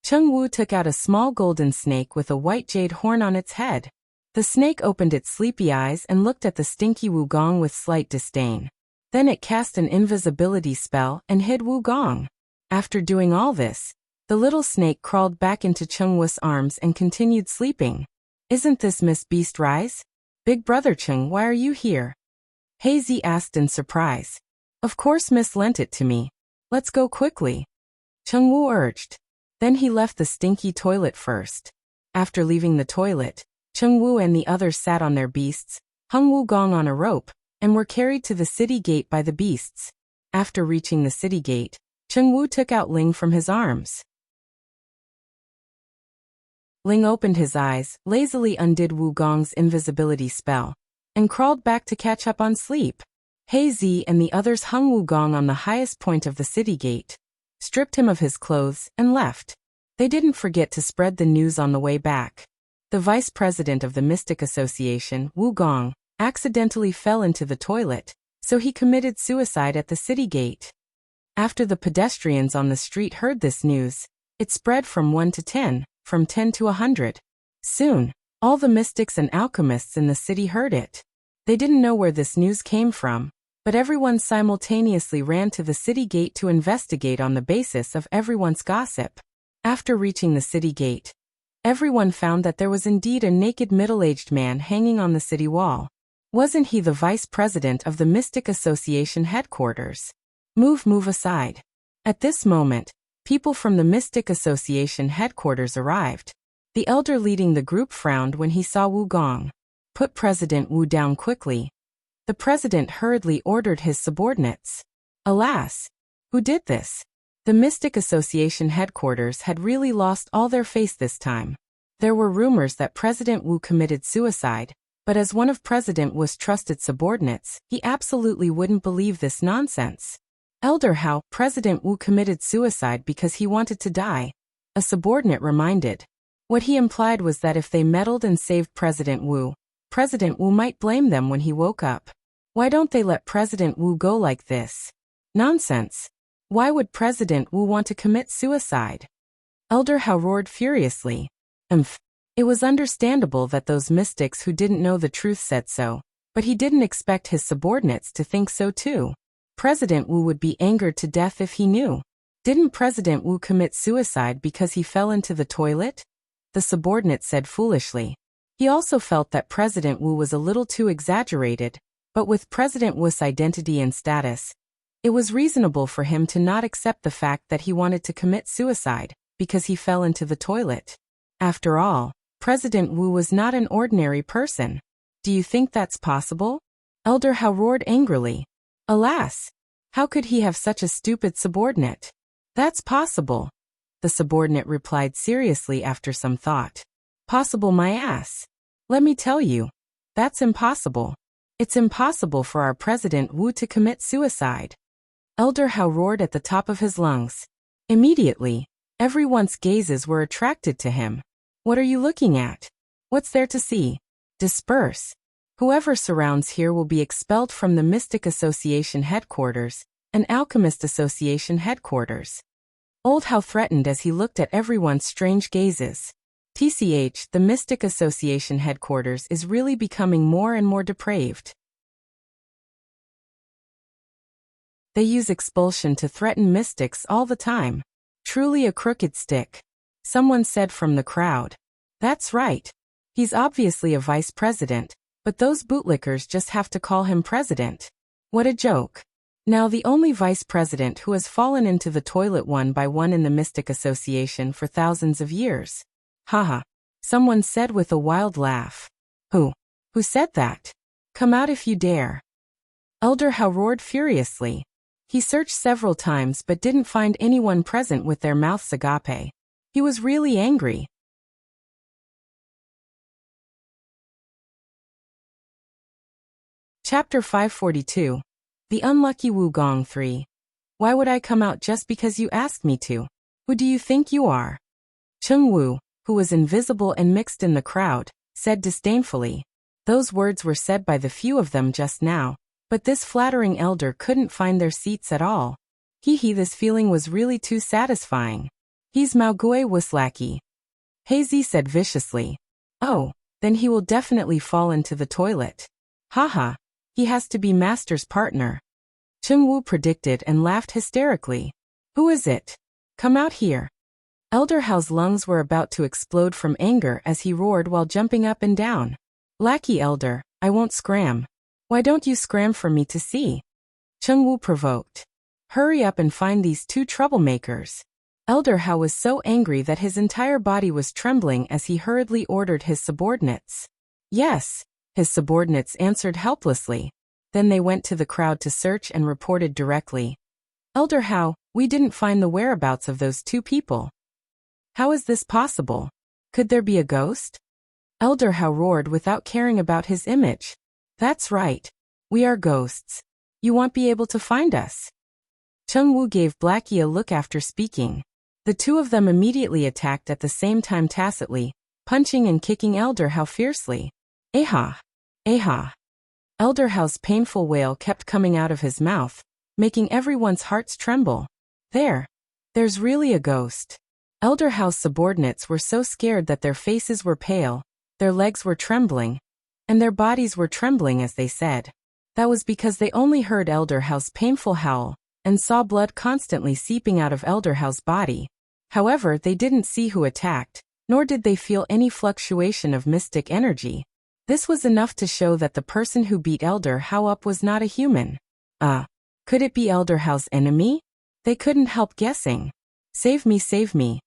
Chung Wu took out a small golden snake with a white jade horn on its head. The snake opened its sleepy eyes and looked at the stinky Wugong with slight disdain. Then it cast an invisibility spell and hid Wugong. After doing all this, the little snake crawled back into Chung Wu's arms and continued sleeping. Isn't this Miss Beast Rise? Big brother Chung, why are you here? Hazy asked in surprise. Of course Miss lent it to me. Let's go quickly, Chung Wu urged. Then he left the stinky toilet first. After leaving the toilet, Chung Wu and the others sat on their beasts, hung Wugong on a rope, and were carried to the city gate by the beasts. After reaching the city gate, Chung Wu took out Ling from his arms. Ling opened his eyes, lazily undid Wugong's invisibility spell, and crawled back to catch up on sleep. Hazy and the others hung Wugong on the highest point of the city gate, stripped him of his clothes, and left. They didn't forget to spread the news on the way back. The vice president of the Mystic Association, Wugong, accidentally fell into the toilet, so he committed suicide at the city gate. After the pedestrians on the street heard this news, it spread from 1 to 10, from 10 to 100. Soon, all the mystics and alchemists in the city heard it. They didn't know where this news came from, but everyone simultaneously ran to the city gate to investigate on the basis of everyone's gossip. After reaching the city gate, everyone found that there was indeed a naked middle-aged man hanging on the city wall. Wasn't he the vice president of the Mystic Association headquarters? Move aside. At this moment, people from the Mystic Association headquarters arrived. The elder leading the group frowned when he saw Wugong. Put President Wu down quickly. The president hurriedly ordered his subordinates. Alas! Who did this? The Mystic Association headquarters had really lost all their face this time. There were rumors that President Wu committed suicide, but as one of President Wu's trusted subordinates, he absolutely wouldn't believe this nonsense. Elder How, President Wu committed suicide because he wanted to die, a subordinate reminded. What he implied was that if they meddled and saved President Wu might blame them when he woke up. Why don't they let President Wu go like this? Nonsense. Why would President Wu want to commit suicide? Elder How roared furiously. It was understandable that those mystics who didn't know the truth said so, but he didn't expect his subordinates to think so too. President Wu would be angered to death if he knew. Didn't President Wu commit suicide because he fell into the toilet? The subordinate said foolishly. He also felt that President Wu was a little too exaggerated, but with President Wu's identity and status, it was reasonable for him to not accept the fact that he wanted to commit suicide because he fell into the toilet. After all, President Wu was not an ordinary person. Do you think that's possible? Elder How roared angrily. Alas! How could he have such a stupid subordinate? That's possible, the subordinate replied seriously after some thought. Possible my ass. Let me tell you. That's impossible. It's impossible for our President Wu to commit suicide. Elder Hao roared at the top of his lungs. Immediately, everyone's gazes were attracted to him. What are you looking at? What's there to see? Disperse. Whoever surrounds here will be expelled from the Mystic Association headquarters, and Alchemist Association headquarters. Old Hao threatened as he looked at everyone's strange gazes. TCH, the Mystic Association headquarters is really becoming more and more depraved. They use expulsion to threaten mystics all the time. Truly a crooked stick. Someone said from the crowd. That's right. He's obviously a vice president, but those bootlickers just have to call him president. What a joke. Now the only vice president who has fallen into the toilet one by one in the Mystic Association for thousands of years. Haha. Someone said with a wild laugh. Who? Who said that? Come out if you dare. Elder Hao roared furiously. He searched several times but didn't find anyone present with their mouths agape. He was really angry. Chapter 542. The Unlucky Wu Gong 3. Why would I come out just because you asked me to? Who do you think you are? Cheng Wu, who was invisible and mixed in the crowd, said disdainfully. Those words were said by the few of them just now, but this flattering elder couldn't find their seats at all. This feeling was really too satisfying. He's Mao Gui Wuslaki. Hazy said viciously. Oh, then he will definitely fall into the toilet. Haha, he has to be Master's partner. Cheng Wu predicted and laughed hysterically. Who is it? Come out here. Elder Hao's lungs were about to explode from anger as he roared while jumping up and down. Lackey elder, I won't scram. Why don't you scram for me to see? Cheng Wu provoked. Hurry up and find these two troublemakers. Elder Hao was so angry that his entire body was trembling as he hurriedly ordered his subordinates. Yes, his subordinates answered helplessly. Then they went to the crowd to search and reported directly. Elder Hao, we didn't find the whereabouts of those two people. How is this possible? Could there be a ghost? Elder Hao roared without caring about his image. That's right. We are ghosts. You won't be able to find us. Cheng Wu gave Blackie a look after speaking. The two of them immediately attacked at the same time tacitly, punching and kicking Elder Hao fiercely. Eha! Eha! Elder Hao's painful wail kept coming out of his mouth, making everyone's hearts tremble. There's really a ghost. Elder Hao's subordinates were so scared that their faces were pale, their legs were trembling, and their bodies were trembling as they said. That was because they only heard Elder Hao's painful howl, and saw blood constantly seeping out of Elder Hao's body. However, they didn't see who attacked, nor did they feel any fluctuation of mystic energy. This was enough to show that the person who beat Elder Hao up was not a human. Could it be Elder Hao's enemy? They couldn't help guessing. Save me, save me.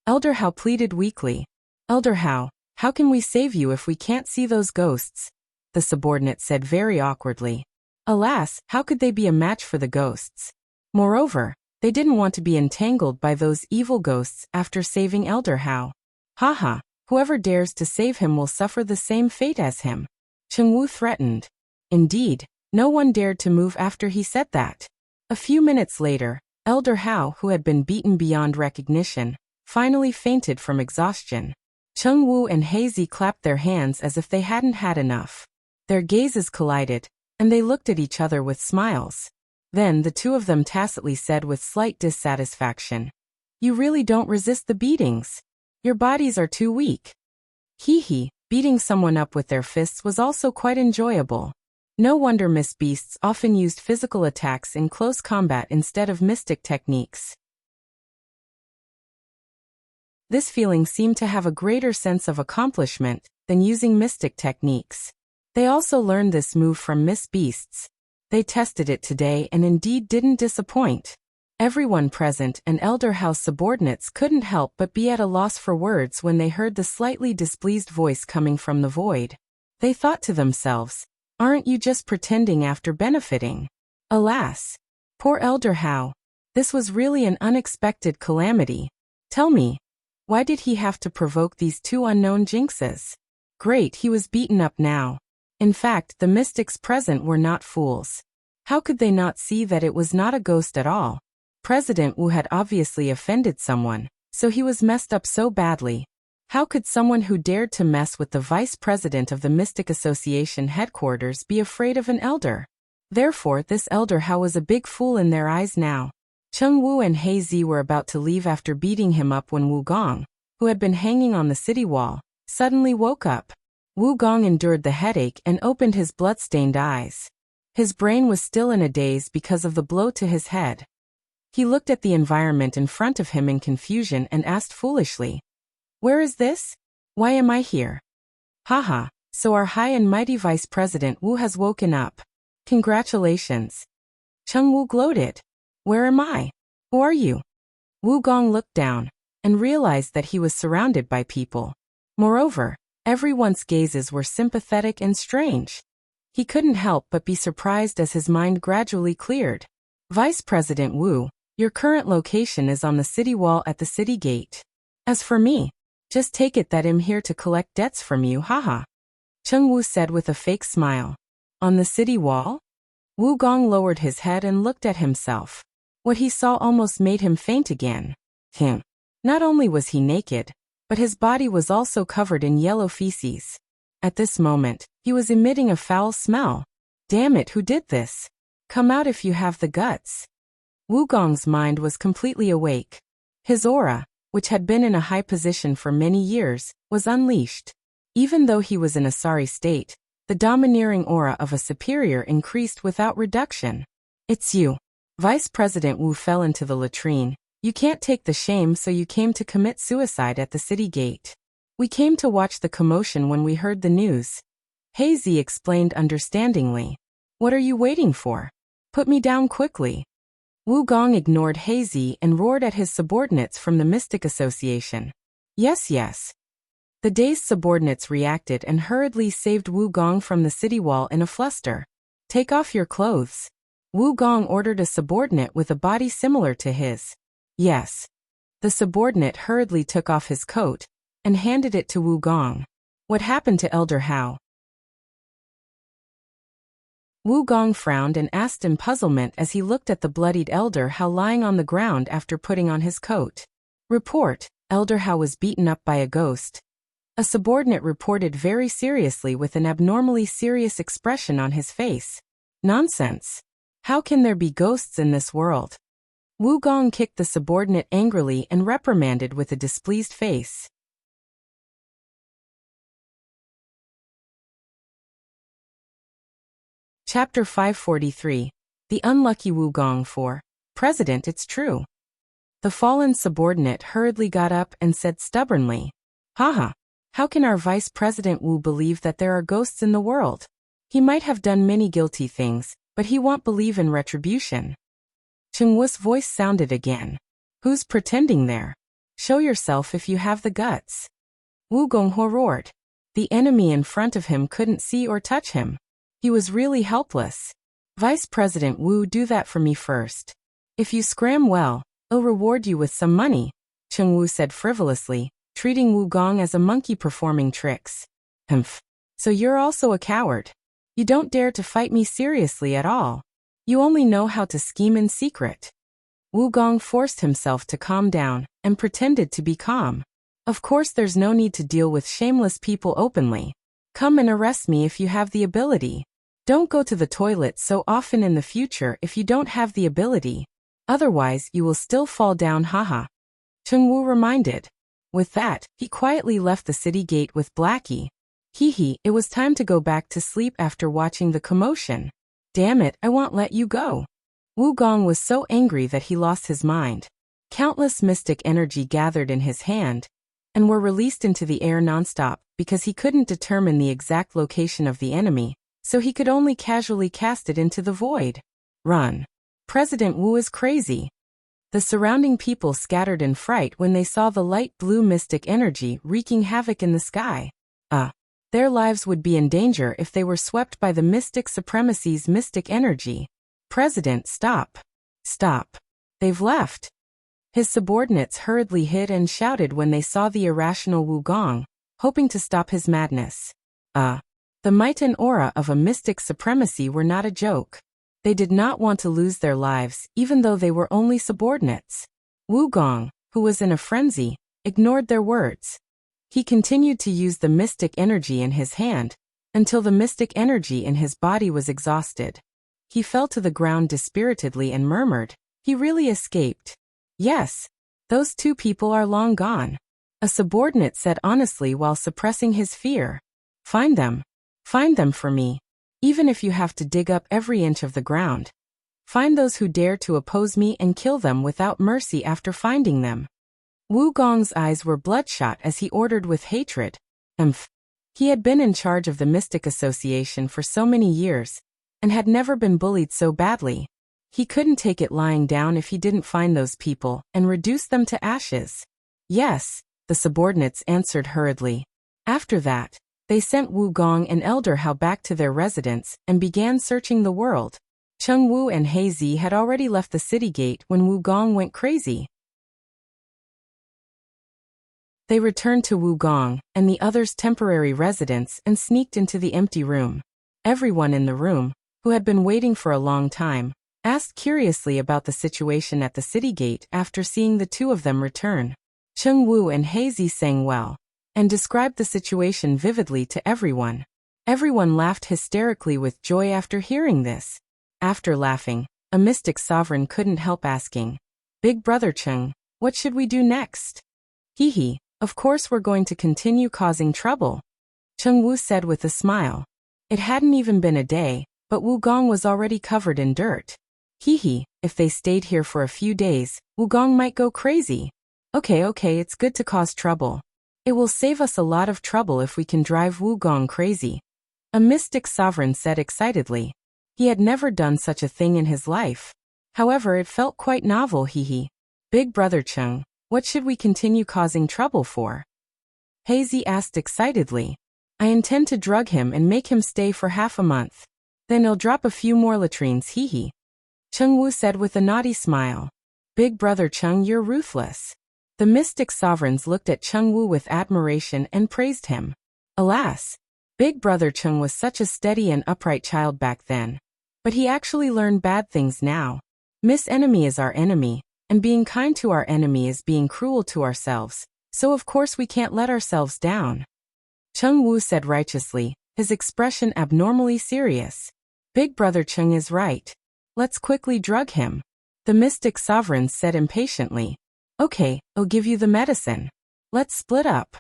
Elder Hao pleaded weakly. Elder Hao, how can we save you if we can't see those ghosts? The subordinate said very awkwardly. Alas, how could they be a match for the ghosts? Moreover, they didn't want to be entangled by those evil ghosts after saving Elder Hao. Haha, whoever dares to save him will suffer the same fate as him. Cheng Wu threatened. Indeed, no one dared to move after he said that. A few minutes later, Elder Hao, who had been beaten beyond recognition, finally fainted from exhaustion. Cheng Wu and Hazy clapped their hands as if they hadn't had enough. Their gazes collided, and they looked at each other with smiles. Then the two of them tacitly said with slight dissatisfaction, You really don't resist the beatings. Your bodies are too weak. Beating someone up with their fists was also quite enjoyable. No wonder Miss Beasts often used physical attacks in close combat instead of mystic techniques. This feeling seemed to have a greater sense of accomplishment than using mystic techniques. They also learned this move from Miss Beasts. They tested it today and indeed didn't disappoint. Everyone present and Elder Hao's subordinates couldn't help but be at a loss for words when they heard the slightly displeased voice coming from the void. They thought to themselves, Aren't you just pretending after benefiting? Alas! Poor Elder Hao. This was really an unexpected calamity. Tell me, why did he have to provoke these two unknown jinxes? Great, he was beaten up now. In fact, the mystics present were not fools. How could they not see that it was not a ghost at all? President Wu had obviously offended someone, so he was messed up so badly. How could someone who dared to mess with the vice president of the Mystic Association headquarters be afraid of an elder? Therefore, this elder Hao was a big fool in their eyes now. Cheng Wu and He Zi were about to leave after beating him up when Wu Gong, who had been hanging on the city wall, suddenly woke up. Wu Gong endured the headache and opened his blood-stained eyes. His brain was still in a daze because of the blow to his head. He looked at the environment in front of him in confusion and asked foolishly, "Where is this? Why am I here?" Haha, so our high and mighty Vice President Wu has woken up. Congratulations. Cheng Wu gloated. Where am I? Who are you? Wu Gong looked down and realized that he was surrounded by people. Moreover, everyone's gazes were sympathetic and strange. He couldn't help but be surprised as his mind gradually cleared. Vice President Wu, your current location is on the city wall at the city gate. As for me, just take it that I'm here to collect debts from you, haha. Cheng Wu said with a fake smile. On the city wall? Wu Gong lowered his head and looked at himself. What he saw almost made him faint again. Not only was he naked, but his body was also covered in yellow feces. At this moment, he was emitting a foul smell. Damn it, who did this? Come out if you have the guts. Wu Gong's mind was completely awake. His aura, which had been in a high position for many years, was unleashed. Even though he was in a sorry state, the domineering aura of a superior increased without reduction. It's you. Vice President Wu fell into the latrine. You can't take the shame, so you came to commit suicide at the city gate. We came to watch the commotion when we heard the news. He Zi explained understandingly. What are you waiting for? Put me down quickly. Wu Gong ignored He Zi and roared at his subordinates from the Mystic Association. Yes, yes. The dazed subordinates reacted and hurriedly saved Wu Gong from the city wall in a fluster. Take off your clothes. Wu Gong ordered a subordinate with a body similar to his. Yes. The subordinate hurriedly took off his coat and handed it to Wu Gong. What happened to Elder Hao? Wu Gong frowned and asked in puzzlement as he looked at the bloodied Elder Hao lying on the ground after putting on his coat. Report, Elder Hao was beaten up by a ghost. A subordinate reported very seriously with an abnormally serious expression on his face. Nonsense. How can there be ghosts in this world? Wu Gong kicked the subordinate angrily and reprimanded with a displeased face. Chapter 543. The Unlucky Wu Gong. For President, it's true. The fallen subordinate hurriedly got up and said stubbornly, Haha, how can our Vice President Wu believe that there are ghosts in the world? He might have done many guilty things, but he won't believe in retribution. Cheng Wu's voice sounded again. Who's pretending there? Show yourself if you have the guts. Wu Gonghe roared. The enemy in front of him couldn't see or touch him. He was really helpless. Vice President Wu, do that for me first. If you scram well, I'll reward you with some money, Cheng Wu said frivolously, treating Wu Gong as a monkey performing tricks. Humph. So you're also a coward. You don't dare to fight me seriously at all. You only know how to scheme in secret. Wu Gong forced himself to calm down and pretended to be calm. Of course, there's no need to deal with shameless people openly. Come and arrest me if you have the ability. Don't go to the toilet so often in the future if you don't have the ability. Otherwise, you will still fall down, haha. Cheng Wu reminded. With that, he quietly left the city gate with Blackie. Hee, it was time to go back to sleep after watching the commotion. Damn it, I won't let you go. Wu Gong was so angry that he lost his mind. Countless mystic energy gathered in his hand and were released into the air nonstop because he couldn't determine the exact location of the enemy, so he could only casually cast it into the void. Run. President Wu is crazy. The surrounding people scattered in fright when they saw the light blue mystic energy wreaking havoc in the sky. Their lives would be in danger if they were swept by the mystic supremacy's mystic energy. President, stop. Stop. They've left. His subordinates hurriedly hid and shouted when they saw the irrational Wu Gong, hoping to stop his madness. The might and aura of a mystic supremacy were not a joke. They did not want to lose their lives, even though they were only subordinates. Wu Gong, who was in a frenzy, ignored their words. He continued to use the mystic energy in his hand, until the mystic energy in his body was exhausted. He fell to the ground dispiritedly and murmured, "He really escaped." "Yes. Those two people are long gone," a subordinate said honestly while suppressing his fear. "Find them. Find them for me. Even if you have to dig up every inch of the ground. Find those who dare to oppose me and kill them without mercy after finding them." Wu Gong's eyes were bloodshot as he ordered with hatred. He had been in charge of the Mystic Association for so many years, and had never been bullied so badly. He couldn't take it lying down if he didn't find those people and reduce them to ashes. "Yes," the subordinates answered hurriedly. After that, they sent Wu Gong and Elder Hao back to their residence and began searching the world. Cheng Wu and He Zi had already left the city gate when Wu Gong went crazy. They returned to Wu Gong and the others' temporary residence and sneaked into the empty room. Everyone in the room, who had been waiting for a long time, asked curiously about the situation at the city gate after seeing the two of them return. Cheng Wu and He Zi sang well, and described the situation vividly to everyone. Everyone laughed hysterically with joy after hearing this. After laughing, a mystic sovereign couldn't help asking, "Big Brother Cheng, what should we do next?" "Hee, of course we're going to continue causing trouble," Cheng Wu said with a smile. It hadn't even been a day, but Wu Gong was already covered in dirt. If they stayed here for a few days, Wu Gong might go crazy. Okay, it's good to cause trouble. It will save us a lot of trouble if we can drive Wu Gong crazy, a mystic sovereign said excitedly. He had never done such a thing in his life. However, it felt quite novel. Big Brother Cheng, what should we continue causing trouble for?" He Zi asked excitedly. "I intend to drug him and make him stay for half a month. Then he'll drop a few more latrines. Cheng Wu said with a naughty smile. "Big Brother Cheng, you're ruthless." The mystic sovereigns looked at Cheng Wu with admiration and praised him. Alas, Big Brother Cheng was such a steady and upright child back then. But he actually learned bad things now. Enemy is our enemy, and being kind to our enemy is being cruel to ourselves, so of course we can't let ourselves down. Cheng Wu said righteously, his expression abnormally serious. Big Brother Cheng is right. Let's quickly drug him. The mystic sovereigns said impatiently. Okay, I'll give you the medicine. Let's split up.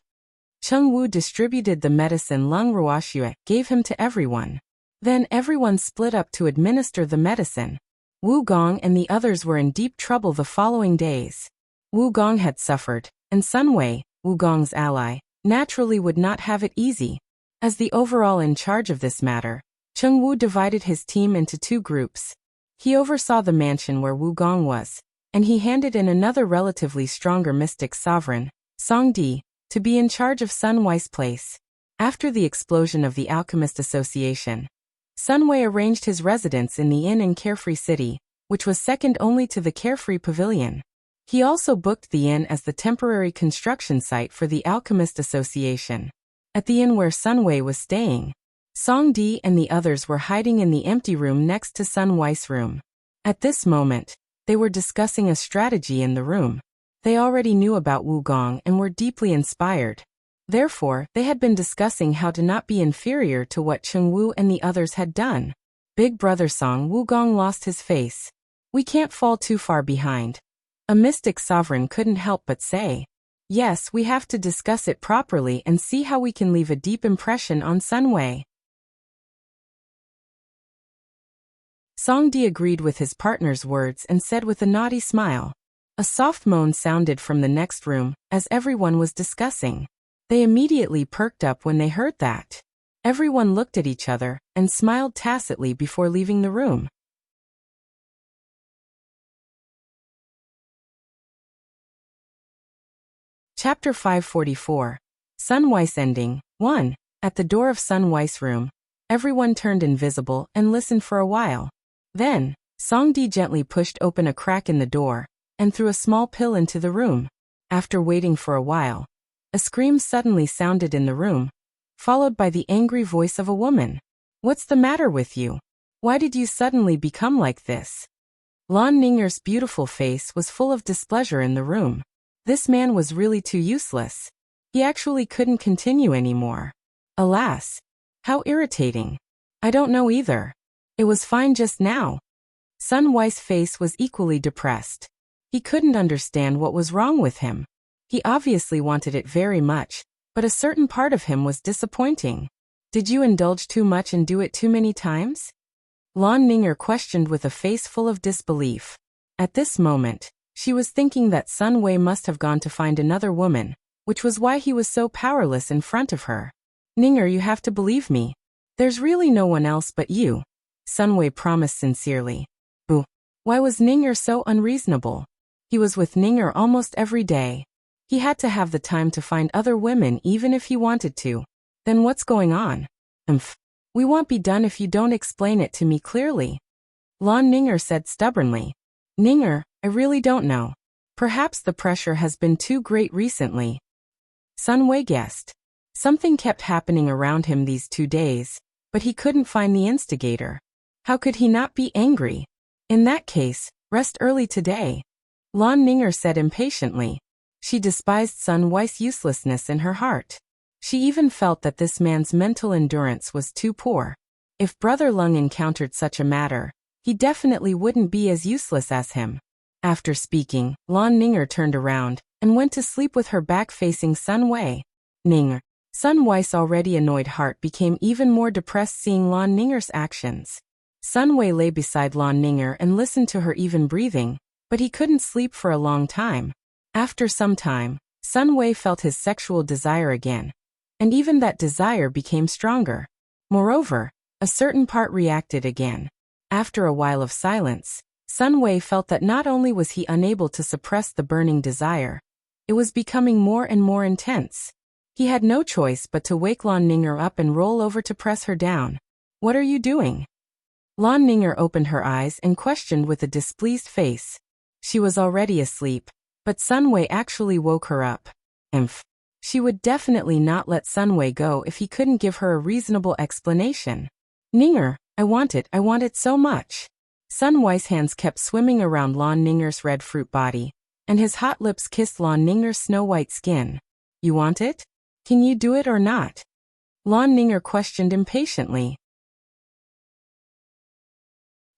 Cheng Wu distributed the medicine Lung Ruoxue gave him to everyone. Then everyone split up to administer the medicine. Wu Gong and the others were in deep trouble the following days. Wu Gong had suffered, and Sun Wei, Wu Gong's ally, naturally would not have it easy. As the overall in charge of this matter, Cheng Wu divided his team into two groups. He oversaw the mansion where Wu Gong was, and he handed in another relatively stronger mystic sovereign, Song Di, to be in charge of Sun Wei's place. After the explosion of the Alchemist Association, Sun Wei arranged his residence in the inn in Carefree City, which was second only to the Carefree Pavilion. He also booked the inn as the temporary construction site for the Alchemist Association. At the inn where Sun Wei was staying, Song Di and the others were hiding in the empty room next to Sun Wei's room. At this moment, they were discussing a strategy in the room. They already knew about Wu Gong and were deeply inspired. Therefore, they had been discussing how to not be inferior to what Cheng Wu and the others had done. Big Brother Song, Wu Gong lost his face. We can't fall too far behind. A mystic sovereign couldn't help but say. Yes, we have to discuss it properly and see how we can leave a deep impression on Sun Wei. Song Di agreed with his partner's words and said with a naughty smile. A soft moan sounded from the next room, as everyone was discussing. They immediately perked up when they heard that. Everyone looked at each other and smiled tacitly before leaving the room. Chapter 544. Sun Wei's Ending. 1. At the door of Sun Wei's room, everyone turned invisible and listened for a while. Then, Song Di gently pushed open a crack in the door and threw a small pill into the room. After waiting for a while, a scream suddenly sounded in the room. followed by the angry voice of a woman. What's the matter with you? Why did you suddenly become like this? Lan Ning'er's beautiful face was full of displeasure in the room. This man was really too useless. He actually couldn't continue anymore. Alas! How irritating. I don't know either. It was fine just now. Sun Wei's face was equally depressed. He couldn't understand what was wrong with him. He obviously wanted it very much, but a certain part of him was disappointing. Did you indulge too much and do it too many times? Lan Ning'er questioned with a face full of disbelief. At this moment, she was thinking that Sun Wei must have gone to find another woman, which was why he was so powerless in front of her. Ning'er, you have to believe me. There's really no one else but you, Sun Wei promised sincerely. Boo! Why was Ning'er so unreasonable? He was with Ning'er almost every day. He had to have the time to find other women even if he wanted to. Then what's going on? We won't be done if you don't explain it to me clearly. Lan Ning'er said stubbornly. Ning'er, I really don't know. Perhaps the pressure has been too great recently. Sun Wei guessed. Something kept happening around him these 2 days, but he couldn't find the instigator. How could he not be angry? In that case, rest early today. Lan Ning'er said impatiently. She despised Sun Wei's uselessness in her heart. She even felt that this man's mental endurance was too poor. If Brother Lung encountered such a matter, he definitely wouldn't be as useless as him. After speaking, Lan Ning'er turned around and went to sleep with her back facing Sun Wei. Ning'er. Sun Wei's already annoyed heart became even more depressed seeing Lan Ning'er's actions. Sun Wei lay beside Lan Ning'er and listened to her even breathing, but he couldn't sleep for a long time. After some time, Sun Wei felt his sexual desire again. And even that desire became stronger. Moreover, a certain part reacted again. After a while of silence, Sun Wei felt that not only was he unable to suppress the burning desire, it was becoming more and more intense. He had no choice but to wake Lan Ning'er up and roll over to press her down. What are you doing? Lan Ning'er opened her eyes and questioned with a displeased face. She was already asleep, but Sun Wei actually woke her up. She would definitely not let Sun Wei go if he couldn't give her a reasonable explanation. Ning'er, I want it so much. Sun Wei's hands kept swimming around Lan Ning'er's red fruit body, and his hot lips kissed Lan Ning'er's snow-white skin. You want it? Can you do it or not? Lan Ning'er questioned impatiently.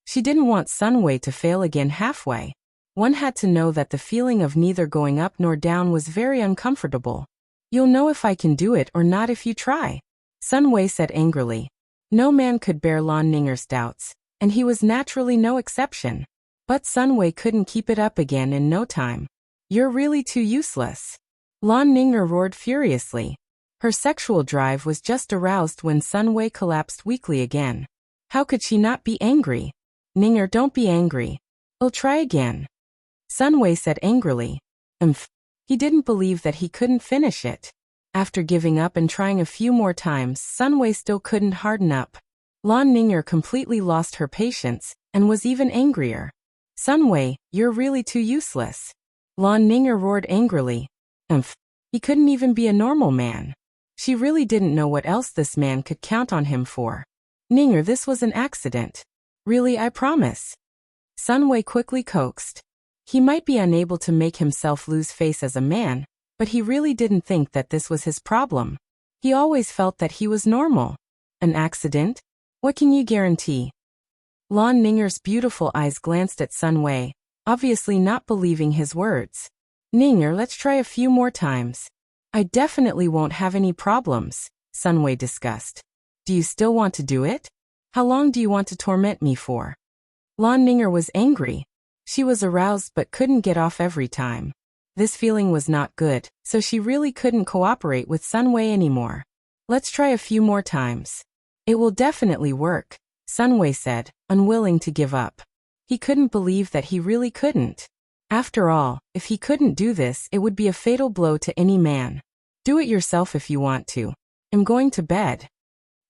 She didn't want Sun Wei to fail again halfway. One had to know that the feeling of neither going up nor down was very uncomfortable. You'll know if I can do it or not if you try, Sun Wei said angrily. No man could bear Lan Ning'er's doubts, and he was naturally no exception. But Sun Wei couldn't keep it up again in no time. You're really too useless. Lan Ning'er roared furiously. Her sexual drive was just aroused when Sun Wei collapsed weakly again. How could she not be angry? Ning'er, don't be angry. I'll try again, Sun Wei said angrily. He didn't believe that he couldn't finish it. After giving up and trying a few more times, Sun Wei still couldn't harden up. Lan Ning'er completely lost her patience, and was even angrier. Sun Wei, you're really too useless. Lan Ning'er roared angrily. He couldn't even be a normal man. She really didn't know what else this man could count on him for. Ning'er, this was an accident. Really, I promise. Sun Wei quickly coaxed. He might be unable to make himself lose face as a man, but he really didn't think that this was his problem. He always felt that he was normal. An accident? What can you guarantee? Lan Ning'er's beautiful eyes glanced at Sun Wei, obviously not believing his words. Ning'er, let's try a few more times. I definitely won't have any problems, Sun Wei discussed. Do you still want to do it? How long do you want to torment me for? Lan Ning'er was angry. She was aroused but couldn't get off every time. This feeling was not good, so she really couldn't cooperate with Sun Wei anymore. Let's try a few more times. It will definitely work, Sun Wei said, unwilling to give up. He couldn't believe that he really couldn't. After all, if he couldn't do this, it would be a fatal blow to any man. Do it yourself if you want to. I'm going to bed,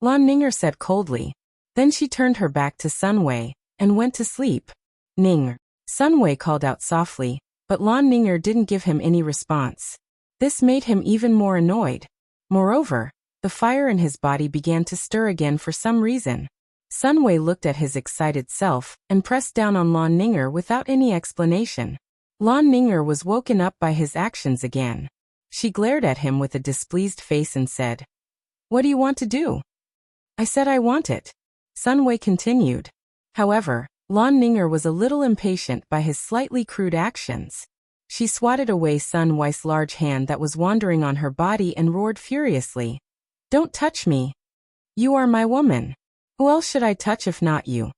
Lan Ning'er said coldly. Then she turned her back to Sun Wei and went to sleep. Ning'er, Sun Wei called out softly, but Lan Ning'er didn't give him any response. This made him even more annoyed. Moreover, The fire in his body began to stir again for some reason. Sunway looked at his excited self and pressed down on Lan Ninger without any explanation. Lan Ninger was woken up by his actions again. She glared at him with a displeased face and said, "What do you want to do?" "I said I want it," Sunway continued. However, Lan Ninger was a little impatient by his slightly crude actions. She swatted away Sunway's large hand that was wandering on her body and roared furiously, "Don't touch me. You are my woman. Who else should I touch if not you?"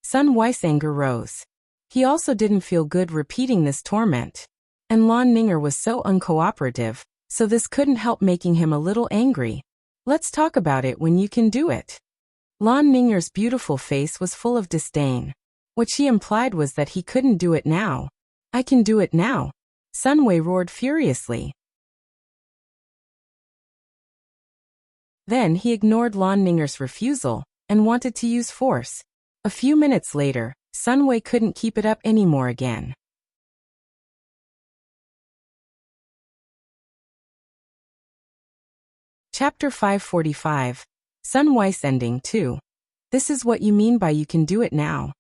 Sunway's anger rose. He also didn't feel good repeating this torment. And Lan Ninger was so uncooperative, so this couldn't help making him a little angry. "Let's talk about it when you can do it." Lan Ninger's beautiful face was full of disdain. What she implied was that he couldn't do it now. "I can do it now," Sunway roared furiously. Then he ignored Lan Ninger's refusal and wanted to use force. A few minutes later, Sunway couldn't keep it up anymore again. Chapter 545. Sunway's Ending 2. This is what you mean by you can do it now.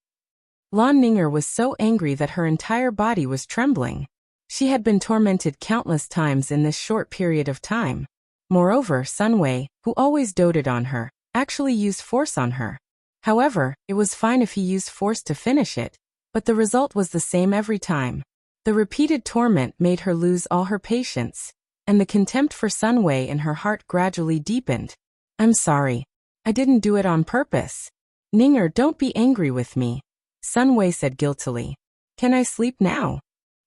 Lan Ninger was so angry that her entire body was trembling. She had been tormented countless times in this short period of time. Moreover, Sunway, who always doted on her, actually used force on her. However, it was fine if he used force to finish it, but the result was the same every time. The repeated torment made her lose all her patience, and the contempt for Sunway in her heart gradually deepened. "I'm sorry. I didn't do it on purpose." "Ninger, don't be angry with me," Sunway said guiltily. "Can I sleep now?"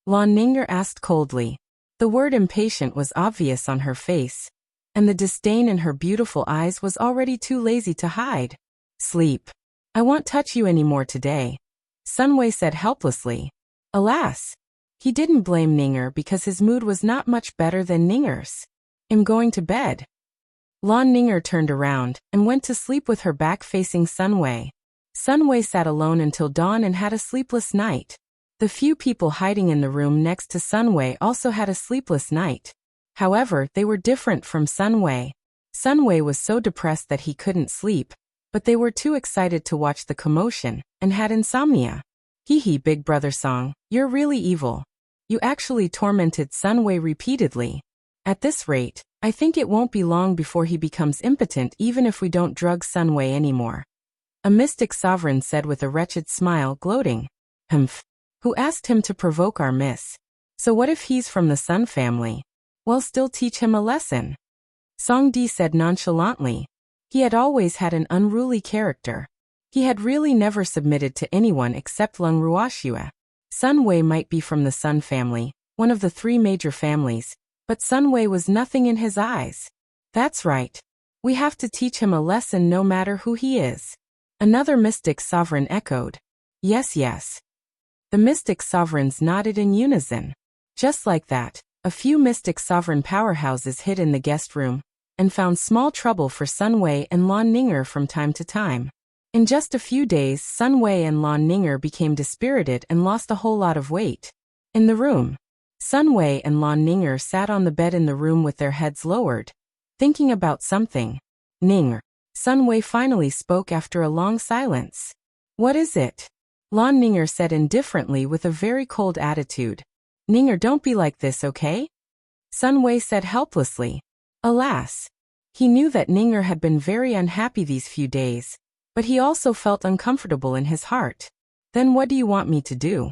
Lan Ninger asked coldly. The word impatient was obvious on her face, and the disdain in her beautiful eyes was already too lazy to hide. "Sleep. I won't touch you anymore today," Sunway said helplessly. Alas! He didn't blame Ninger because his mood was not much better than Ninger's. "I'm going to bed." Lan Ninger turned around and went to sleep with her back facing Sunway. Sunway sat alone until dawn and had a sleepless night. The few people hiding in the room next to Sunway also had a sleepless night. However, they were different from Sunway. Sunway was so depressed that he couldn't sleep, but they were too excited to watch the commotion and had insomnia. "Hee hee, big brother Song, you're really evil. You actually tormented Sunway repeatedly. At this rate, I think it won't be long before he becomes impotent even if we don't drug Sunway anymore," a mystic sovereign said with a wretched smile, gloating. "Humph. Who asked him to provoke our miss? So what if he's from the Sun family? Well, still teach him a lesson," Song Di said nonchalantly. He had always had an unruly character. He had really never submitted to anyone except Lung Ruoxua. Sunway might be from the Sun family, one of the three major families, but Sunway was nothing in his eyes. "That's right. We have to teach him a lesson no matter who he is," another mystic sovereign echoed. "Yes, yes." The mystic sovereigns nodded in unison. Just like that, a few mystic sovereign powerhouses hid in the guest room and found small trouble for Sunway and Lan Ninger from time to time. In just a few days, Sunway and Lan Ninger became dispirited and lost a whole lot of weight. In the room, Sunway and Lan Ninger sat on the bed in the room with their heads lowered, thinking about something. "Ninger," Sunway finally spoke after a long silence. "What is it?" Lan Ninger said indifferently with a very cold attitude. "Ninger, don't be like this, okay?" Sunway said helplessly. Alas! He knew that Ninger had been very unhappy these few days, but he also felt uncomfortable in his heart. "Then what do you want me to do?"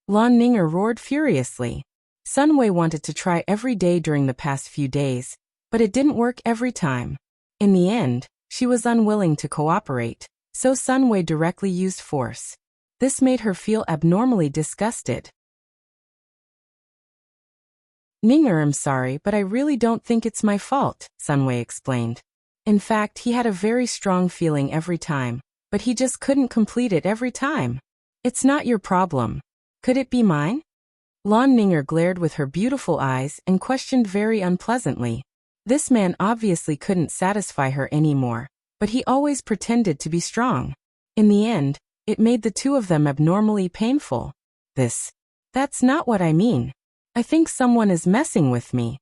Lan Ninger roared furiously. Sunway wanted to try every day during the past few days, but it didn't work every time. In the end, she was unwilling to cooperate, so Sunway directly used force. This made her feel abnormally disgusted. "Ninger, I'm sorry, but I really don't think it's my fault," Sunway explained. In fact, he had a very strong feeling every time, but he just couldn't complete it every time. "It's not your problem. Could it be mine?" Lan Ninger glared with her beautiful eyes and questioned very unpleasantly. This man obviously couldn't satisfy her anymore, but he always pretended to be strong. In the end, it made the two of them abnormally painful. That's not what I mean. I think someone is messing with me."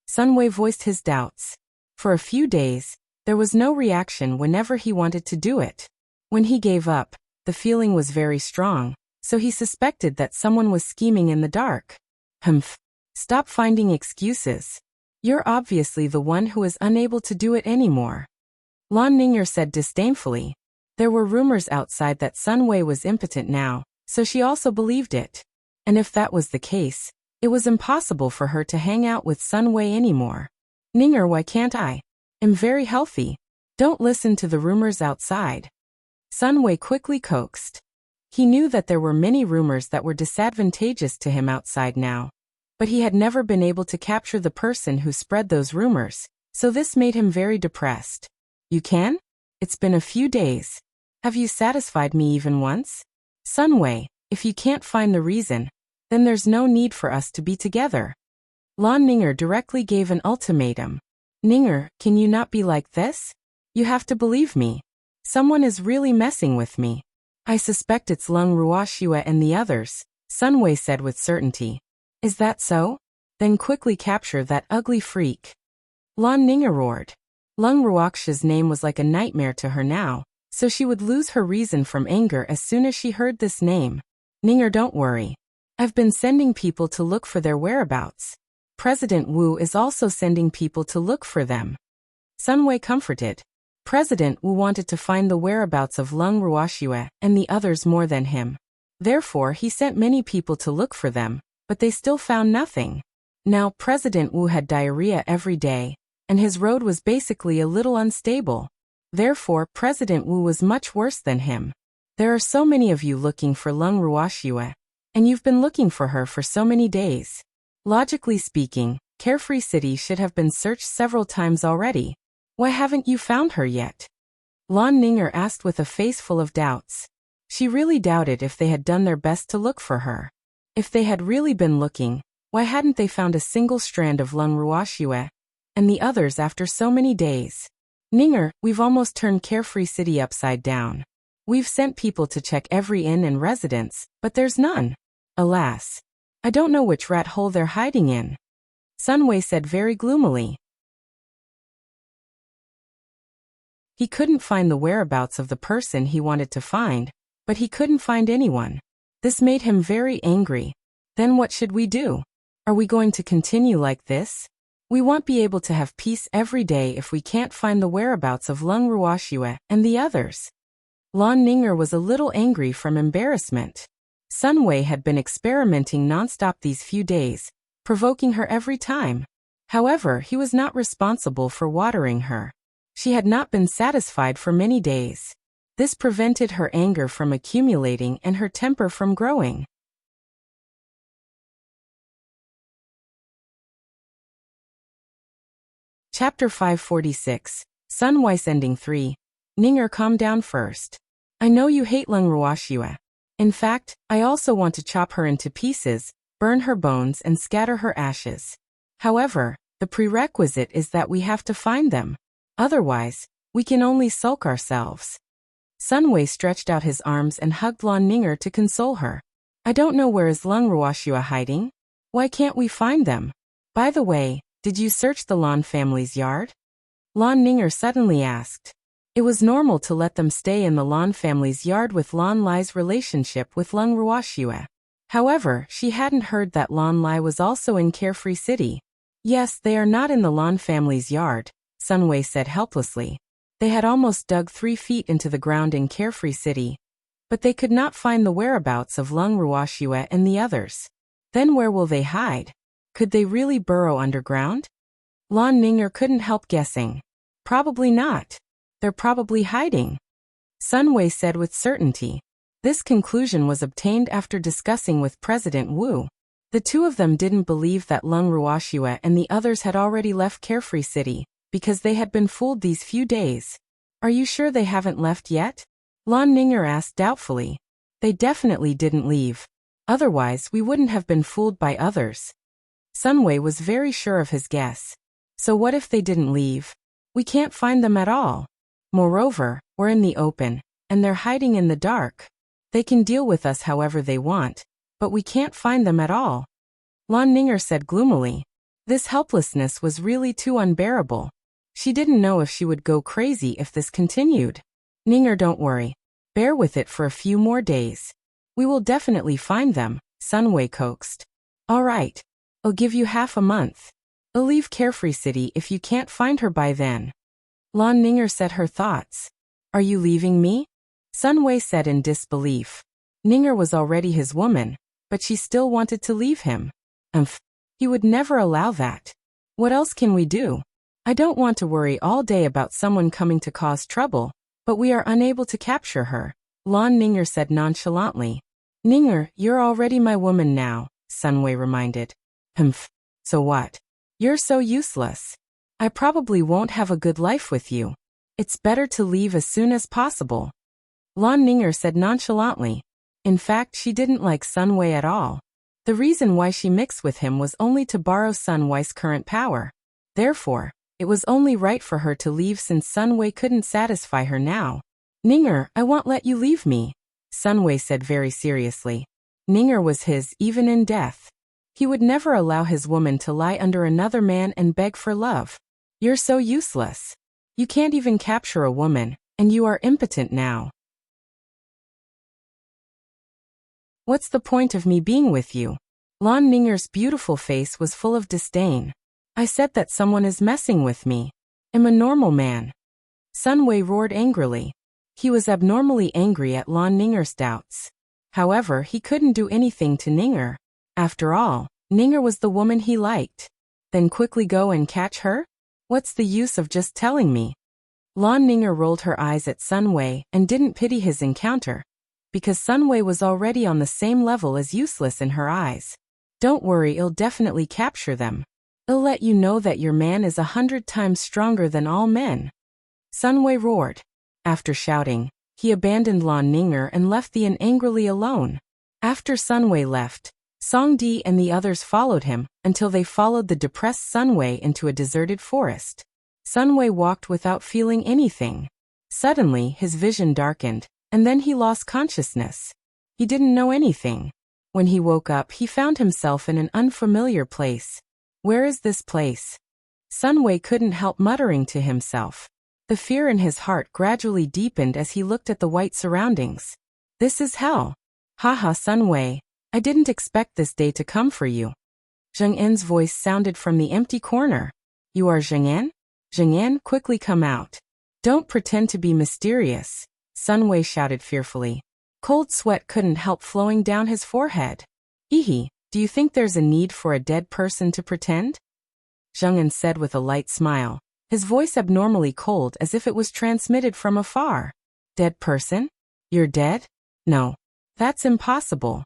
Sunway voiced his doubts. For a few days, there was no reaction whenever he wanted to do it. When he gave up, the feeling was very strong, so he suspected that someone was scheming in the dark. Humph. Stop finding excuses. You're obviously the one who is unable to do it anymore. Lan Ning'er said disdainfully. There were rumors outside that Sun Wei was impotent now, so she also believed it. And if that was the case, it was impossible for her to hang out with Sun Wei anymore. Ning'er, why can't I? I'm very healthy. Don't listen to the rumors outside. Sun Wei quickly coaxed. He knew that there were many rumors that were disadvantageous to him outside now, but he had never been able to capture the person who spread those rumors, so this made him very depressed. You can? It's been a few days. Have you satisfied me even once? Sun Wei, if you can't find the reason, then there's no need for us to be together. Lan Ning'er directly gave an ultimatum. Ning'er, can you not be like this? You have to believe me. Someone is really messing with me. I suspect it's Lung Ruoxue and the others, Sun Wei said with certainty. Is that so? Then quickly capture that ugly freak. Lan Ning'er roared. Lung Ruoxue's name was like a nightmare to her now, so she would lose her reason from anger as soon as she heard this name. Ning'er, don't worry. I've been sending people to look for their whereabouts. President Wu is also sending people to look for them. Sun Wei comforted. President Wu wanted to find the whereabouts of Lung Ruoxue and the others more than him. Therefore, he sent many people to look for them, but they still found nothing. Now, President Wu had diarrhea every day, and his road was basically a little unstable. Therefore, President Wu was much worse than him. There are so many of you looking for Lung Ruoxue, and you've been looking for her for so many days. Logically speaking, Carefree City should have been searched several times already. Why haven't you found her yet? Lan Ning'er asked with a face full of doubts. She really doubted if they had done their best to look for her. If they had really been looking, why hadn't they found a single strand of Lung Ruoxue and the others after so many days? Ning'er, we've almost turned Carefree City upside down. We've sent people to check every inn and residence, but there's none. Alas. I don't know which rat hole they're hiding in. Sun Wei said very gloomily. He couldn't find the whereabouts of the person he wanted to find, but he couldn't find anyone. This made him very angry. Then what should we do? Are we going to continue like this? We won't be able to have peace every day if we can't find the whereabouts of Lung Ruoxue and the others. Lan Ning'er was a little angry from embarrassment. Sun Wei had been experimenting nonstop these few days, provoking her every time. However, he was not responsible for watering her. She had not been satisfied for many days. This prevented her anger from accumulating and her temper from growing. Chapter 546, Sun Wei's Ending 3. Ning'er, calm down first. I know you hate Lung Ruoxue. In fact, I also want to chop her into pieces, burn her bones and scatter her ashes. However, the prerequisite is that we have to find them. Otherwise, we can only sulk ourselves. Sun Wei stretched out his arms and hugged Lan Ning'er to console her. I don't know where is Lung Ruoxue hiding. Why can't we find them? By the way, did you search the Lan family's yard? Lan Ning'er suddenly asked. It was normal to let them stay in the Lan family's yard with Lan Lai's relationship with Lung Ruoxue. However, she hadn't heard that Lan Lai was also in Carefree City. Yes, they are not in the Lan family's yard, Sun Wei said helplessly. They had almost dug 3 feet into the ground in Carefree City, but they could not find the whereabouts of Lung Ruoxue and the others. Then where will they hide? Could they really burrow underground? Lan Ning'er couldn't help guessing. Probably not. They're probably hiding. Sun Wei said with certainty. This conclusion was obtained after discussing with President Wu. The two of them didn't believe that Lung Ruoxue and the others had already left Carefree City, because they had been fooled these few days. Are you sure they haven't left yet? Lan Ning'er asked doubtfully. They definitely didn't leave. Otherwise, we wouldn't have been fooled by others. Sun Wei was very sure of his guess. So what if they didn't leave? We can't find them at all. Moreover, we're in the open, and they're hiding in the dark. They can deal with us however they want, but we can't find them at all. Lan Ning'er said gloomily. This helplessness was really too unbearable. She didn't know if she would go crazy if this continued. Ninger, don't worry. Bear with it for a few more days. We will definitely find them, Sunway coaxed. All right. I'll give you half a month. I'll leave Carefree City if you can't find her by then. Lan Ninger said her thoughts. Are you leaving me? Sunway said in disbelief. Ninger was already his woman, but she still wanted to leave him. He would never allow that. What else can we do? I don't want to worry all day about someone coming to cause trouble, but we are unable to capture her, Lan Ninger said nonchalantly. Ninger, you're already my woman now, Sunway reminded. So what? You're so useless. I probably won't have a good life with you. It's better to leave as soon as possible. Lan Ninger said nonchalantly. In fact, she didn't like Sunway at all. The reason why she mixed with him was only to borrow Sunway's current power. Therefore, it was only right for her to leave since Sunway couldn't satisfy her now. Ninger, I won't let you leave me, Sunway said very seriously. Ninger was his, even in death. He would never allow his woman to lie under another man and beg for love. You're so useless. You can't even capture a woman, and you are impotent now. What's the point of me being with you? Lan Ninger's beautiful face was full of disdain. I said that someone is messing with me. I'm a normal man. Sunway roared angrily. He was abnormally angry at Lan Ninger's doubts. However, he couldn't do anything to Ninger. After all, Ninger was the woman he liked. Then quickly go and catch her? What's the use of just telling me? Lan Ninger rolled her eyes at Sunway and didn't pity his encounter, because Sunway was already on the same level as useless in her eyes. Don't worry, I'll definitely capture them. I'll let you know that your man is 100 times stronger than all men. Sunway roared. After shouting, he abandoned Lan Ninger and left the Yin angrily alone. After Sunway left, Songdi and the others followed him until they followed the depressed Sunway into a deserted forest. Sunway walked without feeling anything. Suddenly, his vision darkened, and then he lost consciousness. He didn't know anything. When he woke up, he found himself in an unfamiliar place. Where is this place? Sunway couldn't help muttering to himself. The fear in his heart gradually deepened as he looked at the white surroundings. This is hell. Haha, Sunway. I didn't expect this day to come for you. Zheng En's voice sounded from the empty corner. You are Zheng En? Zheng En, quickly come out. Don't pretend to be mysterious, Sunway shouted fearfully. Cold sweat couldn't help flowing down his forehead. Ehe, do you think there's a need for a dead person to pretend? Zheng En said with a light smile, his voice abnormally cold as if it was transmitted from afar. Dead person? You're dead? No. That's impossible.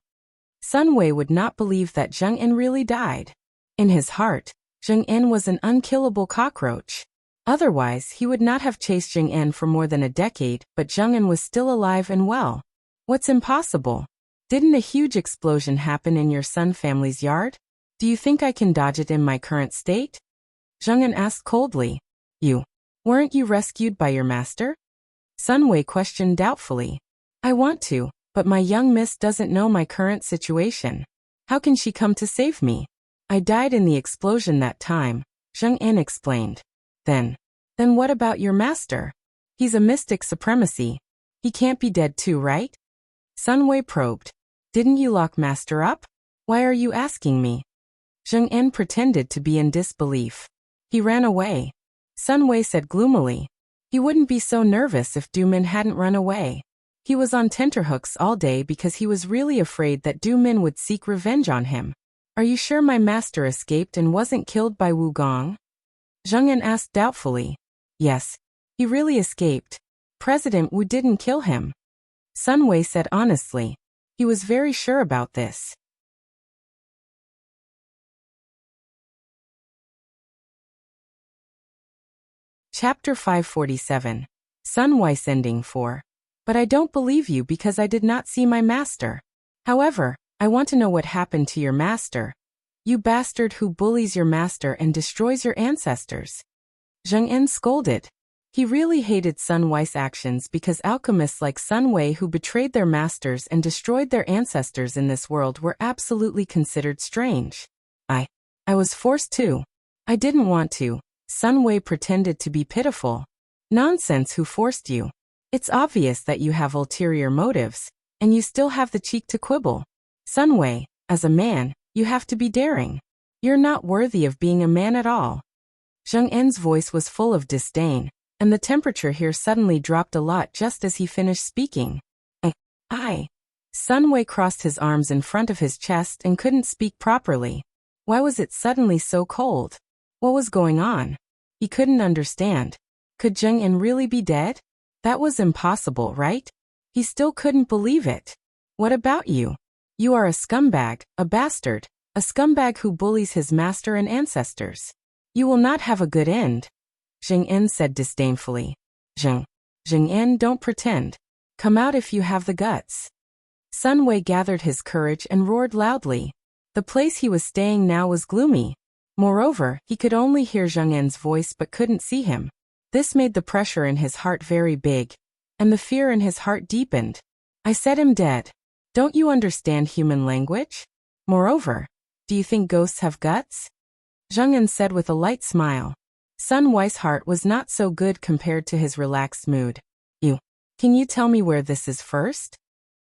Sunway would not believe that Zheng En really died. In his heart, Zheng En was an unkillable cockroach. Otherwise, he would not have chased Zheng En for more than a decade, but Zheng En was still alive and well. What's impossible? Didn't a huge explosion happen in your Sun family's yard? Do you think I can dodge it in my current state? Zheng En asked coldly. Weren't you rescued by your master? Sunway questioned doubtfully. I want to, but my young miss doesn't know my current situation. How can she come to save me? I died in the explosion that time, Zheng En explained. Then what about your master? He's a mystic supremacy. He can't be dead too, right? Sunway probed. Didn't you lock master up? Why are you asking me? Zheng En pretended to be in disbelief. He ran away. Sunway said gloomily. He wouldn't be so nervous if Du-min hadn't run away. He was on tenterhooks all day because he was really afraid that Du-min would seek revenge on him. Are you sure my master escaped and wasn't killed by Wu Gong? Zheng En asked doubtfully. Yes, he really escaped. President Wu didn't kill him. Sunway said honestly. He was very sure about this. Chapter 547. Sunway's ending 4. But I don't believe you because I did not see my master. However, I want to know what happened to your master. You bastard who bullies your master and destroys your ancestors. Zheng En scolded. He really hated Sunway's actions because alchemists like Sunway who betrayed their masters and destroyed their ancestors in this world were absolutely considered strange. I was forced to. I didn't want to, Sun Wei pretended to be pitiful. Nonsense, who forced you? It's obvious that you have ulterior motives, and you still have the cheek to quibble. Sun Wei, as a man, you have to be daring. You're not worthy of being a man at all. Zheng En's voice was full of disdain, and the temperature here suddenly dropped a lot just as he finished speaking. Sun Wei crossed his arms in front of his chest and couldn't speak properly. Why was it suddenly so cold? What was going on? He couldn't understand. Could Zheng En really be dead? That was impossible, right? He still couldn't believe it. What about you? You are a scumbag, a bastard, a scumbag who bullies his master and ancestors. You will not have a good end. Zheng En said disdainfully. Zheng En, don't pretend. Come out if you have the guts. Sun Wei gathered his courage and roared loudly. The place he was staying now was gloomy. Moreover, he could only hear Zheng En's voice but couldn't see him. This made the pressure in his heart very big, and the fear in his heart deepened. I said him dead. Don't you understand human language? Moreover, do you think ghosts have guts? Zheng En said with a light smile. Sun Wei's heart was not so good compared to his relaxed mood. Can you tell me where this is first?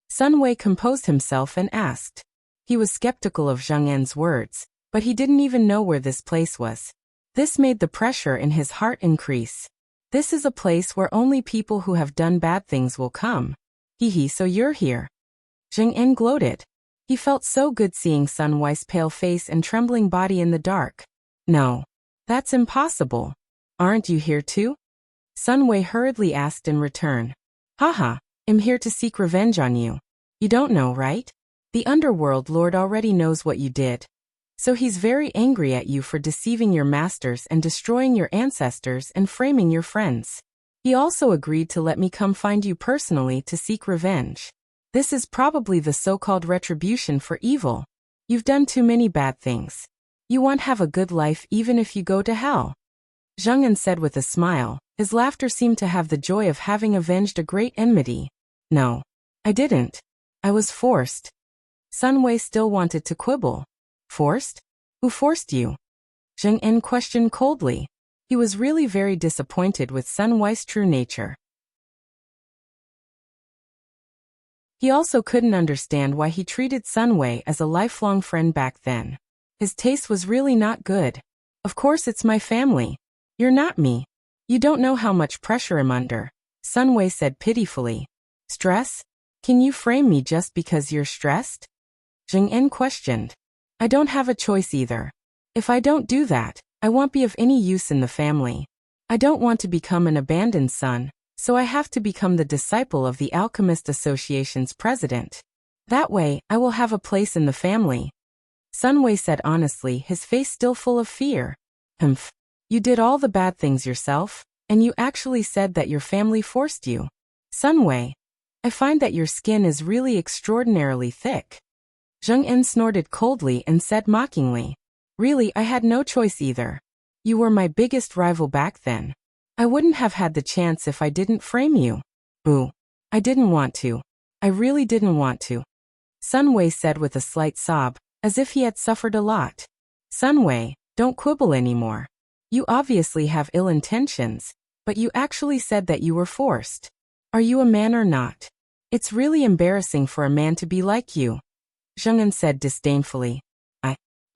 Sun Wei composed himself and asked. He was skeptical of Zheng En's words, but he didn't even know where this place was. This made the pressure in his heart increase. This is a place where only people who have done bad things will come. So you're here. Zheng En gloated. He felt so good seeing Sun Wei's pale face and trembling body in the dark. No. That's impossible. Aren't you here too? Sun Wei hurriedly asked in return. Haha, I'm here to seek revenge on you. You don't know, right? The Underworld Lord already knows what you did. So he's very angry at you for deceiving your masters and destroying your ancestors and framing your friends. He also agreed to let me come find you personally to seek revenge. This is probably the so-called retribution for evil. You've done too many bad things. You won't have a good life even if you go to hell. Zheng En said with a smile. His laughter seemed to have the joy of having avenged a great enmity. No. I didn't. I was forced. Sun Wei still wanted to quibble. Forced? Who forced you? Zheng En questioned coldly. He was really very disappointed with Sun Wei's true nature. He also couldn't understand why he treated Sun Wei as a lifelong friend back then. His taste was really not good. Of course it's my family. You're not me. You don't know how much pressure I'm under, Sun Wei said pitifully. Stress? Can you frame me just because you're stressed? Zheng En questioned. I don't have a choice either. If I don't do that, I won't be of any use in the family. I don't want to become an abandoned son, so I have to become the disciple of the Alchemist Association's president. That way, I will have a place in the family. Sun Wei said honestly, his face still full of fear. Humph. You did all the bad things yourself, and you actually said that your family forced you. Sun Wei, I find that your skin is really extraordinarily thick. Zheng En snorted coldly and said mockingly. Really, I had no choice either. You were my biggest rival back then. I wouldn't have had the chance if I didn't frame you. Boo. I didn't want to. I really didn't want to. Sun Wei said with a slight sob, as if he had suffered a lot. Sun Wei, don't quibble anymore. You obviously have ill intentions, but you actually said that you were forced. Are you a man or not? It's really embarrassing for a man to be like you. Zheng En said disdainfully.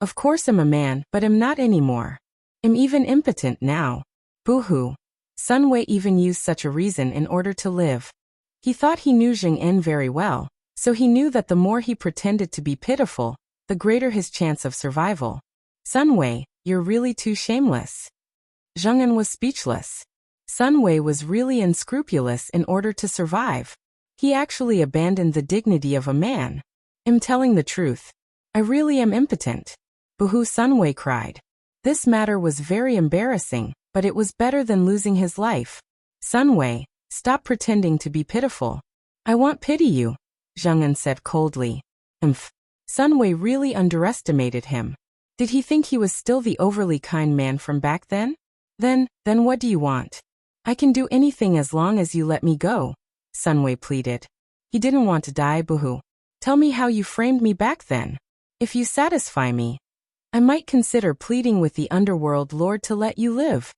Of course I'm a man, but I'm not anymore. I'm even impotent now. Boo-hoo. Sun Wei even used such a reason in order to live. He thought he knew Zheng En very well, so he knew that the more he pretended to be pitiful, the greater his chance of survival. Sun Wei, you're really too shameless. Zheng En was speechless. Sun Wei was really unscrupulous in order to survive. He actually abandoned the dignity of a man. I'm telling the truth. I really am impotent. Boo-hoo, Sun Wei cried. This matter was very embarrassing, but it was better than losing his life. Sun Wei, stop pretending to be pitiful. I won't pity you, Zheng En said coldly. Sun Wei really underestimated him. Did he think he was still the overly kind man from back then? Then what do you want? I can do anything as long as you let me go, Sun Wei pleaded. He didn't want to die, boo-hoo. Tell me how you framed me back then. If you satisfy me, I might consider pleading with the Underworld Lord to let you live.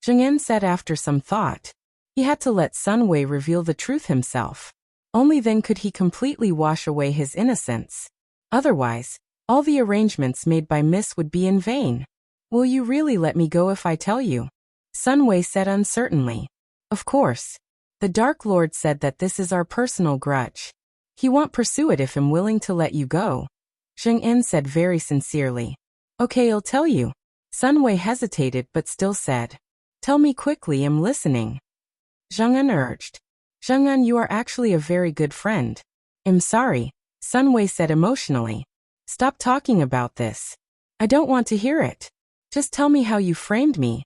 Zheng En said after some thought. He had to let Sun Wei reveal the truth himself. Only then could he completely wash away his innocence. Otherwise, all the arrangements made by Miss would be in vain. Will you really let me go if I tell you? Sun Wei said uncertainly. Of course. The Dark Lord said that this is our personal grudge. He won't pursue it if I'm willing to let you go. Zheng En said very sincerely. Okay, I'll tell you. Sun Wei hesitated but still said. Tell me quickly, I'm listening. Zheng En urged. Zheng En, you are actually a very good friend. I'm sorry, Sun Wei said emotionally. Stop talking about this. I don't want to hear it. Just tell me how you framed me.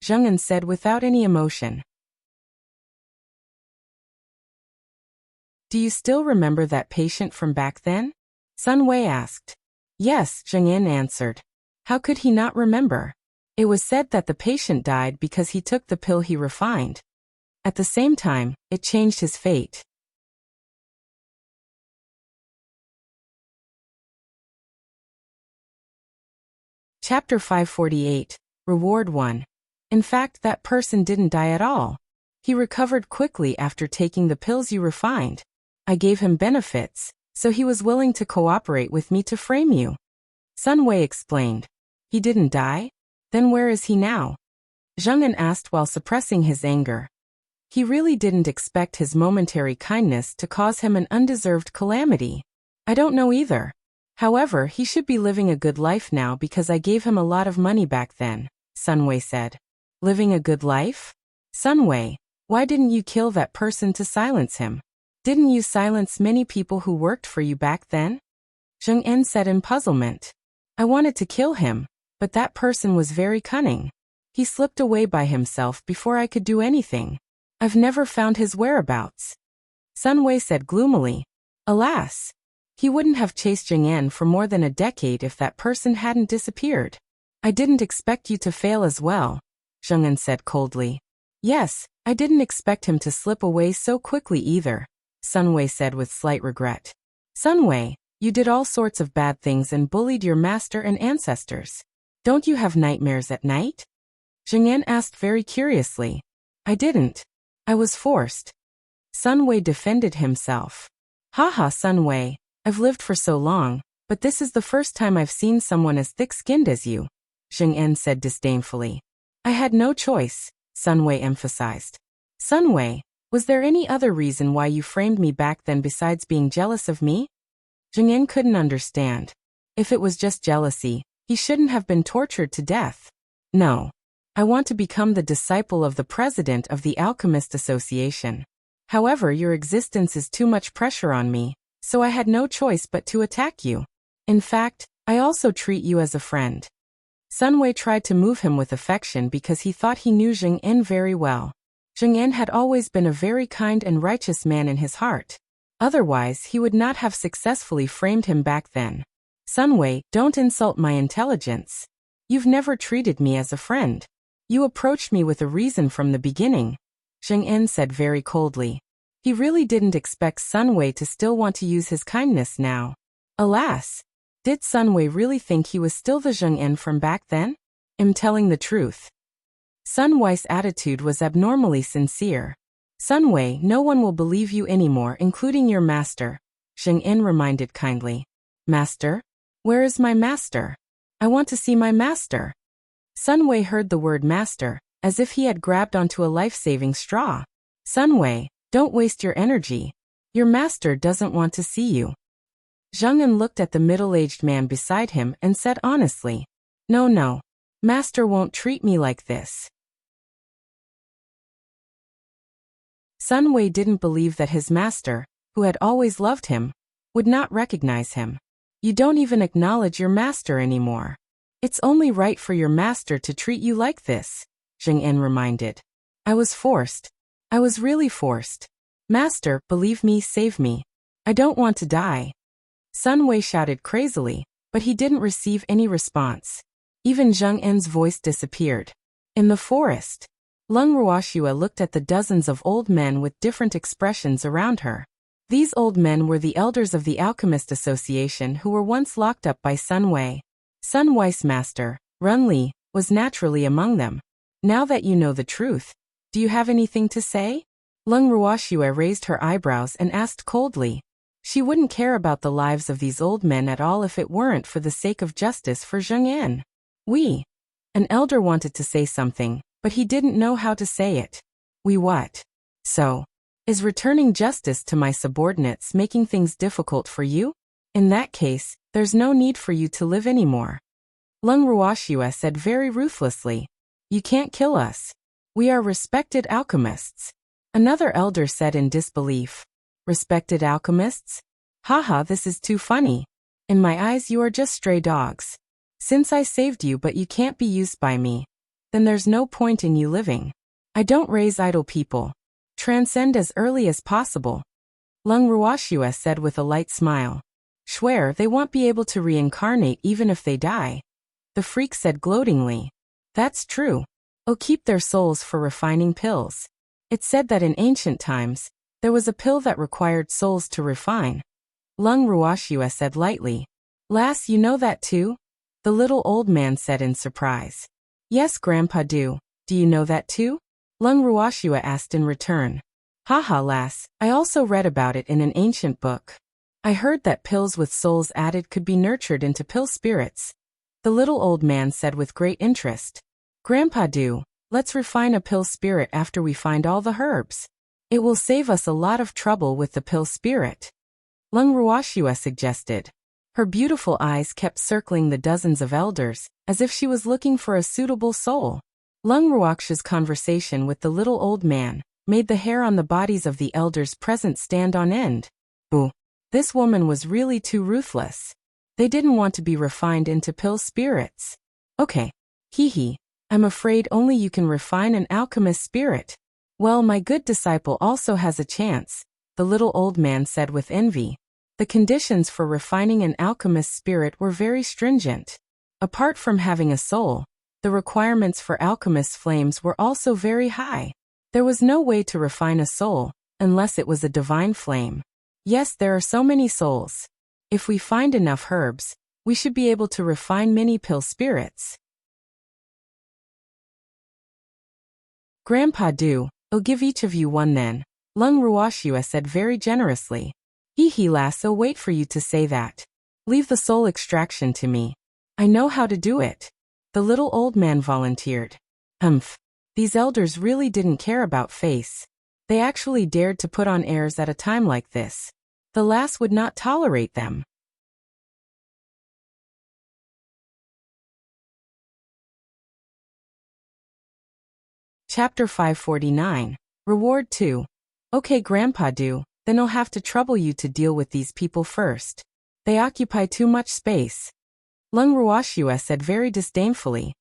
Zheng En said without any emotion. Do you still remember that patient from back then? Sun Wei asked. Yes, Zheng En answered. How could he not remember? It was said that the patient died because he took the pill he refined. At the same time, it changed his fate. Chapter 548, Reward 1. In fact, that person didn't die at all. He recovered quickly after taking the pills you refined. I gave him benefits, so he was willing to cooperate with me to frame you. Sun Wei explained. He didn't die? Then where is he now? Zheng En asked while suppressing his anger. He really didn't expect his momentary kindness to cause him an undeserved calamity. I don't know either. However, he should be living a good life now because I gave him a lot of money back then, Sun Wei said. Living a good life? Sun Wei, why didn't you kill that person to silence him? Didn't you silence many people who worked for you back then? Zheng En said in puzzlement. I wanted to kill him, but that person was very cunning. He slipped away by himself before I could do anything. I've never found his whereabouts. Sun Wei said gloomily. Alas! He wouldn't have chased Zheng En for more than a decade if that person hadn't disappeared. I didn't expect you to fail as well, Zheng En said coldly. Yes, I didn't expect him to slip away so quickly either, Sun Wei said with slight regret. Sun Wei, you did all sorts of bad things and bullied your master and ancestors. Don't you have nightmares at night? Zheng En asked very curiously. I didn't. I was forced. Sun Wei defended himself. Haha, Sun Wei, I've lived for so long, but this is the first time I've seen someone as thick-skinned as you, Zheng En said disdainfully. I had no choice, Sun Wei emphasized. Sun Wei, was there any other reason why you framed me back then besides being jealous of me? Zheng En couldn't understand. If it was just jealousy, he shouldn't have been tortured to death. No. I want to become the disciple of the president of the Alchemist Association. However, your existence is too much pressure on me, so I had no choice but to attack you. In fact, I also treat you as a friend. Sun Wei tried to move him with affection because he thought he knew Zheng En very well. Zheng En had always been a very kind and righteous man in his heart. Otherwise, he would not have successfully framed him back then. Sun Wei, don't insult my intelligence. You've never treated me as a friend. You approached me with a reason from the beginning, Zheng En said very coldly. He really didn't expect Sun Wei to still want to use his kindness now. Alas! Did Sun Wei really think he was still the Zheng En from back then? I'm telling the truth. Sun Wei's attitude was abnormally sincere. Sun Wei, no one will believe you anymore, including your master, Zheng En reminded kindly. Master? Where is my master? I want to see my master. Sun Wei heard the word master, as if he had grabbed onto a life-saving straw. Sun Wei, don't waste your energy. Your master doesn't want to see you. Zheng En looked at the middle-aged man beside him and said honestly, No, master won't treat me like this. Sun Wei didn't believe that his master, who had always loved him, would not recognize him. You don't even acknowledge your master anymore. It's only right for your master to treat you like this, Zheng En reminded. I was forced. I was really forced. Master, believe me, save me. I don't want to die. Sun Wei shouted crazily, but he didn't receive any response. Even Zheng En's voice disappeared. In the forest, Lung Ruoxua looked at the dozens of old men with different expressions around her. These old men were the elders of the Alchemist Association who were once locked up by Sun Wei. Sun Wei's master, Run Li, was naturally among them. Now that you know the truth, do you have anything to say? Lung Ruoxue raised her eyebrows and asked coldly. She wouldn't care about the lives of these old men at all if it weren't for the sake of justice for Zheng En. An elder wanted to say something, but he didn't know how to say it. We what? So, is returning justice to my subordinates making things difficult for you? In that case, there's no need for you to live anymore. Lung Ruoxue said very ruthlessly. You can't kill us. We are respected alchemists. Another elder said in disbelief. Respected alchemists? Haha, this is too funny. In my eyes you are just stray dogs. Since I saved you but you can't be used by me, then there's no point in you living. I don't raise idle people. Transcend as early as possible. Lung Ruoxue said with a light smile. Swear they won't be able to reincarnate even if they die. The freak said gloatingly. That's true. Oh, keep their souls for refining pills. It's said that in ancient times, there was a pill that required souls to refine. Lung Ruoxue said lightly. Lass, you know that too? The little old man said in surprise. Yes, Grandpa do. Do you know that too? Lung Ruoxue asked in return. Haha, lass, I also read about it in an ancient book. I heard that pills with souls added could be nurtured into pill spirits. The little old man said with great interest. Grandpa do, let's refine a pill spirit after we find all the herbs. It will save us a lot of trouble with the pill spirit. Lung Ruoxue suggested. Her beautiful eyes kept circling the dozens of elders, as if she was looking for a suitable soul. Lung Ruoxue's conversation with the little old man made the hair on the bodies of the elders present stand on end. Ooh, this woman was really too ruthless. They didn't want to be refined into pill spirits. Okay. Hee. I'm afraid only you can refine an alchemist spirit. Well, my good disciple also has a chance, the little old man said with envy. The conditions for refining an alchemist spirit were very stringent. Apart from having a soul, the requirements for alchemist flames were also very high. There was no way to refine a soul, unless it was a divine flame. Yes, there are so many souls. If we find enough herbs, we should be able to refine many pill spirits. Grandpa do, I'll give each of you one then, Lung Ruoxue said very generously. Hee lass, I'll wait for you to say that. Leave the soul extraction to me. I know how to do it. The little old man volunteered. These elders really didn't care about face. They actually dared to put on airs at a time like this. The lass would not tolerate them. Chapter 549. Reward 2. Okay, Grandpa do, then I'll have to trouble you to deal with these people first. They occupy too much space. Lung Ruoxue said very disdainfully.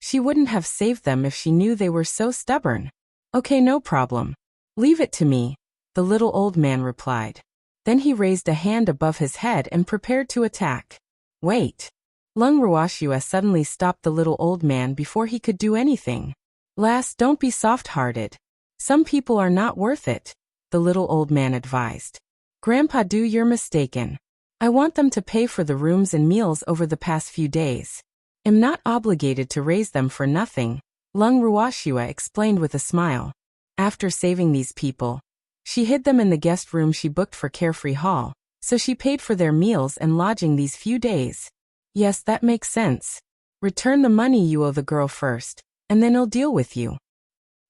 She wouldn't have saved them if she knew they were so stubborn. Okay, no problem. Leave it to me, the little old man replied. Then he raised a hand above his head and prepared to attack. Wait. Lung Ruoxue suddenly stopped the little old man before he could do anything. Lass, don't be soft-hearted. Some people are not worth it, the little old man advised. Grandpa do, you're mistaken. I want them to pay for the rooms and meals over the past few days. I'm not obligated to raise them for nothing, Lung Ruoxue explained with a smile. After saving these people, she hid them in the guest room she booked for Carefree Hall, so she paid for their meals and lodging these few days. Yes, that makes sense. Return the money you owe the girl first, and then I'll deal with you.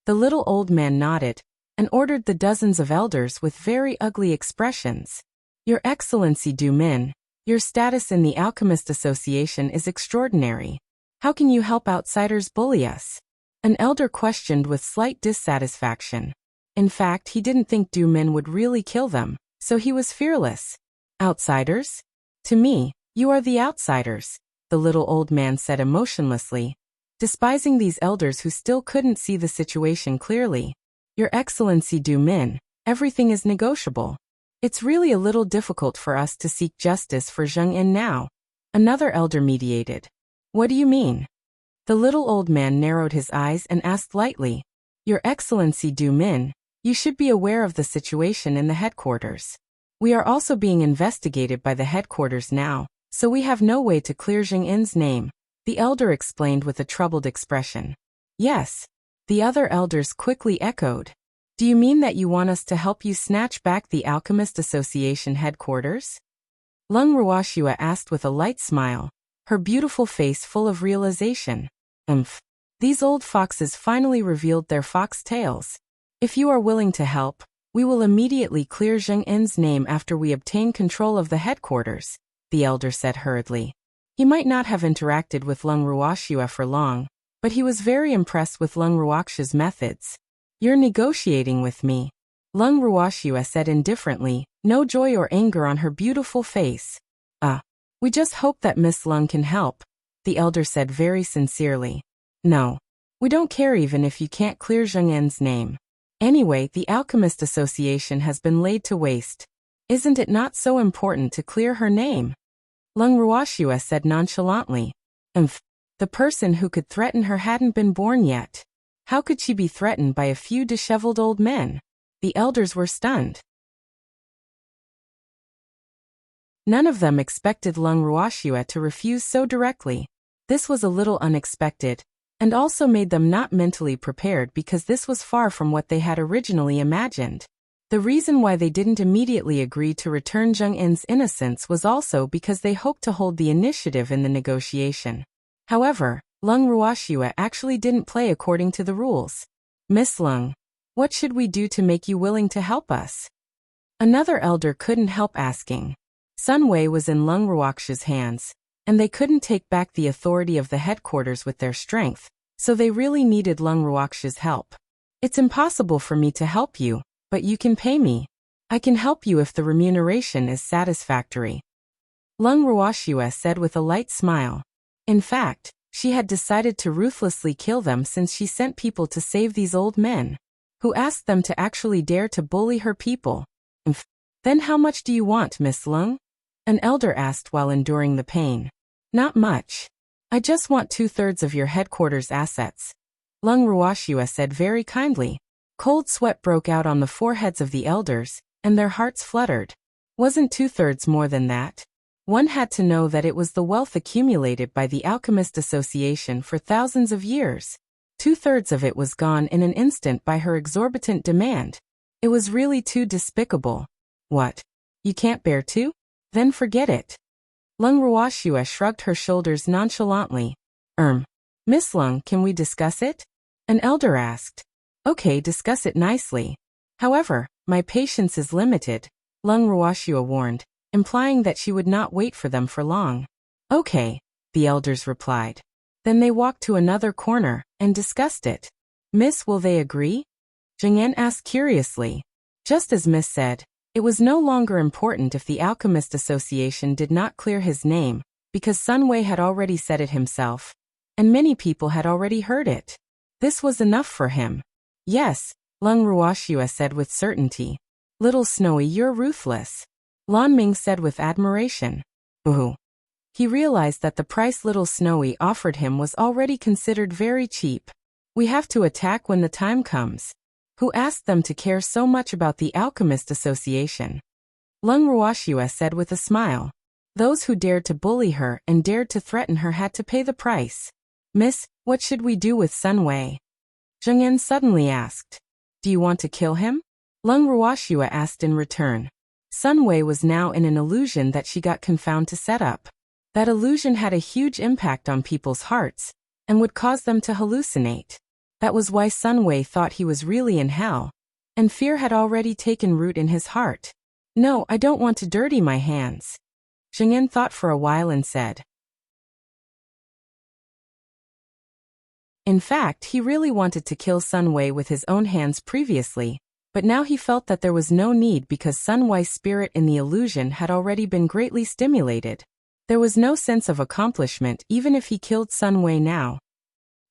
The little old man nodded, and ordered the dozens of elders with very ugly expressions. Your Excellency Du Min, your status in the Alchemist Association is extraordinary. How can you help outsiders bully us? An elder questioned with slight dissatisfaction. In fact, he didn't think Du Min would really kill them, so he was fearless. Outsiders? To me, you are the outsiders, the little old man said emotionlessly, despising these elders who still couldn't see the situation clearly. Your Excellency Du Min, everything is negotiable. It's really a little difficult for us to seek justice for Zheng En now. Another elder mediated. What do you mean? The little old man narrowed his eyes and asked lightly. Your Excellency Du Min, you should be aware of the situation in the headquarters. We are also being investigated by the headquarters now, so we have no way to clear Zheng En's name, the elder explained with a troubled expression. Yes. The other elders quickly echoed. Do you mean that you want us to help you snatch back the Alchemist Association headquarters? Lung Ruoxua asked with a light smile, her beautiful face full of realization. These old foxes finally revealed their fox tails. If you are willing to help, we will immediately clear Zheng En's name after we obtain control of the headquarters, the elder said hurriedly. He might not have interacted with Lung Ruoxua for long, but he was very impressed with Lung Ruoxia's methods. You're negotiating with me, Lung Ruoxua said indifferently, no joy or anger on her beautiful face. We just hope that Miss Lung can help, the elder said very sincerely. No. We don't care even if you can't clear Zheng En's name. Anyway, the Alchemist Association has been laid to waste. Isn't it not so important to clear her name? Lung Ruoxua said nonchalantly. The person who could threaten her hadn't been born yet. How could she be threatened by a few disheveled old men? The elders were stunned. None of them expected Lung Ruoxua to refuse so directly. This was a little unexpected, and also made them not mentally prepared because this was far from what they had originally imagined. The reason why they didn't immediately agree to return Zheng En's innocence was also because they hoped to hold the initiative in the negotiation. However, Lung Ruoxua actually didn't play according to the rules. Miss Lung, what should we do to make you willing to help us? Another elder couldn't help asking. Sun Wei was in Lung Ruoxia's hands, and they couldn't take back the authority of the headquarters with their strength, so they really needed Lung Ruoxia's help. It's impossible for me to help you, but you can pay me. I can help you if the remuneration is satisfactory. Lung Ruoxua said with a light smile. In fact, she had decided to ruthlessly kill them since she sent people to save these old men, who asked them to actually dare to bully her people. Then how much do you want, Miss Lung? An elder asked while enduring the pain. Not much. I just want 2/3 of your headquarters assets. Lung Ruoxua said very kindly. Cold sweat broke out on the foreheads of the elders, and their hearts fluttered. Wasn't 2/3 more than that? One had to know that it was the wealth accumulated by the Alchemist Association for thousands of years. 2/3 of it was gone in an instant by her exorbitant demand. It was really too despicable. What? You can't bear to? Then forget it. Lung Ruoxua shrugged her shoulders nonchalantly. Miss Lung, can we discuss it? An elder asked. Okay, discuss it nicely. However, my patience is limited, Lung Ruoxua warned, implying that she would not wait for them for long. Okay, the elders replied. Then they walked to another corner and discussed it. Miss, will they agree? Zheng En asked curiously. Just as Miss said, it was no longer important if the Alchemist Association did not clear his name, because Sun Wei had already said it himself, and many people had already heard it. This was enough for him. Yes, Lung Ruoxua said with certainty. Little Snowy, you're ruthless. Lan Ming said with admiration. Ooh. He realized that the price Little Snowy offered him was already considered very cheap. We have to attack when the time comes. Who asked them to care so much about the Alchemist Association? Lung Ruoxua said with a smile. Those who dared to bully her and dared to threaten her had to pay the price. Miss, what should we do with Sun Wei? Zheng En suddenly asked. Do you want to kill him? Lung Ruoxua asked in return. Sun Wei was now in an illusion that she got confounded to set up. That illusion had a huge impact on people's hearts, and would cause them to hallucinate. That was why Sun Wei thought he was really in hell, and fear had already taken root in his heart. No, I don't want to dirty my hands. Zheng En thought for a while and said. In fact, he really wanted to kill Sun Wei with his own hands previously, but now he felt that there was no need because Sun Wei's spirit in the illusion had already been greatly stimulated. There was no sense of accomplishment even if he killed Sun Wei now.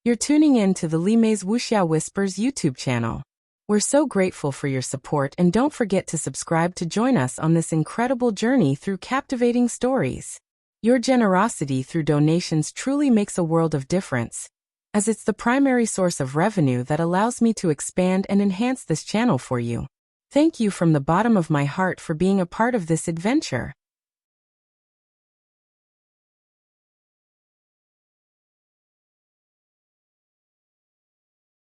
You're tuning in to the Li Mei's Wuxia Whispers YouTube channel. We're so grateful for your support and don't forget to subscribe to join us on this incredible journey through captivating stories. Your generosity through donations truly makes a world of difference, as it's the primary source of revenue that allows me to expand and enhance this channel for you. Thank you from the bottom of my heart for being a part of this adventure.